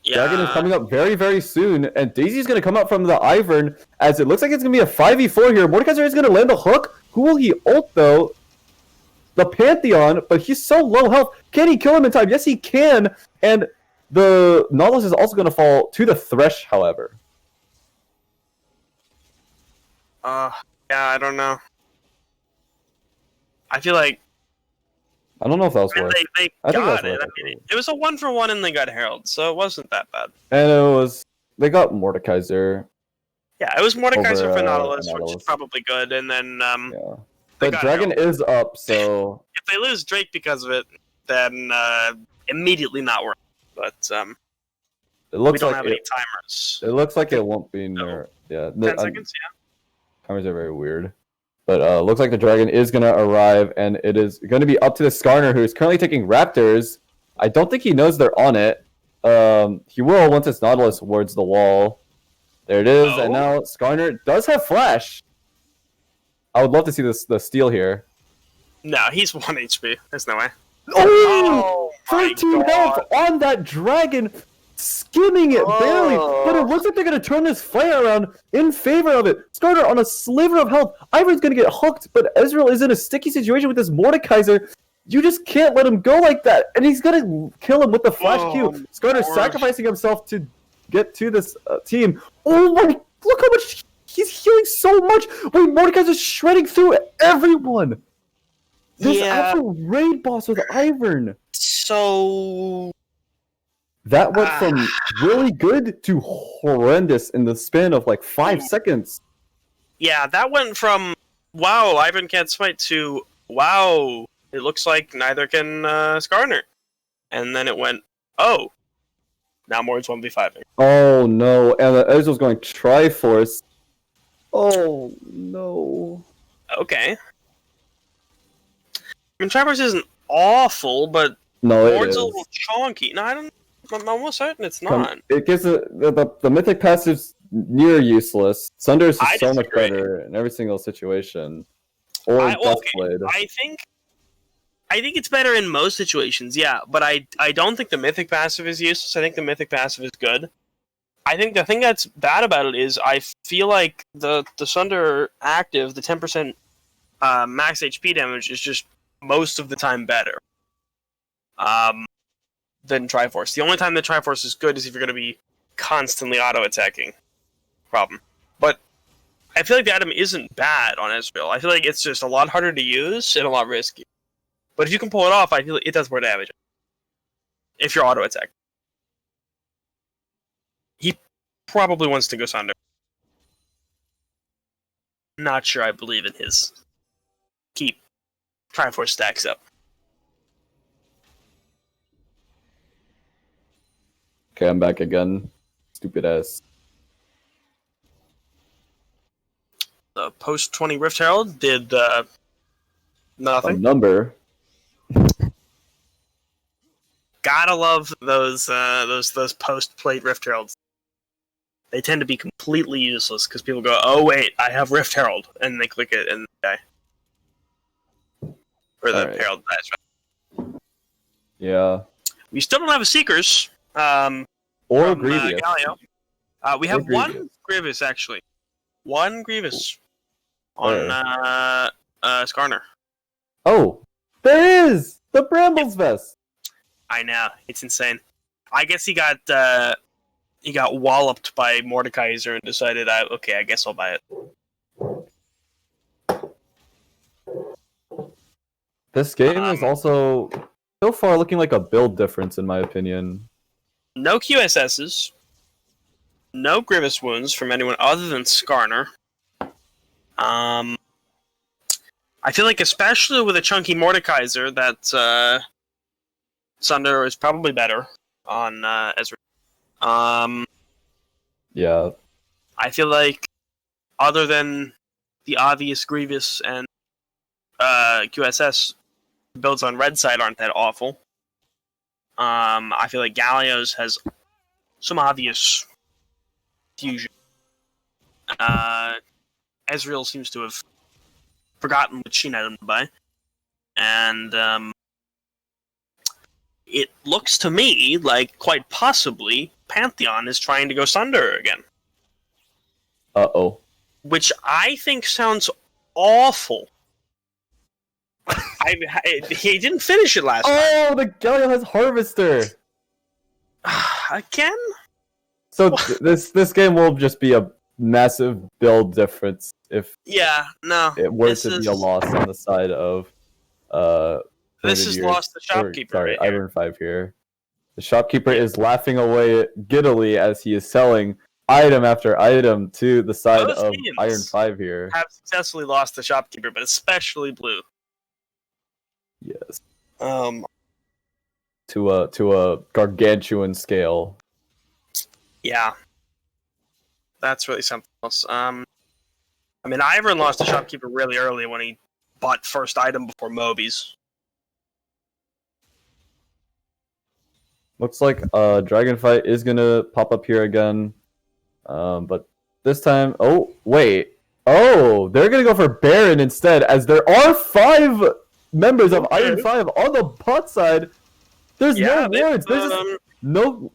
Dragon is coming up very, very soon. And Daisy's going to come up from the Ivern, as it looks like it's going to be a 5v4 here. Mordekaiser is going to land a hook. Who will he ult, though? The Pantheon, but he's so low health. Can he kill him in time? Yes, he can. And the Nautilus is also going to fall to the Thresh, however. Yeah, I don't know. I feel like I don't know if that was worth. they I think got that's it. worth I mean, it was a 1-for-1 and they got Herald, so it wasn't that bad. And they got Mordekaiser. Yeah, it was Mordekaiser Over, for Nautilus, which Nautilus. is probably good, and then Yeah. they But got Dragon Herald. is up, so If they lose Drake because of it, then immediately not worth it. But it looks we don't like have any timers. it looks like it won't be near. Yeah, 10 seconds, yeah. timers are very weird. But looks like the Dragon is gonna arrive, and it is gonna be up to the Skarner, who is currently taking Raptors. I don't think he knows they're on it. He will once it's Nautilus towards the wall. There it is, and now Skarner does have Flash. I would love to see the steal here. No, he's 1 HP. There's no way. Oh, my 13 God. health on that Dragon, skimming it barely. But it looks like they're going to turn this fight around in favor of it. Skarner on a sliver of health. Ivor's going to get hooked, but Ezreal is in a sticky situation with this Mordekaiser. You just can't let him go like that. And he's going to kill him with the Flash Q. Skarner sacrificing himself to get to this team. Oh my, look how much he's healing so much. Wait, Mordekaiser's shredding through everyone. This actual raid boss with Ivern. So that went from really good to horrendous in the span of like 5 seconds. Yeah, that went from wow, Ivan can't smite to wow, it looks like neither can Skarner. And then it went, oh, now Mord's 1v5. Oh no, and Ezreal's going Triforce. Oh no. Okay. I mean, Triforce isn't awful, but No, it Mord's is. a little chonky. No, I'm almost certain it's not. It gives the mythic passive's near useless. Sunder's I is so much disagree. better in every single situation. Or Okay, Duskblade. I think it's better in most situations, yeah, but I don't think the mythic passive is useless. I think the mythic passive is good. I think the thing that's bad about it is I feel like the Sunder active, the 10% max HP damage is just most of the time better than Triforce. The only time that Triforce is good is if you're going to be constantly auto-attacking. Problem. But I feel like the item isn't bad on Ezreal. I feel like it's just a lot harder to use and a lot risky. But if you can pull it off, I feel like it does more damage. If you're auto-attack. He probably wants to go Sunder. Not sure I believe in his keep Triforce stacks up. Okay, I'm back again. Stupid ass. The post 20 Rift Herald did A nothing. number. Gotta love those post plate Rift Heralds. They tend to be completely useless because people go, "Oh wait, I have Rift Herald," and they click it and die. Or the Alright. Herald dies. Yeah. We still don't have a Seekers. Or from, Grievous. Galio. We Or have one Grievous. Grievous actually. One Grievous on Skarner. Oh, there is the Brambles vest. I know, it's insane. I guess he got walloped by Mordekaiser and decided, okay, I guess I'll buy it. This game is also so far looking like a build difference in my opinion. No QSSs, no Grievous wounds from anyone other than Skarner. I feel like, especially with a chunky Mordekaiser, that Sunder is probably better on Ezreal. Yeah. I feel like, other than the obvious Grievous and QSS, builds on red side aren't that awful. I feel like Galio's has some obvious fusion. Ezreal seems to have forgotten which Sheen item to buy. And it looks to me like, quite possibly, Pantheon is trying to go Sunder again. Uh-oh. Which I think sounds awful. He didn't finish it last time. Oh, the Galio has Harvester. Again? So this game will just be a massive build difference if Yeah, no. it were This to be is a loss on the side of this is lost the shopkeeper right here. Iron 5 here. The shopkeeper Yeah. is laughing away giddily as he is selling item after item to the side Both of teams Iron 5 here. have successfully lost the shopkeeper, but especially blue. Yes. Um, To a gargantuan scale. yeah, that's really something else. I mean, Ivern lost the shopkeeper really early when he bought first item before Moby's. Looks like Dragonfight is gonna pop up here again. But this time, oh wait, oh, they're gonna go for Baron instead, as there are 5 members of Iron 5 on the bot side. There's no wards. There's just no.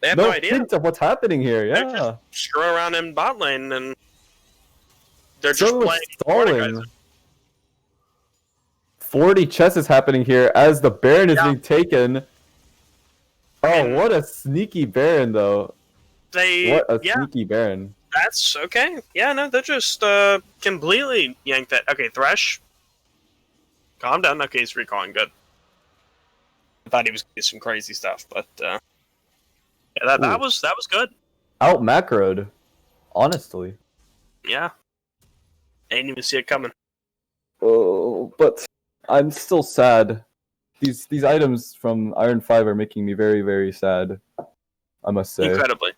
They have no idea. hint of what's happening here. Yeah, They're just screwing around in bot lane, and they're just so playing stalling. 40 chess is happening here as the Baron is being taken. Oh, what a sneaky Baron, though. What a sneaky Baron. That's okay. Yeah, no, they're just completely yanked that. Okay, Thresh. Calm down. Okay, he's recalling. Good. I thought he was doing some crazy stuff, but yeah, that was good. Out macroed, honestly. Yeah. I didn't even see it coming. Oh, but I'm still sad. These items from Iron 5 are making me very, very sad, I must say. Incredibly.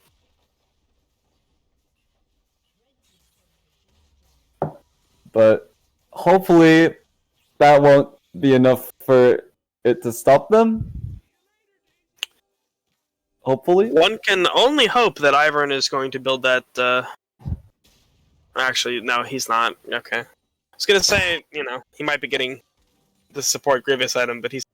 But hopefully that won't be enough for it to stop them. Hopefully. One can only hope that Ivern is going to build that, Actually, no, he's not. Okay. I was gonna say, he might be getting the support Grievous item, but he's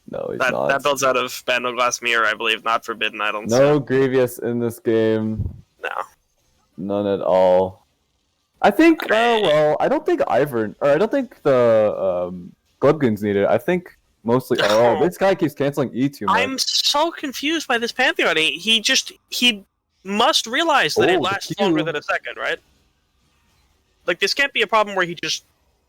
not. That builds out of Bandle Glass Mirror, I believe, not Forbidden Items. No Grievous in this game. No. None at all. I think, I don't think Ivern, or I don't think the Glubgins need it. I think mostly, this guy keeps canceling E too much. I'm so confused by this Pantheon. He must realize that it lasts longer than a second, right? Like, this can't be a problem where he just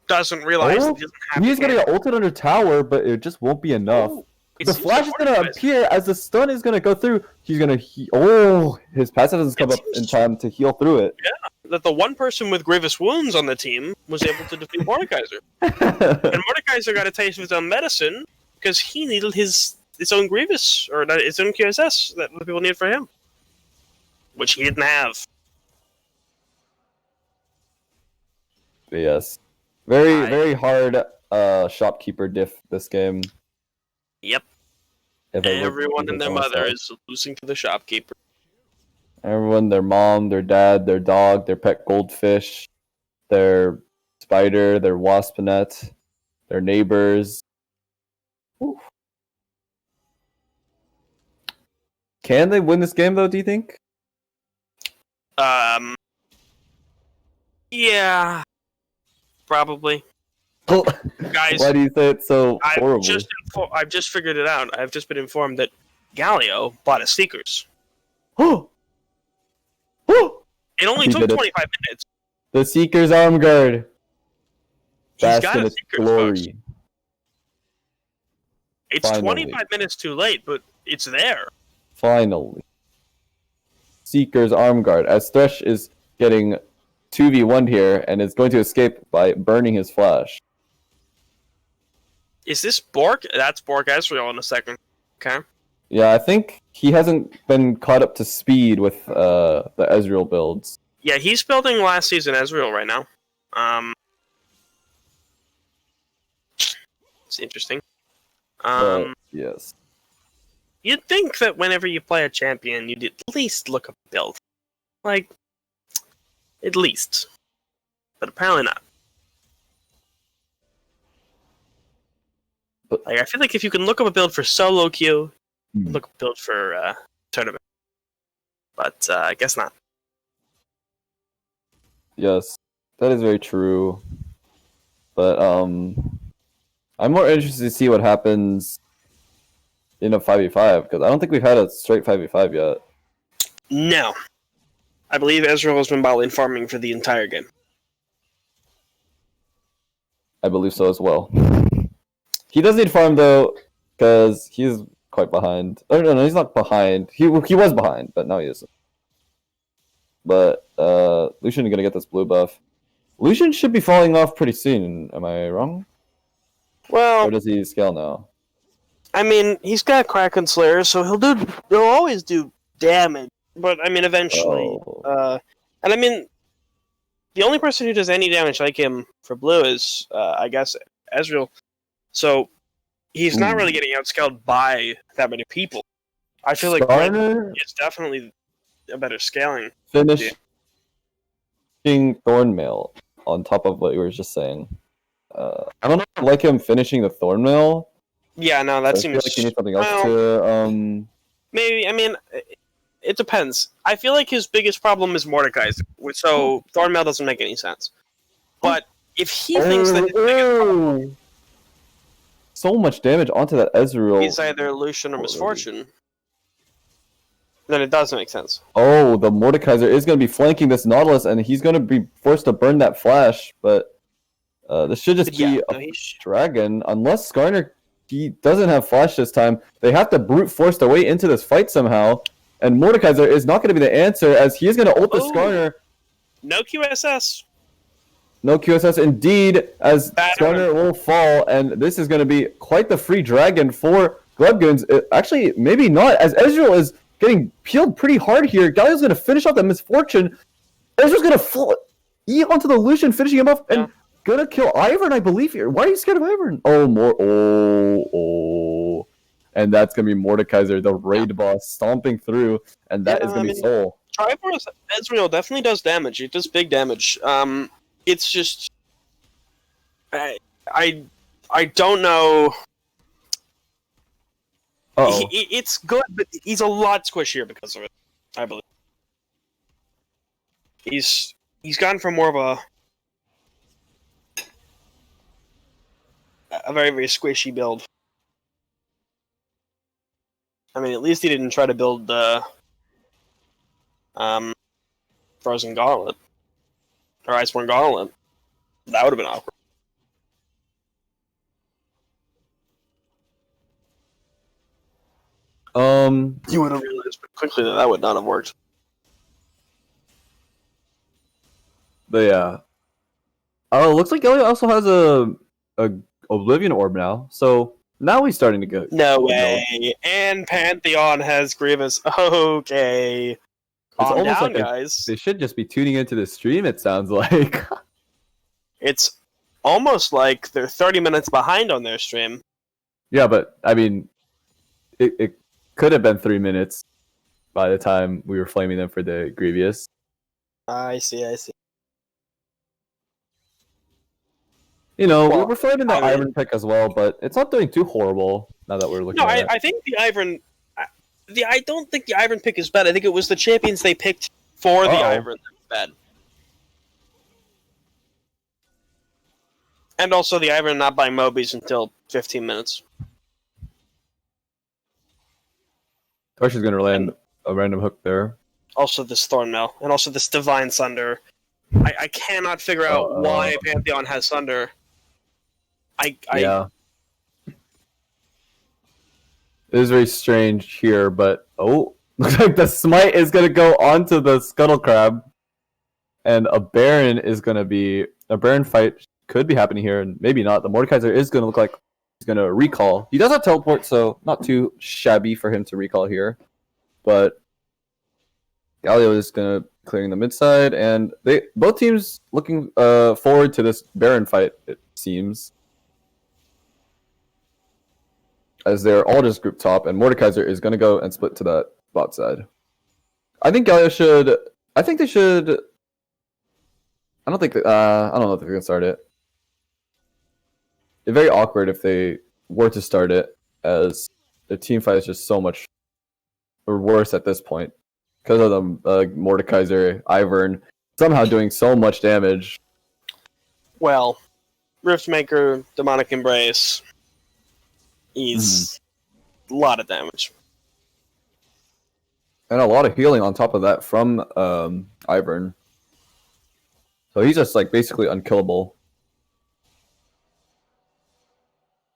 doesn't realize that he doesn't have He's gonna get ulted under tower, but it just won't be enough. The flash is gonna appear as the stun is gonna go through. He's gonna his passive doesn't come up in time to heal through it. Yeah, that the one person with grievous wounds on the team was able to defeat Mordekaiser. And Mordekaiser got a taste of his own medicine because he needed his own grievous, or his own QSS that the people need for him, which he didn't have. But yes. Very hard shopkeeper diff this game. Yep. Everyone and their mother is losing to the shopkeeper. Everyone, their mom, their dad, their dog, their pet goldfish, their spider, their waspinet, their neighbors. Oof. Can they win this game though, do you think? Yeah. Probably. Guys, why do you say it's so horrible? I've just figured it out. I've just been informed that Galio bought a Seekers. Oh! It only took 25 minutes. The Seekers arm guard. He's got a Seekers, glory. folks. It's finally 25 minutes too late, but it's there. Finally. Seekers arm guard. As Thresh is getting 2v1 here and is going to escape by burning his flash. Is this Bork? That's Bork Ezreal in a second. Okay. Yeah, I think he hasn't been caught up to speed with the Ezreal builds. Yeah, he's building last season Ezreal right now. It's interesting. Yes. You'd think that whenever you play a champion, you'd at least look up a build. Like, at least. But apparently not. But like, I feel like if you can look up a build for solo queue, look up a build for tournament. But I guess not. Yes, that is very true. But I'm more interested to see what happens in a 5v5, because I don't think we've had a straight 5v5 yet. No. I believe Ezreal has been bot lane farming for the entire game. I believe so as well. He does need farm though, because he's quite behind. Oh no, he's not behind. He was behind, but now he isn't. But Lucian is gonna get this blue buff. Lucian should be falling off pretty soon. Am I wrong? Well, Or does he scale now? I mean, he's got Kraken Slayer, so he'll always do damage. But I mean, eventually, Oh. and I mean, the only person who does any damage like him for blue is, I guess, Ezreal. So he's not really getting outscaled by that many people. I feel like red is definitely a better scaling. Finishing Thornmail on top of what you were just saying. I don't know if I like him finishing the Thornmail. Yeah, no, that I seems. feel like he needs something else to. Maybe, I mean, it depends. I feel like his biggest problem is Mordekaiser, so Thornmail doesn't make any sense. But if he thinks that his biggest problem so much damage onto that Ezreal. is either Lucian or Misfortune, then it does make sense. Oh, the Mordekaiser is going to be flanking this Nautilus, and he's going to be forced to burn that flash, but this should just be a dragon. Unless Skarner, he doesn't have flash this time, they have to brute force their way into this fight somehow, and Mordekaiser is not going to be the answer, as he is going to ult the Skarner. No QSS. No QSS indeed, as Skarner will fall, and this is going to be quite the free dragon for Glebgoons. Actually, maybe not, as Ezreal is getting peeled pretty hard here. Galio's going to finish off that Misfortune. Ezreal's going to eat onto the Lucian, finishing him off, and going to kill Ivern, I believe here. Why are you scared of Ivern? Oh. And that's going to be Mordekaiser, the raid boss, stomping through, and that is going to be Soul. Triforce Ezreal definitely does damage. It does big damage. It's just... I don't know... It's good, but he's a lot squishier because of it, I believe. He's gone from more of a very, very squishy build. I mean, at least he didn't try to build Frozen Gauntlet. Or Iceborne Gauntlet. That would have been awkward. You would have realized quickly that would not have worked. But yeah. Oh, looks like Galio also has a Oblivion Orb now. So now he's starting to go. No way. And Pantheon has Grievous. Okay. Calm down, like guys. They should just be tuning into the stream, it sounds like. It's almost like they're 30 minutes behind on their stream. Yeah, but I mean, it could have been 3 minutes by the time we were flaming them for the Grievous. I see. You know, we were flaming the Ivern pick as well, but it's not doing too horrible now that we're looking at it. I think the Ivern... I don't think the Ivern pick is bad. I think it was the champions they picked for the Ivern that was bad. And also the Ivern not buying Mobies until 15 minutes. Torch is going to land a random hook there. Also this Thornmail, and also this Divine Sunder. I cannot figure out why Pantheon has Sunder. Yeah. It is very strange here, but looks like the Smite is going to go onto the Scuttle Crab, and a Baron fight could be happening here, and maybe not. The Mordekaiser is going to look like he's going to recall. He does have teleport, so not too shabby for him to recall here, but Galio is going to clearing the mid side, and both teams looking forward to this Baron fight, it seems, as they're all just group top, and Mordekaiser is going to go and split to that bot side. I think Galio should... I think they should... I don't know if they're going to start it. It's very awkward if they were to start it, as the team fight is just so much worse at this point. Because of the Mordekaiser, Ivern, somehow doing so much damage. Well, Riftmaker, Demonic Embrace is a lot of damage. And a lot of healing on top of that from Ivern. So he's just like basically unkillable.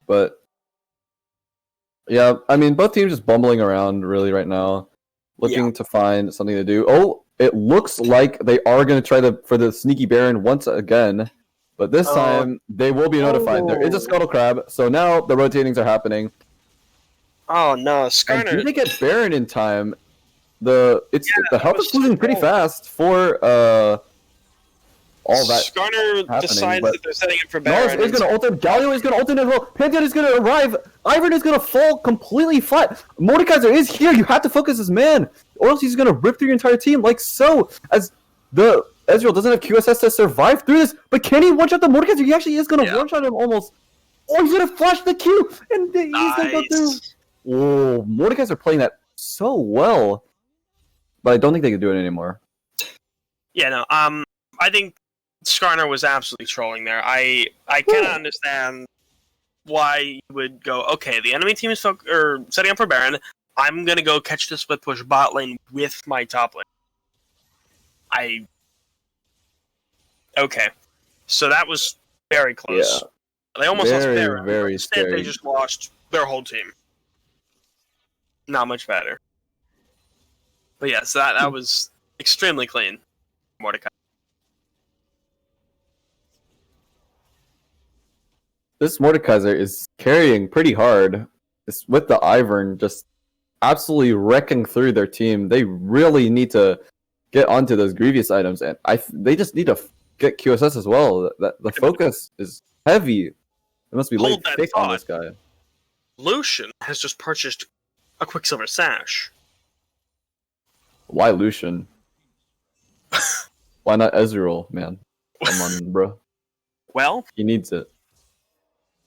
But yeah, I mean both teams just bumbling around really right now, looking to find something to do. Oh, it looks like they are going to try for the sneaky Baron once again, but this time they will be notified. There is a Scuttle Crab, so now the rotatings are happening. Oh no, Skarner! And do they get Baron in time? The health is losing pretty fast for all that. Skarner decides that they're setting it for Baron. Norris is going to ult him. Galio is going to ult him as well. Pantheon is going to arrive. Ivern is going to fall completely flat. Mordekaiser is here. You have to focus this man, or else he's going to rip through your entire team like so. As the Ezreal doesn't have QSS to survive through this, but can he one-shot the Mordekaiser? He actually is going to one-shot him almost. Oh, he's going to flash the Q, and he's going to go through. Oh, Mordekaiser playing that so well, but I don't think they can do it anymore. Yeah, no. I think Skarner was absolutely trolling there. I cannot understand why you would go, okay, the enemy team is setting up for Baron. I'm going to go catch the split push bot lane with my top lane. Okay. So that was very close. Yeah. They almost lost Baron. Very instead, scary. They just lost their whole team. Not much better. But yes, that was extremely clean. Mordecai. This Mordekaiser is carrying pretty hard. It's with the Ivern just absolutely wrecking through their team. They really need to get onto those Grievous items, and they just need to get QSS as well. The focus is heavy. It must be laid thick on this guy. Lucian has just purchased a Quicksilver Sash. Why Lucian? Why not Ezreal, man? Come on, bro. Well, he needs it.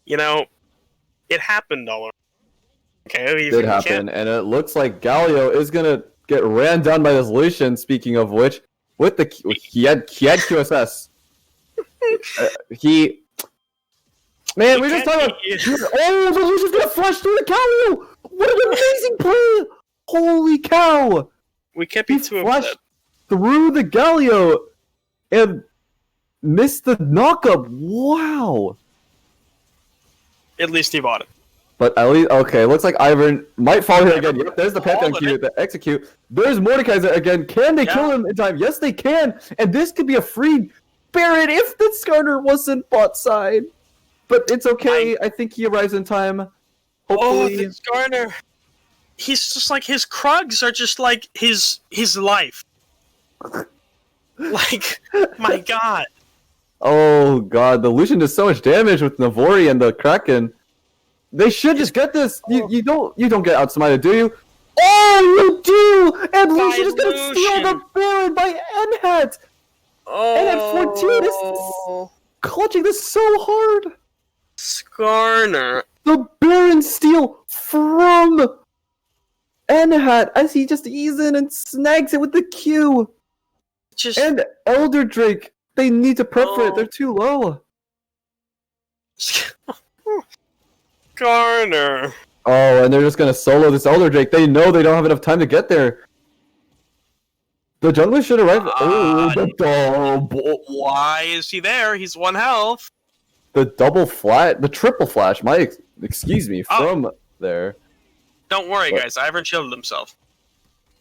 You know, it happened all around. Okay, it did happen, and it looks like Galio is gonna get ran down by this Lucian. Speaking of which, with he had QSS. Man, we're just talking about. Oh, the Lucian's gonna flush through the Galio! What an amazing play! Holy cow! We can't be too upset. Through the Galio and missed the knockup. Wow. At least he bought it. But at least, okay, looks like Ivern might fall here again. Yep, there's the Pantheon Q, the execute. There's Mordekaiser again. Can they kill him in time? Yes, they can. And this could be a free Baron if the Skarner wasn't bot side. But it's okay. I think he arrives in time. Hopefully. The Skarner. He's just like, his Krugs are just like his life. Like, my god. Oh god, the Lucian does so much damage with Navori and the Kraken. They should just get this. You don't get outsmited, do you? Oh, you do! And Lucian is gonna steal the Baron by Nhat! Oh. Nhat 14 is clutching this so hard! Skarner. The Baron steal from Nhat as he just eases in and snags it with the Q. And Elder Drake. They need to prep for it. They're too low. Garner. Oh, and they're just gonna solo this Elder Drake. They know they don't have enough time to get there. The jungler should arrive. The double. Why is he there? He's 1 health. The triple flash. Excuse me, from there. Don't worry, guys. Ivern shielded himself.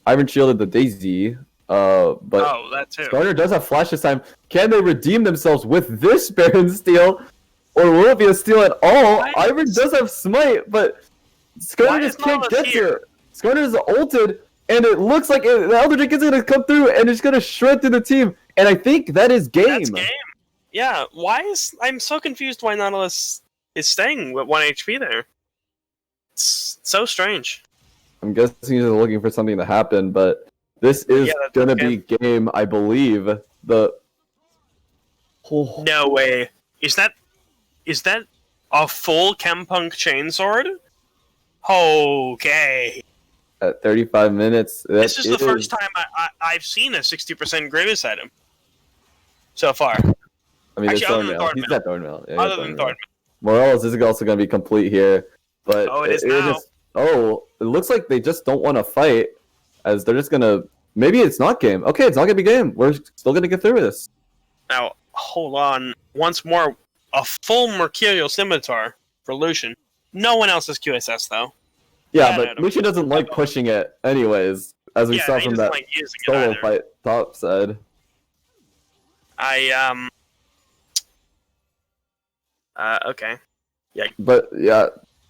Ivern shielded the Daisy. But that too. Skarner does have flash this time. Can they redeem themselves with this Baron steal? Or will it be a steal at all? Ivern does have smite, but Skarner just can't get here. Skarner is ulted, and it looks like the Elder Drake is going to come through, and it's going to shred through the team. And I think that is game. That's game. Yeah, I'm so confused why Nautilus is staying with 1 HP there. It's so strange. I'm guessing he's looking for something to happen, but this is gonna be game, I believe. No way. Is that a full Chempunk chainsword? Okay. At 35 minutes. This is the first time I've seen a 60% Grievous item so far. I mean, it's Thornmail. He's got Thornmail. Yeah, other than Thornmail. Morales is also gonna be complete here, but it is now. It looks like they just don't want to fight. as they're just gonna. Maybe it's not game. Okay, it's not gonna be game. We're still gonna get through this. Now, hold on. Once more, a full Mercurial Scimitar for Lucian. No one else has QSS, though. Yeah, Bad but Lucian doesn't like pushing it anyways, as we saw he from doesn't that like using it solo either. fight top side. Okay. Yeah. But yeah,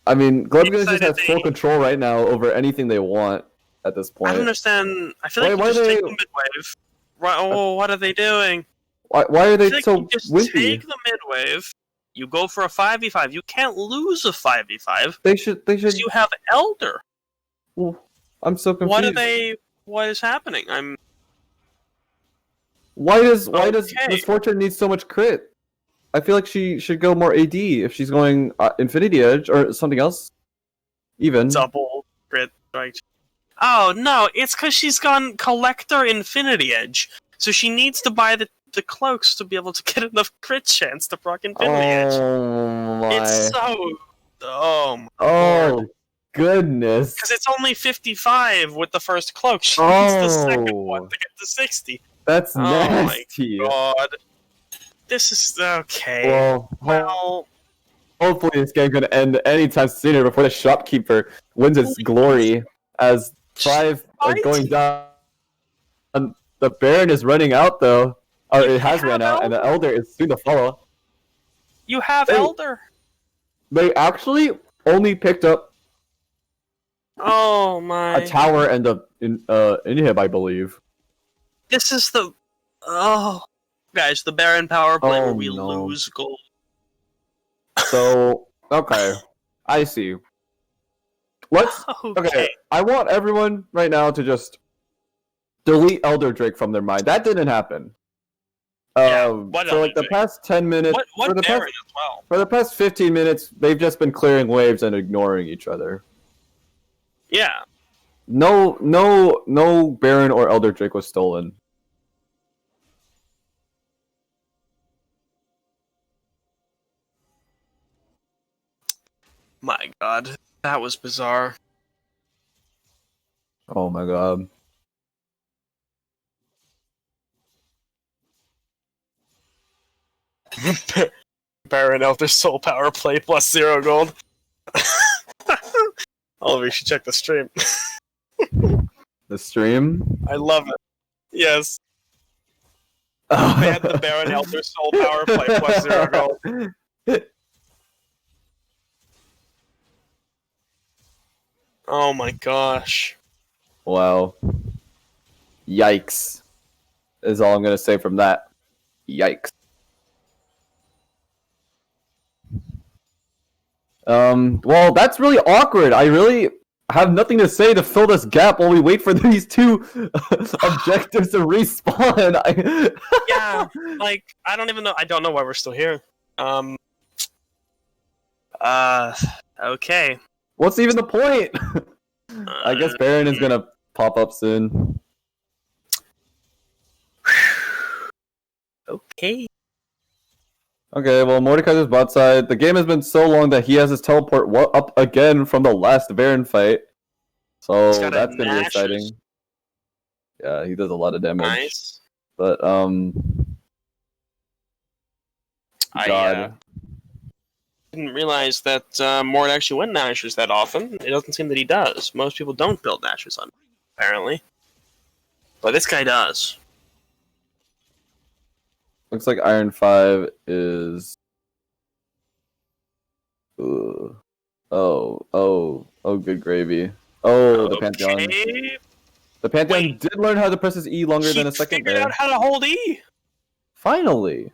I mean, Glebguns just has decided full they- control right now over anything they want at this I point. don't understand. I feel like Why you just are take they- the midwave. Right, oh, what are they doing? Why are I they feel like so you just wimpy? take the midwave, you go for a 5v5. You can't lose a 5v5 They should. because you have Elder. Well, I'm so confused. What is happening? Why does Okay. Miss Fortune need so much crit? I feel like she should go more AD if she's going Infinity Edge or something else. Even. Double crit strike. Oh no, it's because she's gone Collector Infinity Edge. So she needs to buy the cloaks to be able to get enough crit chance to proc Infinity Edge. Oh my. It's so dumb. Oh goodness. Because it's only 55 with the first cloak. She needs the second Oh. one to get to 60. That's Oh my nasty. God. This is okay. Well, hopefully this game's gonna end anytime sooner before the shopkeeper wins its glory as 5 are Right? going down. The Baron is running out though. Or it has ran out, and the Elder is soon to follow. You have Hey. Elder. They actually only picked up Oh my. a tower and a inhib, I believe. This is the. Oh. Guys, the Baron power play where Oh, we no. lose gold. So okay, I see. Let's okay. I want everyone right now to just delete Elder Drake from their mind. That didn't happen. Yeah, what for like Elder the Drake? past 10 minutes, What for the Baron past, as well? for the past 15 minutes, they've just been clearing waves and ignoring each other. Yeah. No Baron or Elder Drake was stolen. My God. That was bizarre. Oh my god. Baron Elder Soul power play plus 0 gold. Oliver, you should check the stream. The stream? I love it. Yes. They had the Baron Elder Soul power play plus 0 gold. Oh my gosh. Wow. Yikes. Is all I'm gonna say from that. Yikes. Well, that's really awkward. I really have nothing to say to fill this gap while we wait for these two objectives to respawn. Yeah, like, I don't even know. I don't know why we're still here. Okay. What's even the point? I guess Baron is gonna pop up soon. Okay. Okay, well, Mordekaiser's bot side. The game has been so long that he has his teleport up again from the last Baron fight. So He's got a that's gonna be Nash's. exciting. Yeah, he does a lot of damage. Nice. But God. Didn't realize that Mort actually went Nashers that often. It doesn't seem that he does. Most people don't build Nashers on, apparently. But this guy does. Looks like Iron 5 is. Oh, good gravy. Oh, the Pantheon. Okay. The Pantheon Wait. did learn how to press his E longer He than a second figured there. out how to hold E. Finally.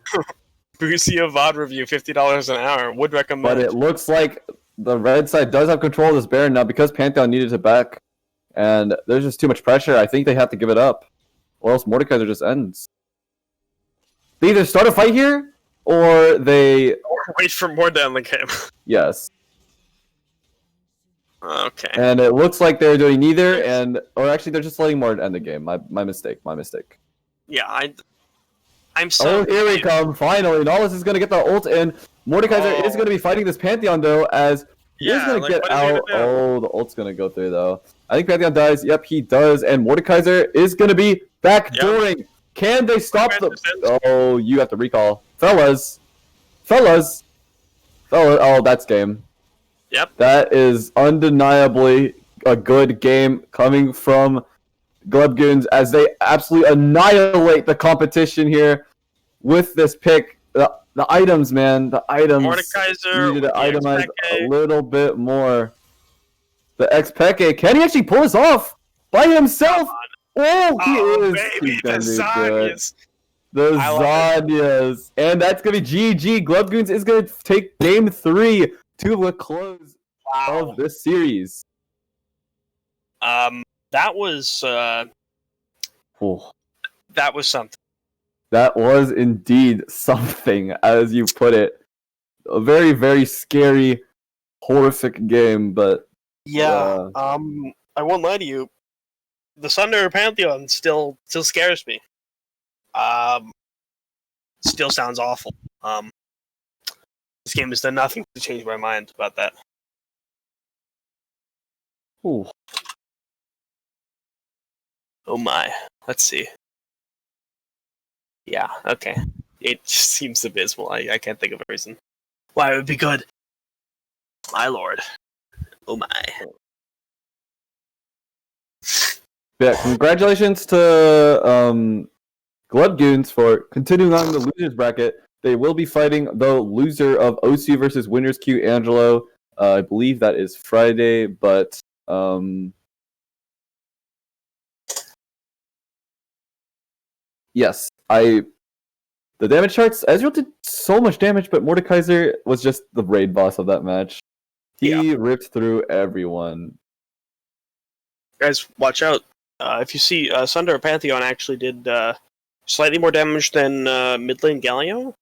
Bucia VOD review, $50 an hour. Would recommend. But it looks like the red side does have control of this Baron now because Pantheon needed it back. And there's just too much pressure. I think they have to give it up. Or else Mordekaiser just ends. They either start a fight here, or they... Wait for more down the game. Yes. Okay. And it looks like they're doing neither, and... Or actually, they're just letting Mord end the game. My mistake. Yeah, I'm so... Oh, here we come. Finally. Nautilus is going to get the ult in. Mordekaiser is going to be fighting this Pantheon, though, as He is gonna like, get what is he out. gonna do? Oh, the ult's gonna go through though. I think Pantheon dies. Yep, he does. And Mordekaiser is gonna be backdooring. Can they stop the? Oh, you have to recall, fellas. Oh, that's game. Yep. That is undeniably a good game coming from Glebgoons as they absolutely annihilate the competition here with this pick. The items, man. The items. Mordekaiser Needed with to the itemize X-Peke. a little bit more. The X-Peke. Can he actually pull this off by himself? Oh, he is. Baby, He's the gonna do it. Zanyas. The I love Zanyas. And that's going to be GG. Glebgoons is going to take game 3 to a close of this series. That was Oh, that was something. that was indeed something, as you put it. A very, very scary, horrific game, but Yeah. I won't lie to you. The Thunder Pantheon still scares me. Still sounds awful. This game has done nothing to change my mind about that. ooh. Oh my. Let's see. Yeah, okay. It just seems abysmal. I can't think of a reason why it would be good. My lord. Oh my. Yeah, congratulations to Glebgoons for continuing on the losers bracket. They will be fighting the loser of OC versus Winners Q Angelo. I believe that is Friday, but yes, the damage charts. Ezreal did so much damage, but Mordekaiser was just the raid boss of that match. He ripped through everyone. Guys, watch out. If you see, Sunder Pantheon actually did slightly more damage than mid lane Galio,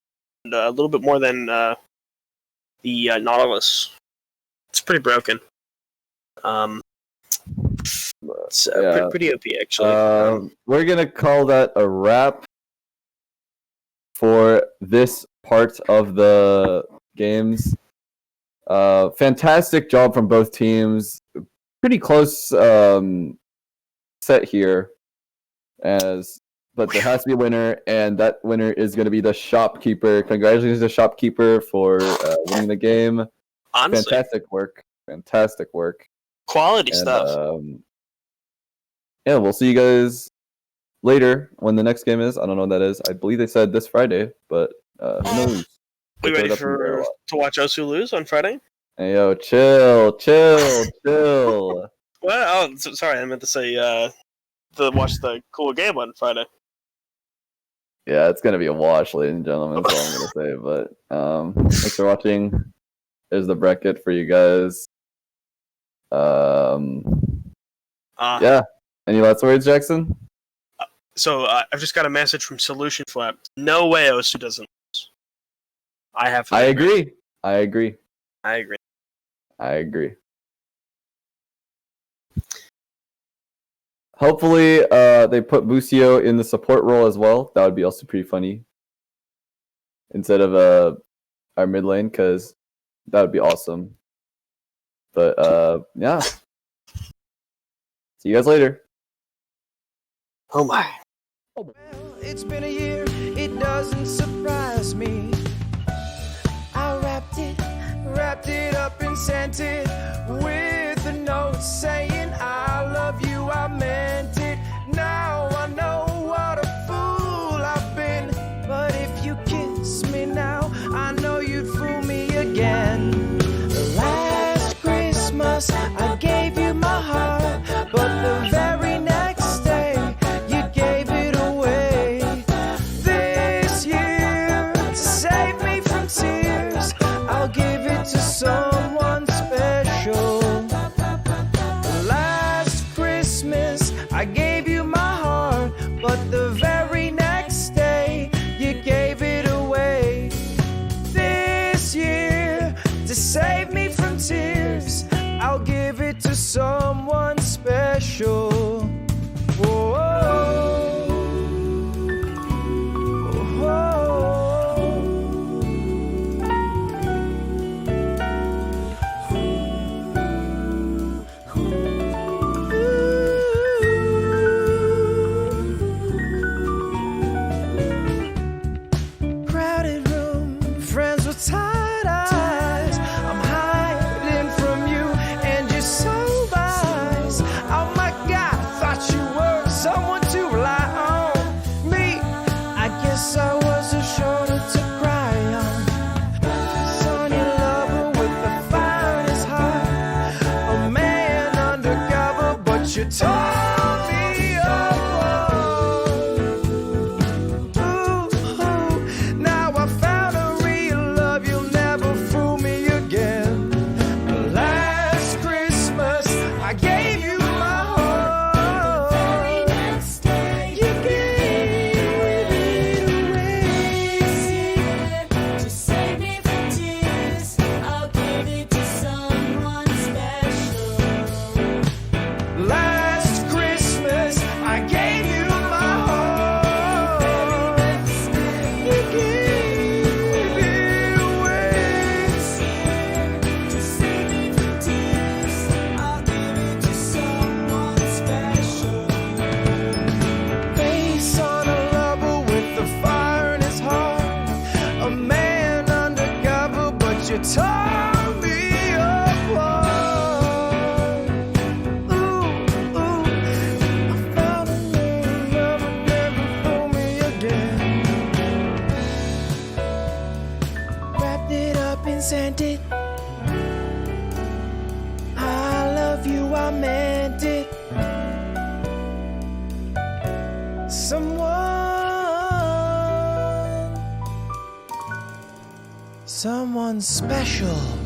and a little bit more than the Nautilus. It's pretty broken. It's pretty OP, actually. We're going to call that a wrap for this part of the games. Fantastic job from both teams. Pretty close set here, but there has to be a winner, and that winner is going to be the Shopkeeper. Congratulations to the Shopkeeper for winning the game. Honestly, fantastic work, quality stuff. Yeah, we'll see you guys later when the next game is. I don't know what that is. I believe they said this Friday, but who knows? We ready to watch Osu lose on Friday? Hey, yo, chill. Well, sorry, I meant to say to watch the cool game on Friday. Yeah, it's gonna be a watch, ladies and gentlemen. That's all I'm gonna say. But thanks for watching. There's the bracket for you guys. Yeah. Any last words, Jackson? So I've just got a message from Solution Flap. No way Osu doesn't lose. I agree. Hopefully, they put Busio in the support role as well. That would be also pretty funny. Instead of our mid lane, because that would be awesome. But yeah. See you guys later. Oh my. Well, it's been a year, it doesn't surprise me. I wrapped it up and sent it with a note saying I love you, I meant it. Now I know what a fool I've been, but if you kiss me now, I know you'd fool me again. Last Christmas I gave you my heart, but the very next day you gave it away. This year, to save me from tears, I'll give it to someone special. Last Christmas I gave you my heart, but the very next day you gave it away. This year, to save me from tears, I'll give it to someone special. tore me apart. Ooh, now I found a real love, you'll never fool me again. Last Christmas, I gave you my heart. The very next day, you gave it away. To save me from tears, I'll give it to someone special. Last Christmas, I gave you my heart. You gave it away. To save me from tears, I'll give it to someone special. Face on a lover with the fire in his heart. A man undercover, but you tore me apart. Ooh, I found a new lover, never fool me again. Wrapped it up and sent it. I love you, I meant it. Someone special.